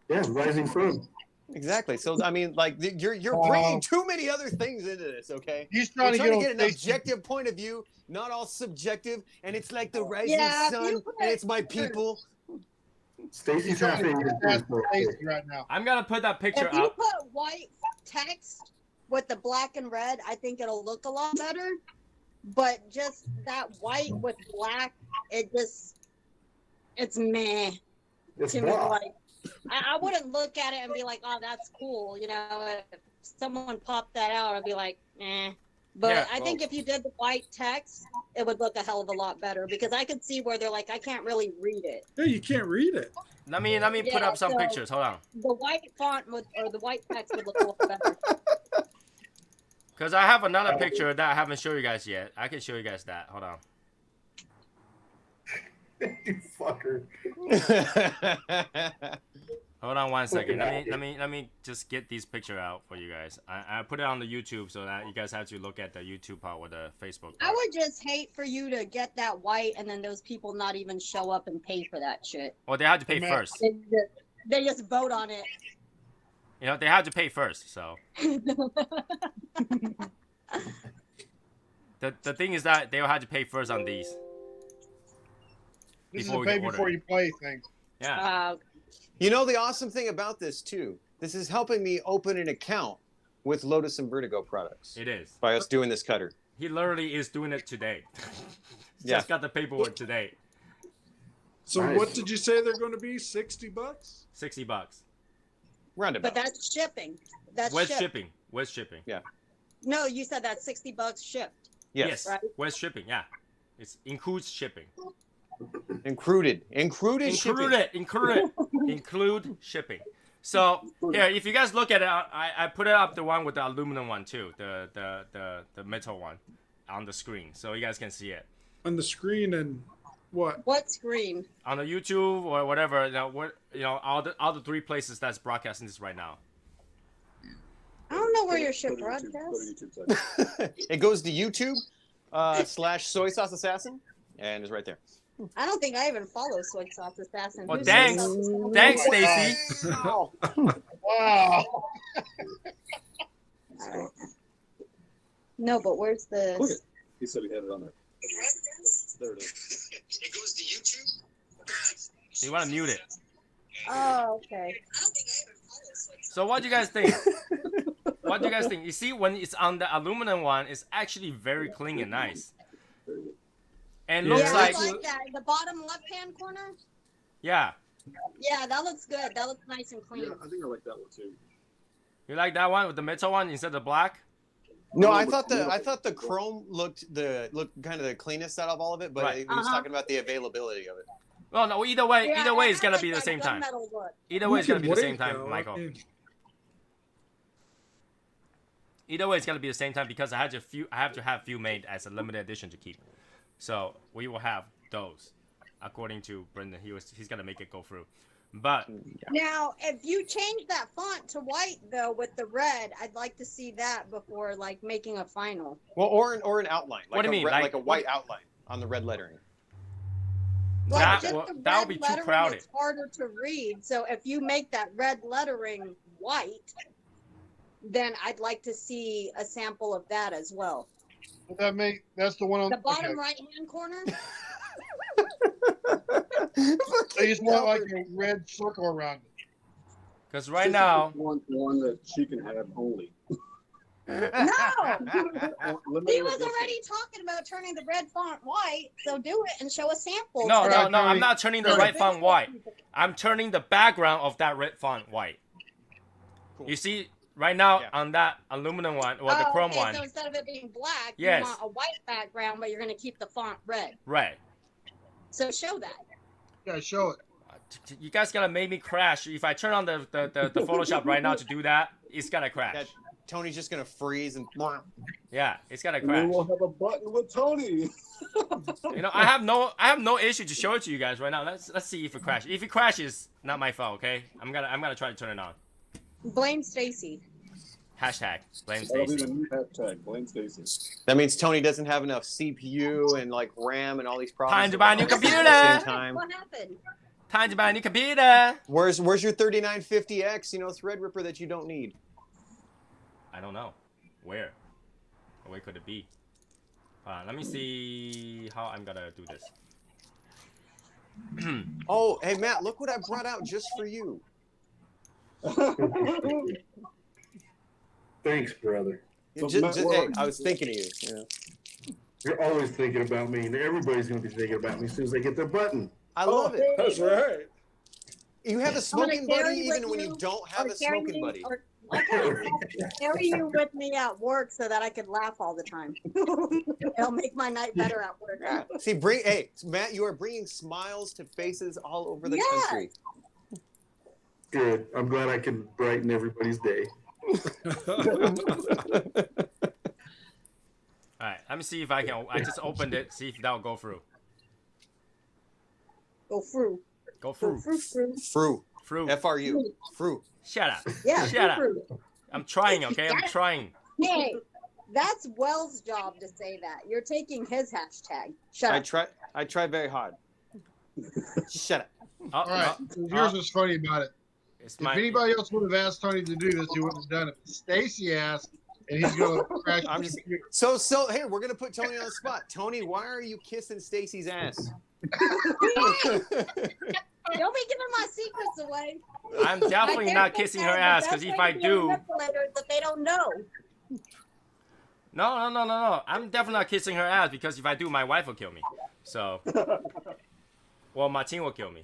Yeah, rising sun. Exactly. So I mean, like you're bringing too many other things into this. Okay. He's trying to get an objective point of view, not all subjective. And it's like the rising sun, and it's my people. Stacy's trying happy. to Stacy right now. I'm gonna put that picture If you up. put white text with the black and red, I think it'll look a lot better. But just that white with black, it's meh to me. Like, I wouldn't look at it and be like, oh, that's cool. If someone popped that out, I'd be like, eh. But I think if you did the white text, it would look a hell of a lot better because I could see where they're like, I can't really read it. Yeah, you can't read it. Let me put up some pictures. Hold on. The white font or the white text would look a lot better. Because I have another picture that I haven't shown you guys yet. I can show you guys that. Hold on. You fucker. Hold on 1 second. Let me just get these picture out for you guys. I put it on the YouTube so that you guys have to look at the YouTube part or the Facebook part. I would just hate for you to get that white and then those people not even show up and pay for that shit. Well, they have to pay first. They just vote on it. They have to pay first. So the thing is that they'll have to pay first on these. This is a pay before you play thing. Yeah. The awesome thing about this too, this is helping me open an account with Lotus and Vertigo products. It is. By us doing this cutter. He literally is doing it today. Yeah. Just got the paperwork today. So what did you say they're going to be? $60? $60. Roundabout. But that's shipping. That's Where's shipping? Where's shipping? Yeah. No, you said that's $60 shipped. Yes. Right? Where's shipping? Yeah. It includes shipping. Included shipping. Include shipping. So here, if you guys look at it, I put it up the one with the aluminum one too, the metal one, on the screen, so you guys can see it. On the screen and what? What screen? On the YouTube or whatever, all the 3 places that's broadcasting this right now. I don't know where your ship broadcasts. It goes to YouTube /SoySauceAssassin, and it's right there. I don't think I even follow SoySauceAssassin. Well, Who's thanks, SoySauceAssassin? thanks, Stacy. Wow. Wow. Alright. No, but where's the? Look at it. He said he had it on there. There it is. It goes to YouTube. You want to mute it. Oh, okay. So what do you guys think? What do you guys think? You see, when it's on the aluminum one, it's actually very clean and nice. And looks Yeah, like, I like that. The bottom left-hand corner. yeah. Yeah, that looks good. That looks nice and clean. Yeah, I think I like that one too. You like that one with the metal one instead of the black? No, I thought the chrome looked kind of the cleanest out of all of it, but he was talking about the availability of it. Well, no. Either way, Yeah, it's gonna like be the that same time. gunmetal look. Either way, it's gonna be the Wait, same time, though. Michael. Either way, it's gonna be the same time because I have to have few made as a limited edition to keep. So we will have those, according to Brendan. He's gonna make it go through. But Now, if you change that font to white though with the red, I'd like to see that before like making a final. Well, or an outline. Like What do you mean? Like a white outline on the red lettering. Like that just will- the that would red be too lettering crowded. is harder to read. So if you make that red lettering white, then I'd like to see a sample of that as well. That's the one on The bottom okay. right-hand corner. So you just want like a red circle around it. because right now, one that she can have only. No, he was already talking about turning the red font white. So do it and show a sample. no, so no, that- no, I'm not turning the so right that font this- white. I'm turning the background of that red font white. You see, right now on that aluminum one or the Oh, chrome okay, one, So instead of it being black, Yes. you want a white background, but you're going to keep the font red. red. So show that. Yeah, show it. You guys gotta make me crash. If I turn on the Photoshop right now to do that, it's gonna crash. Yeah, Tony's just gonna freeze and. Yeah, it's gonna And then crash. we'll have a button with Tony. I have no issue to show it to you guys right now. Let's see if it crashes. If it crashes, not my fault. Okay, I'm gonna try to turn it on. Blame Stacy. Hashtag blame That'll be Stacy. the new hashtag. Blame Stacy. That means Tony doesn't have enough CPU and like RAM and all these problems. Time to buy a new at the computer. same time. What happened? Time to buy a new computer. Where's your 3950X? Threadripper that you don't need. I don't know. Where could it be? Let me see how I'm gonna do this. Oh, hey Matt, look what I brought out just for you. Thanks, brother. Hey, I was thinking of you. You're always thinking about me, and everybody's going to be thinking about me as soon as they get their button. I love it. That's right. You have a smoking buddy even when you don't have a smoking buddy. Carry you with me at work so that I can laugh all the time. It'll make my night better at work. Yeah. See, Matt, you are bringing smiles to faces all over the country. Good. I'm glad I can brighten everybody's day. All right, let me see if I can. I just opened it. See if that'll go through. Go through. Go through. Fru. Through. FRU. Fru. Shut up. Yeah. Shut up. through. I'm trying. Okay, I'm trying. Hey, that's Wells' job to say that. You're taking his hashtag. Shut up. I try very hard. Shut up. All right. Here's what's funny about it. If anybody else would have asked Tony to do this, he wouldn't have done it. Stacy asked, and he's going to crash. I'm just so here we're gonna put Tony on the spot. Tony, why are you kissing Stacy's ass? Don't be giving my secrets away. I'm definitely not kissing her ass because if I do, that they don't know. no. I'm definitely not kissing her ass because if I do, my wife will kill me. So, well, Martin will kill me.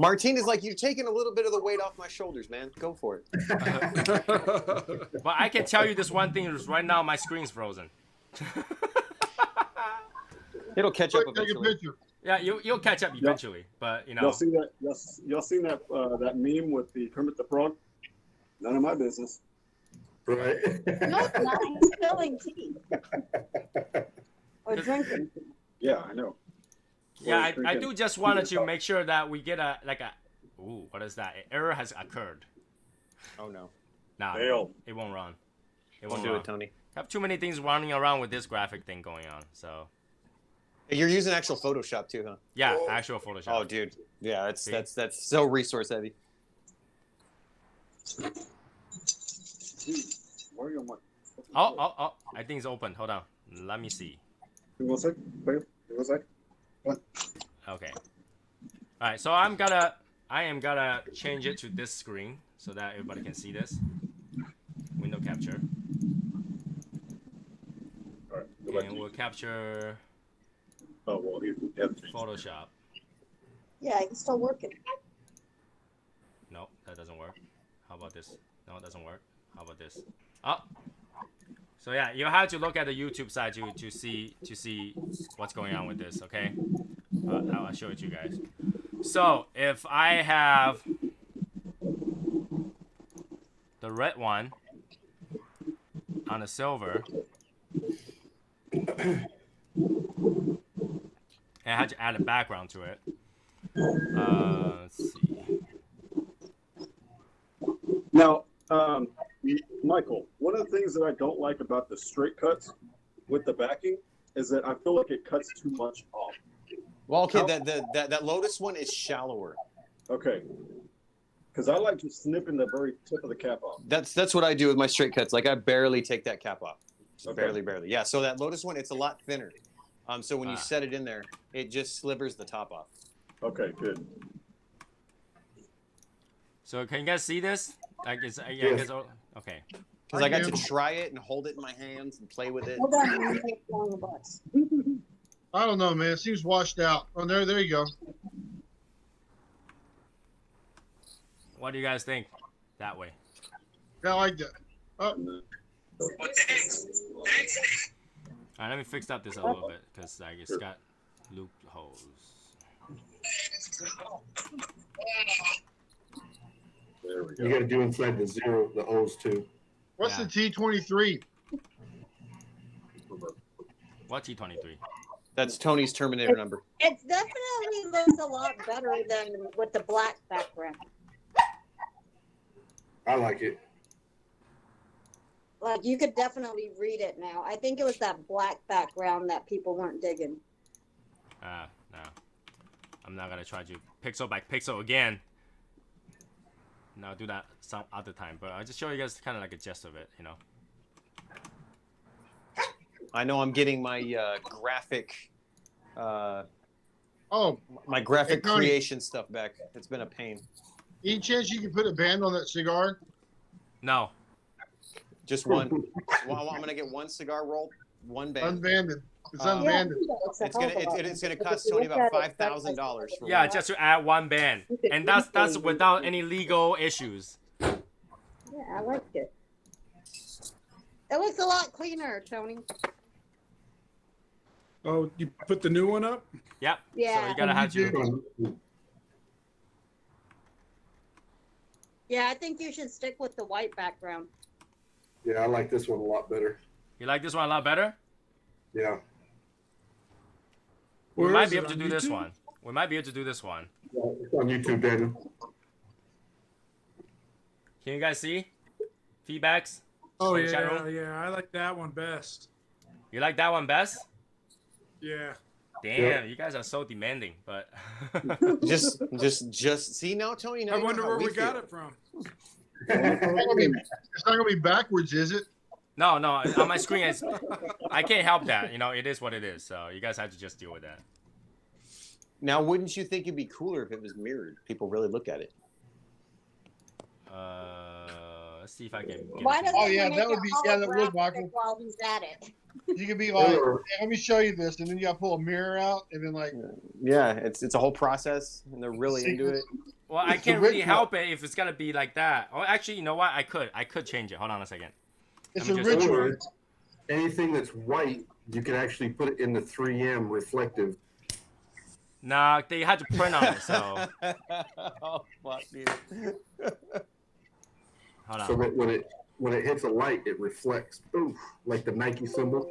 Martine is like, you're taking a little bit of the weight off my shoulders, man. Go for it. But I can tell you this one thing is right now my screen's frozen. It'll catch up Take a eventually. picture. Yeah, you'll catch up eventually, but you know. Y'all seen that? Y'all seen that that meme with the Kermit the Frog? None of my business. Right. No, it's not. He's spilling tea. Or drinking. Yeah, I know. Yeah, I do just wanted to make sure that we get ooh, what is that? An error has occurred. Oh no. Nah, Failed. it won't run. It Don't won't do run. it, Tony. I have too many things running around with this graphic thing going on, so. You're using actual Photoshop too, huh? Yeah, actual Photoshop. Oh, dude. Yeah, that's so resource heavy. Where are you on my? Oh, I think it's open. Hold on. Let me see. One sec. Wait. One sec. What? Okay. All right, so I am gonna change it to this screen so that everybody can see this. Window capture. All right. And we'll capture Oh well, Photoshop. Yeah, he's still working. No, that doesn't work. How about this? No, it doesn't work. How about this? Oh. So yeah, you have to look at the YouTube side to see what's going on with this. Okay. I'll show it to you guys. So if I have the red one on the silver, and I had to add a background to it. Let's see. Now, Michael, one of the things that I don't like about the straight cuts with the backing is that I feel like it cuts too much off. Well, okay, that Lotus one is shallower. Okay. Because I like to snip in the very tip of the cap off. That's what I do with my straight cuts. Like I barely take that cap off. Okay. Barely. Yeah. So that Lotus one, it's a lot thinner. So when you set it in there, it just slivers the top off. Okay, good. So can you guys see this? I guess. Okay. Because I got to try it and hold it in my hands and play with it. Hold on, I'm take on the bus. I don't know, man. It seems washed out. Oh, there you go. What do you guys think? That way. Yeah, I like that. Oh. Well, thanks. Thanks. All right, let me fix up this a little bit because I just got loopholes. There we go. You got to do inside the O's too. What's the T23? What T23? That's Tony's Terminator number. It definitely looks a lot better than with the black background. I like it. Like you could definitely read it now. I think it was that black background that people weren't digging. No. I'm not gonna try to pixel by pixel again. No, I'll do that some other time. But I'll just show you guys kind of like a gist of it, you know. I know I'm getting my graphic, my graphic Hey, Tony. creation stuff back. It's been a pain. Any chance you can put a band on that cigar? No. Just one. Well, I'm gonna get one cigar roll, one band. Unbanded. It's unbanded. It's gonna cost Tony about $5,000. Yeah, just to add one band, and that's without any legal issues. Yeah, I liked it. It looks a lot cleaner, Tony. Oh, you put the new one up? Yep. Yeah. So you gotta have to. Yeah, I think you should stick with the white background. Yeah, I like this one a lot better. You like this one a lot better? Yeah. We Where might is be it, able to on do this YouTube? one. We might be able to do this one. It's on YouTube, Daniel. Can you guys see? Feedbacks? Oh in the chat room? yeah. I like that one best. You like that one best? Yeah. Damn, you guys are so demanding, but just see now, Tony. Now I you know wonder how where we got feel. it from. It's not gonna be backwards, is it? no, on my screen I can't help that. You know, it is what it is. So you guys have to just deal with that. Now, wouldn't you think it'd be cooler if it was mirrored? People really look at it. Let's see if I can. Get Why it. doesn't he Yeah, make that would it be that would, holographic Michael. while he's at it? You could be like, let me show you this, and then you gotta pull a mirror out, and then like, Yeah, it's a whole process, and they're really into it. Well, I It's can't really original. help it if it's gonna be like that. Oh, actually, you know what? I could change it. Hold on a second. it's Let me just- original. Or anything that's white, you can actually put it in the 3M reflective. Nah, they had to print on it, so. Oh fuck, dude. Hold on. So that when it hits a light, it reflects, oof, like the Nike symbol.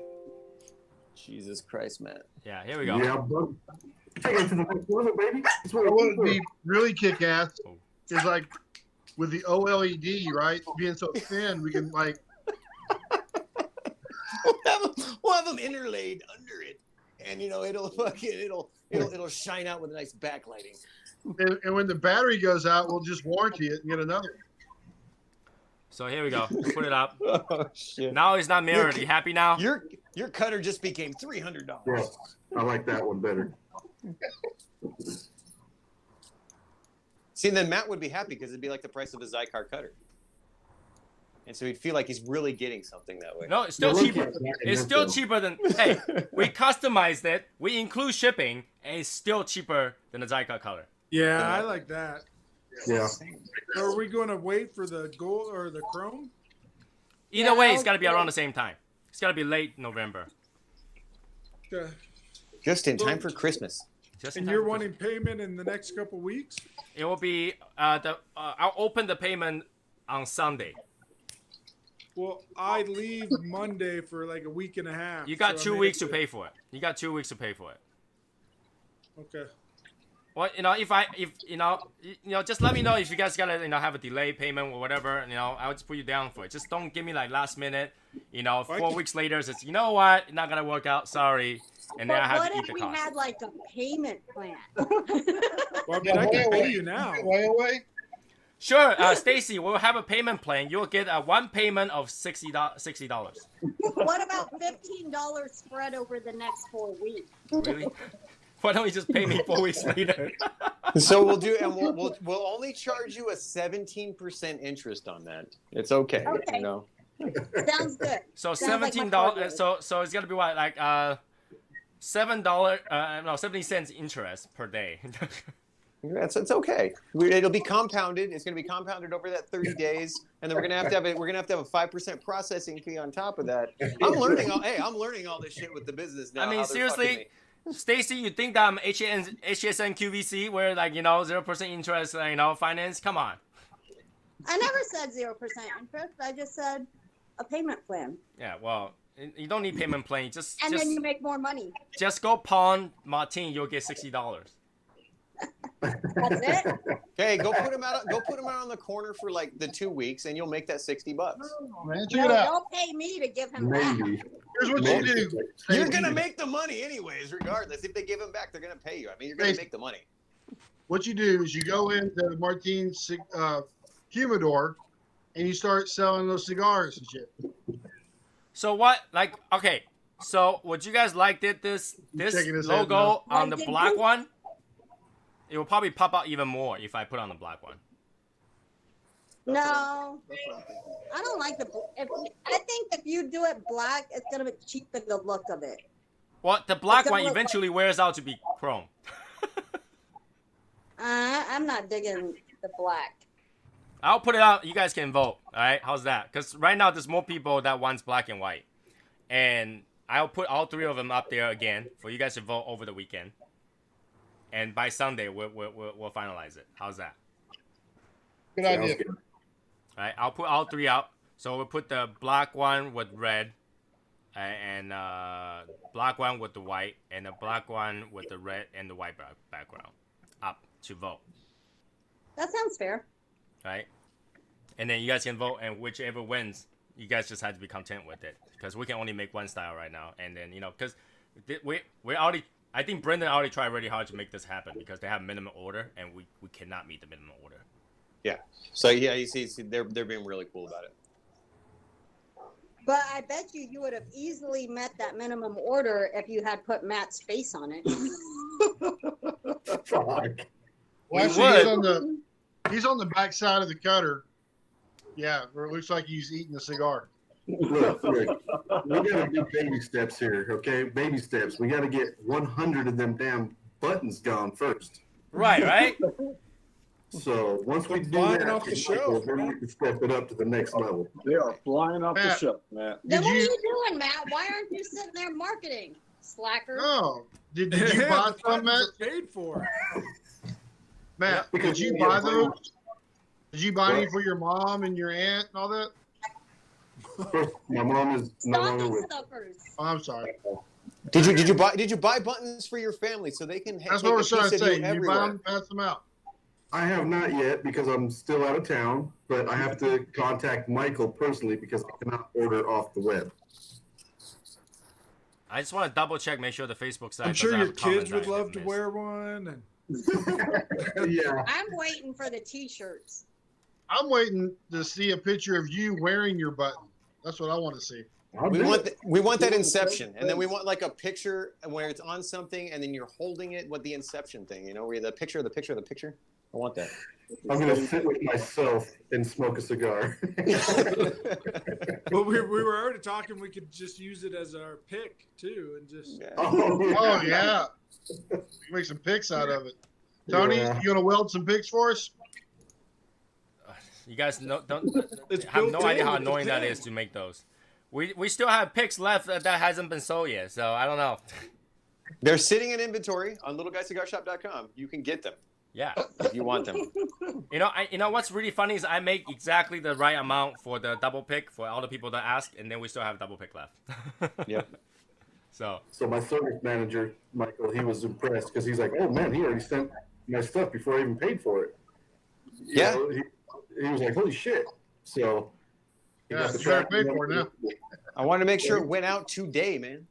Jesus Christ, man. Yeah, here we go. Yeah, buddy. Take it to the next level, baby. That's what What would be really kick ass Oh. is like with the OLED, right? Being so thin, we can like We'll have them interlaid under it, and it'll shine out with a nice backlighting. and when the battery goes out, we'll just warranty it and get another. So here we go. Put it up. Oh shit! Now it's not mirrored. You happy now? Your cutter just became $300. Yes, I like that one better. See, then Matt would be happy because it'd be like the price of a Zycar cutter. And so he'd feel like he's really getting something that way. No, it's still cheaper. It's still cheaper than. Hey, we customized it. We include shipping, and it's still cheaper than the Zycar color. Yeah, I like that. Yeah. So are we going to wait for the gold or the chrome? Either way, it's got to be around the same time. It's got to be late November. Okay. Just in time for Christmas. Just in And time you're for wanting payment in the next couple weeks? It will be I'll open the payment on Sunday. Well, I leave Monday for like a week and a half. You got so 2 I mean, weeks to pay for it. You got 2 weeks to pay for it. Okay. Well, if just let me know if you guys gotta have a delay payment or whatever. I'll just put you down for it. Just don't give me like last minute. 4 weeks later, it's you know what, it's not gonna work out. Sorry, and then I have What to eat if the we cost. had like a payment plan? Well, I mean, I can pay you now. Layaway? Sure, Stacy, we'll have a payment plan. You'll get one payment of $60. What about $15 spread over the next 4 weeks? Really? Why don't you just pay me 4 weeks later? So we'll do, and we'll only charge you a 17% interest on that. It's okay. Okay. Sounds good. So Sounds like my $17. partner. So it's gonna be what, like $7? No, 70 cents interest per day. It's okay. It'll be compounded. It's going to be compounded over that 30 days, and then we're gonna have to have a 5% processing fee on top of that. I'm learning all this shit with the business now. I mean, how they're fucking seriously, me. Stacy, you think that I'm HSN QVC where 0% interest, finance? Come on. I never said 0% interest. I just said a payment plan. Yeah, well, you don't need payment plan. And Just then you make more money. just go pawn Martin. You'll get $60. That's it. Okay, go put him out on the corner for like the 2 weeks, and you'll make that $60. Oh, man, check No, it out. don't pay me to give him back. Maybe. Here's what you do. You're gonna make the money anyways, regardless. If they give him back, they're gonna pay you. I mean, you're gonna make the money. What you do is you go into Martin's humidor and you start selling those cigars and shit. So what? Okay. So would you guys like this shaking his head logo no. on the black one? It will probably pop out even more if I put on the black one. No, I don't like the. I think if you do it black, it's gonna cheapen the look of it. Well, the black It's one gonna look eventually wears out to be chrome. I'm not digging the black. I'll put it out. You guys can vote. All right, how's that? Because right now there's more people that wants black and white, and I'll put all three of them up there again for you guys to vote over the weekend. And by Sunday we'll finalize it. How's that? Good idea. All right, I'll put all three out. So we'll put the black one with red, and black one with the white, and the black one with the red and the white background up to vote. That sounds fair. Right? And then you guys can vote, and whichever wins, you guys just have to be content with it, because we can only make one style right now. And then because we already, I think Brendan already tried really hard to make this happen because they have minimum order, and we cannot meet the minimum order. Yeah. So yeah, you see, they're being really cool about it. But I bet you would have easily met that minimum order if you had put Matt's face on it. Well, actually, he's on the back side of the cutter. Yeah, where it looks like he's eating a cigar. Look, we gotta do baby steps here, okay? Baby steps. We gotta get 100 of them damn buttons gone first. Right. So once we do flying that, off the shelf, then we can step it up to the next level. They are flying off the Matt, shelf, Matt. Then what are you doing, Matt? Why aren't you sitting there marketing? Slacker. No. Did you Yeah, buy the some, Matt? buttons are paid for. Matt, did you buy those? Did you buy any for your mom and your aunt and all that? My mom is no longer Stocking with. stuffers. Oh, I'm sorry. Did you buy buttons for your family so they can That's take what a we're trying piece to of say. you You buy everywhere? them, pass them out. I have not yet because I'm still out of town, but I have to contact Michael personally because I cannot order off the web. I just want to double check, make sure the Facebook site. I'm sure doesn't your have a comment kids that would I love to missed. wear one. And Yeah. I'm waiting for the T-shirts. I'm waiting to see a picture of you wearing your button. That's what I want to see. We want that Inception, and then we want like a picture where it's on something, and then you're holding it with the Inception thing. You know, where the picture of the picture of the picture. I want that. I'm gonna sit with myself and smoke a cigar. Well, we were already talking. We could just use it as our pick too, and just. Oh yeah. Make some pics out of it. Tony, Yeah. you gonna weld some pics for us? You guys don't It's have no built idea in how with the annoying that thing. is to make those. We still have picks left that hasn't been sold yet, so I don't know. They're sitting in inventory on littleguyscigarshop.com. You can get them Yeah. if you want them. You know what's really funny is I make exactly the right amount for the double pick for all the people that ask, and then we still have double pick left. Yep. So my service manager, Michael, he was impressed because he's like, "Oh man, he already sent my stuff before I even paid for it." Yeah. You know, he was like, "Holy shit!" So he Yeah, got the you better tracking pay for it number. I wanted to make sure it went out today, man.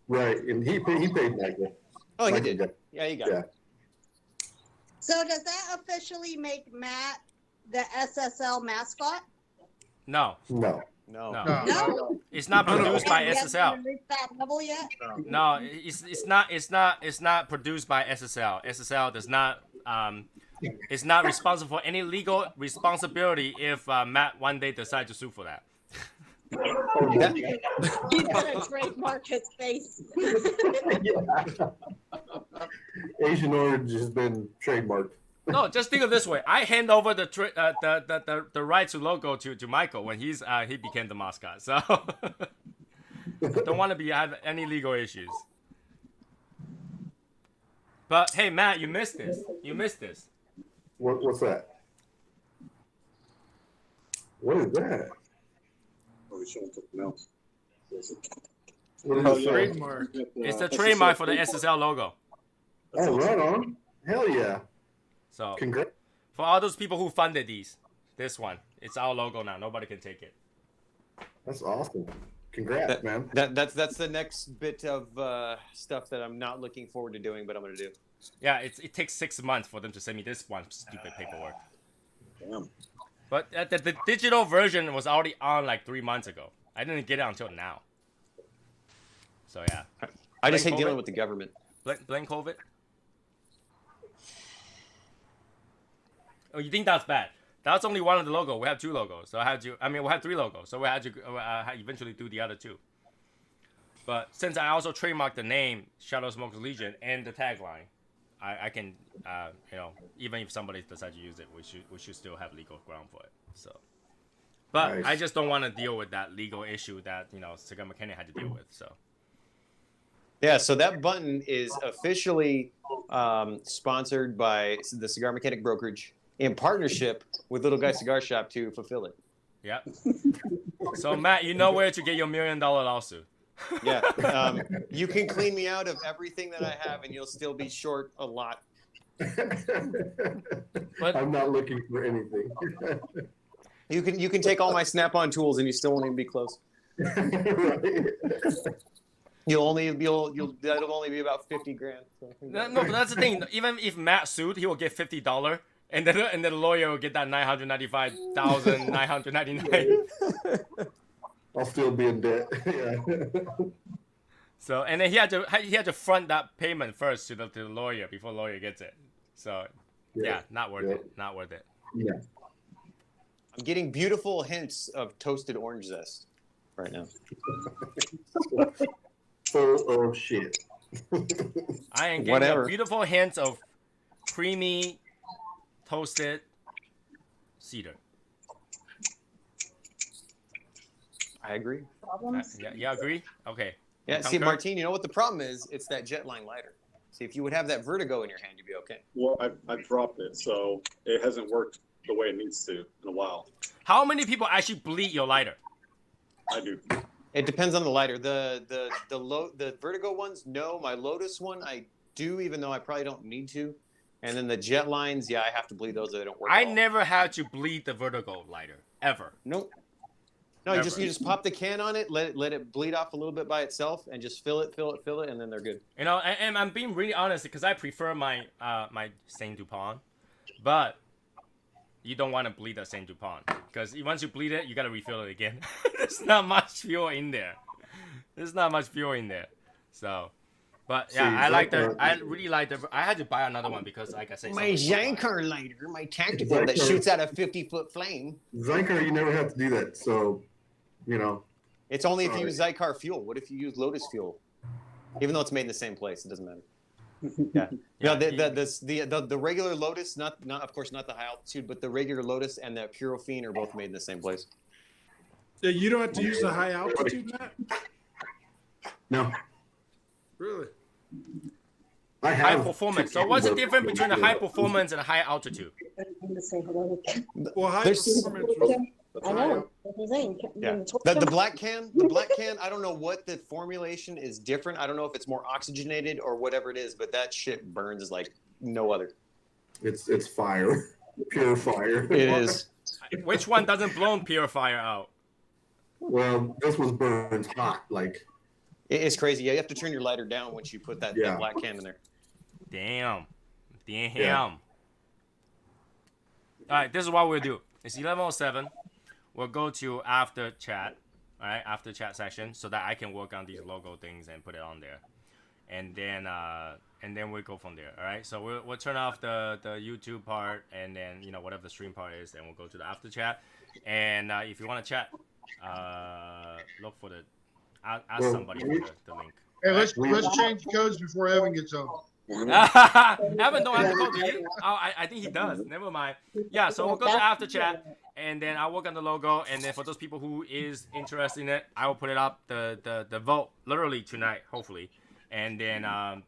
Right, and he paid Michael. Oh, he Michael did. got- Yeah, you got Yeah. it. So does that officially make Matt the SSL mascot? no, No. No. no, No. it's not produced by He hasn't SSL. even reached that level yet? No, it's not produced by SSL. SSL does not is not responsible for any legal responsibility if Matt one day decides to sue for that. He's gonna trademark his face. Asian Orange has been trademarked. No, just think of it this way. I hand over the right to logo to Michael when he became the mascot. So don't want to have any legal issues. But hey, Matt, you missed this. You missed this. What's that? What is that? Oh, he's showing something else. What is Oh, it? trademark. It's the trademark for the SSL logo. Oh, right on. Hell yeah. So Congrats. for all those people who funded this one, it's our logo now. Nobody can take it. That's awesome. Congrats, man. That's the next bit of stuff that I'm not looking forward to doing, but I'm gonna do. Yeah, it takes 6 months for them to send me this one stupid paperwork. Damn. But the digital version was already on like 3 months ago. I didn't get it until now. So yeah. I just hate Blame dealing COVID? with the government. Blame COVID. Oh, you think that's bad? That's only one of the logos. We have 2 logos, so we have 3 logos, so we had to eventually do the other 2. But since I also trademarked the name Shadow Smokers Legion and the tagline, I can, even if somebody decides to use it, we should still have legal ground for it. So, but Nice. I just don't want to deal with that legal issue that Cigar Mechanic had to deal with. So. Yeah, so that button is officially sponsored by the Cigar Mechanic Brokerage in partnership with Little Guy Cigar Shop to fulfill it. Yep. So Matt, you know where to get your $1 million lawsuit. Yeah, you can clean me out of everything that I have, and you'll still be short a lot. But I'm not looking for anything. You can take all my Snap-on tools, and you still won't even be close. Right. That'll only be about 50 grand. So. no, but that's the thing. Even if Matt sued, he will get $50, and then the lawyer will get that $995,999. I'll still be in debt. Yeah. So and then he had to front that payment first to the lawyer before the lawyer gets it. So yeah, not worth it. Not worth it. Yeah. I'm getting beautiful hints of toasted orange zest right now. Full of shit. I am getting Whatever. a beautiful hint of creamy toasted cedar. I agree. Problems? Yeah, agree? Okay. Yeah, see, Martine, you know what the problem is? It's that Jetline lighter. See, if you would have that Vertigo in your hand, you'd be okay. Well, I've dropped it, so it hasn't worked the way it needs to in a while. How many people actually bleed your lighter? I do. It depends on the lighter. The Vertigo ones, no. My Lotus one, I do, even though I probably don't need to. And then the Jet Lines, yeah, I have to bleed those. They don't work. I never had to bleed the Vertigo lighter ever. Nope. No, you just pop the can on it, let it bleed off a little bit by itself, and just fill it, and then they're good. You know, and I'm being really honest because I prefer my my Saint Dupont, but you don't want to bleed the Saint Dupont because once you bleed it, you gotta refill it again. There's not much fuel in there. So, but yeah, I really like the. I had to buy another one because, like I said, my Cigar lighter, my tactical that shoots out a 50-foot flame. Cigar, you never have to do that. So, you know. It's only if you use Cigar fuel. What if you use Lotus fuel? Even though it's made in the same place, it doesn't matter. Yeah. No, the regular Lotus, not of course not the high altitude, but the regular Lotus and the Purofine are both made in the same place. Yeah, you don't have to use the high altitude, Matt? No. Really? High performance. So what's the difference between a high performance and a high altitude? Well, high performance was I know. Yeah. The black can, I don't know what the formulation is different. I don't know if it's more oxygenated or whatever it is, but that shit burns like no other. It's fire. Pure fire. It is. Which one doesn't blow pure fire out? Well, this was burns hot, like. It's crazy. Yeah, you have to turn your lighter down once you put that black can in there. Damn. Yeah. All right, this is what we'll do. It's 11:07. We'll go to after chat, all right, after chat session, so that I can work on these logo things and put it on there, and then we'll go from there. All right, so we'll turn off the YouTube part, and then whatever the stream part is, then we'll go to the after chat. And if you want to chat, look for ask somebody for the link. Hey, let's change codes before Evan gets on. Evan don't have to go to you. Oh, I think he does. Never mind. Yeah, so we'll go to after chat, and then I'll work on the logo, and then for those people who is interested in it, I will put it up the vote literally tonight, hopefully, and then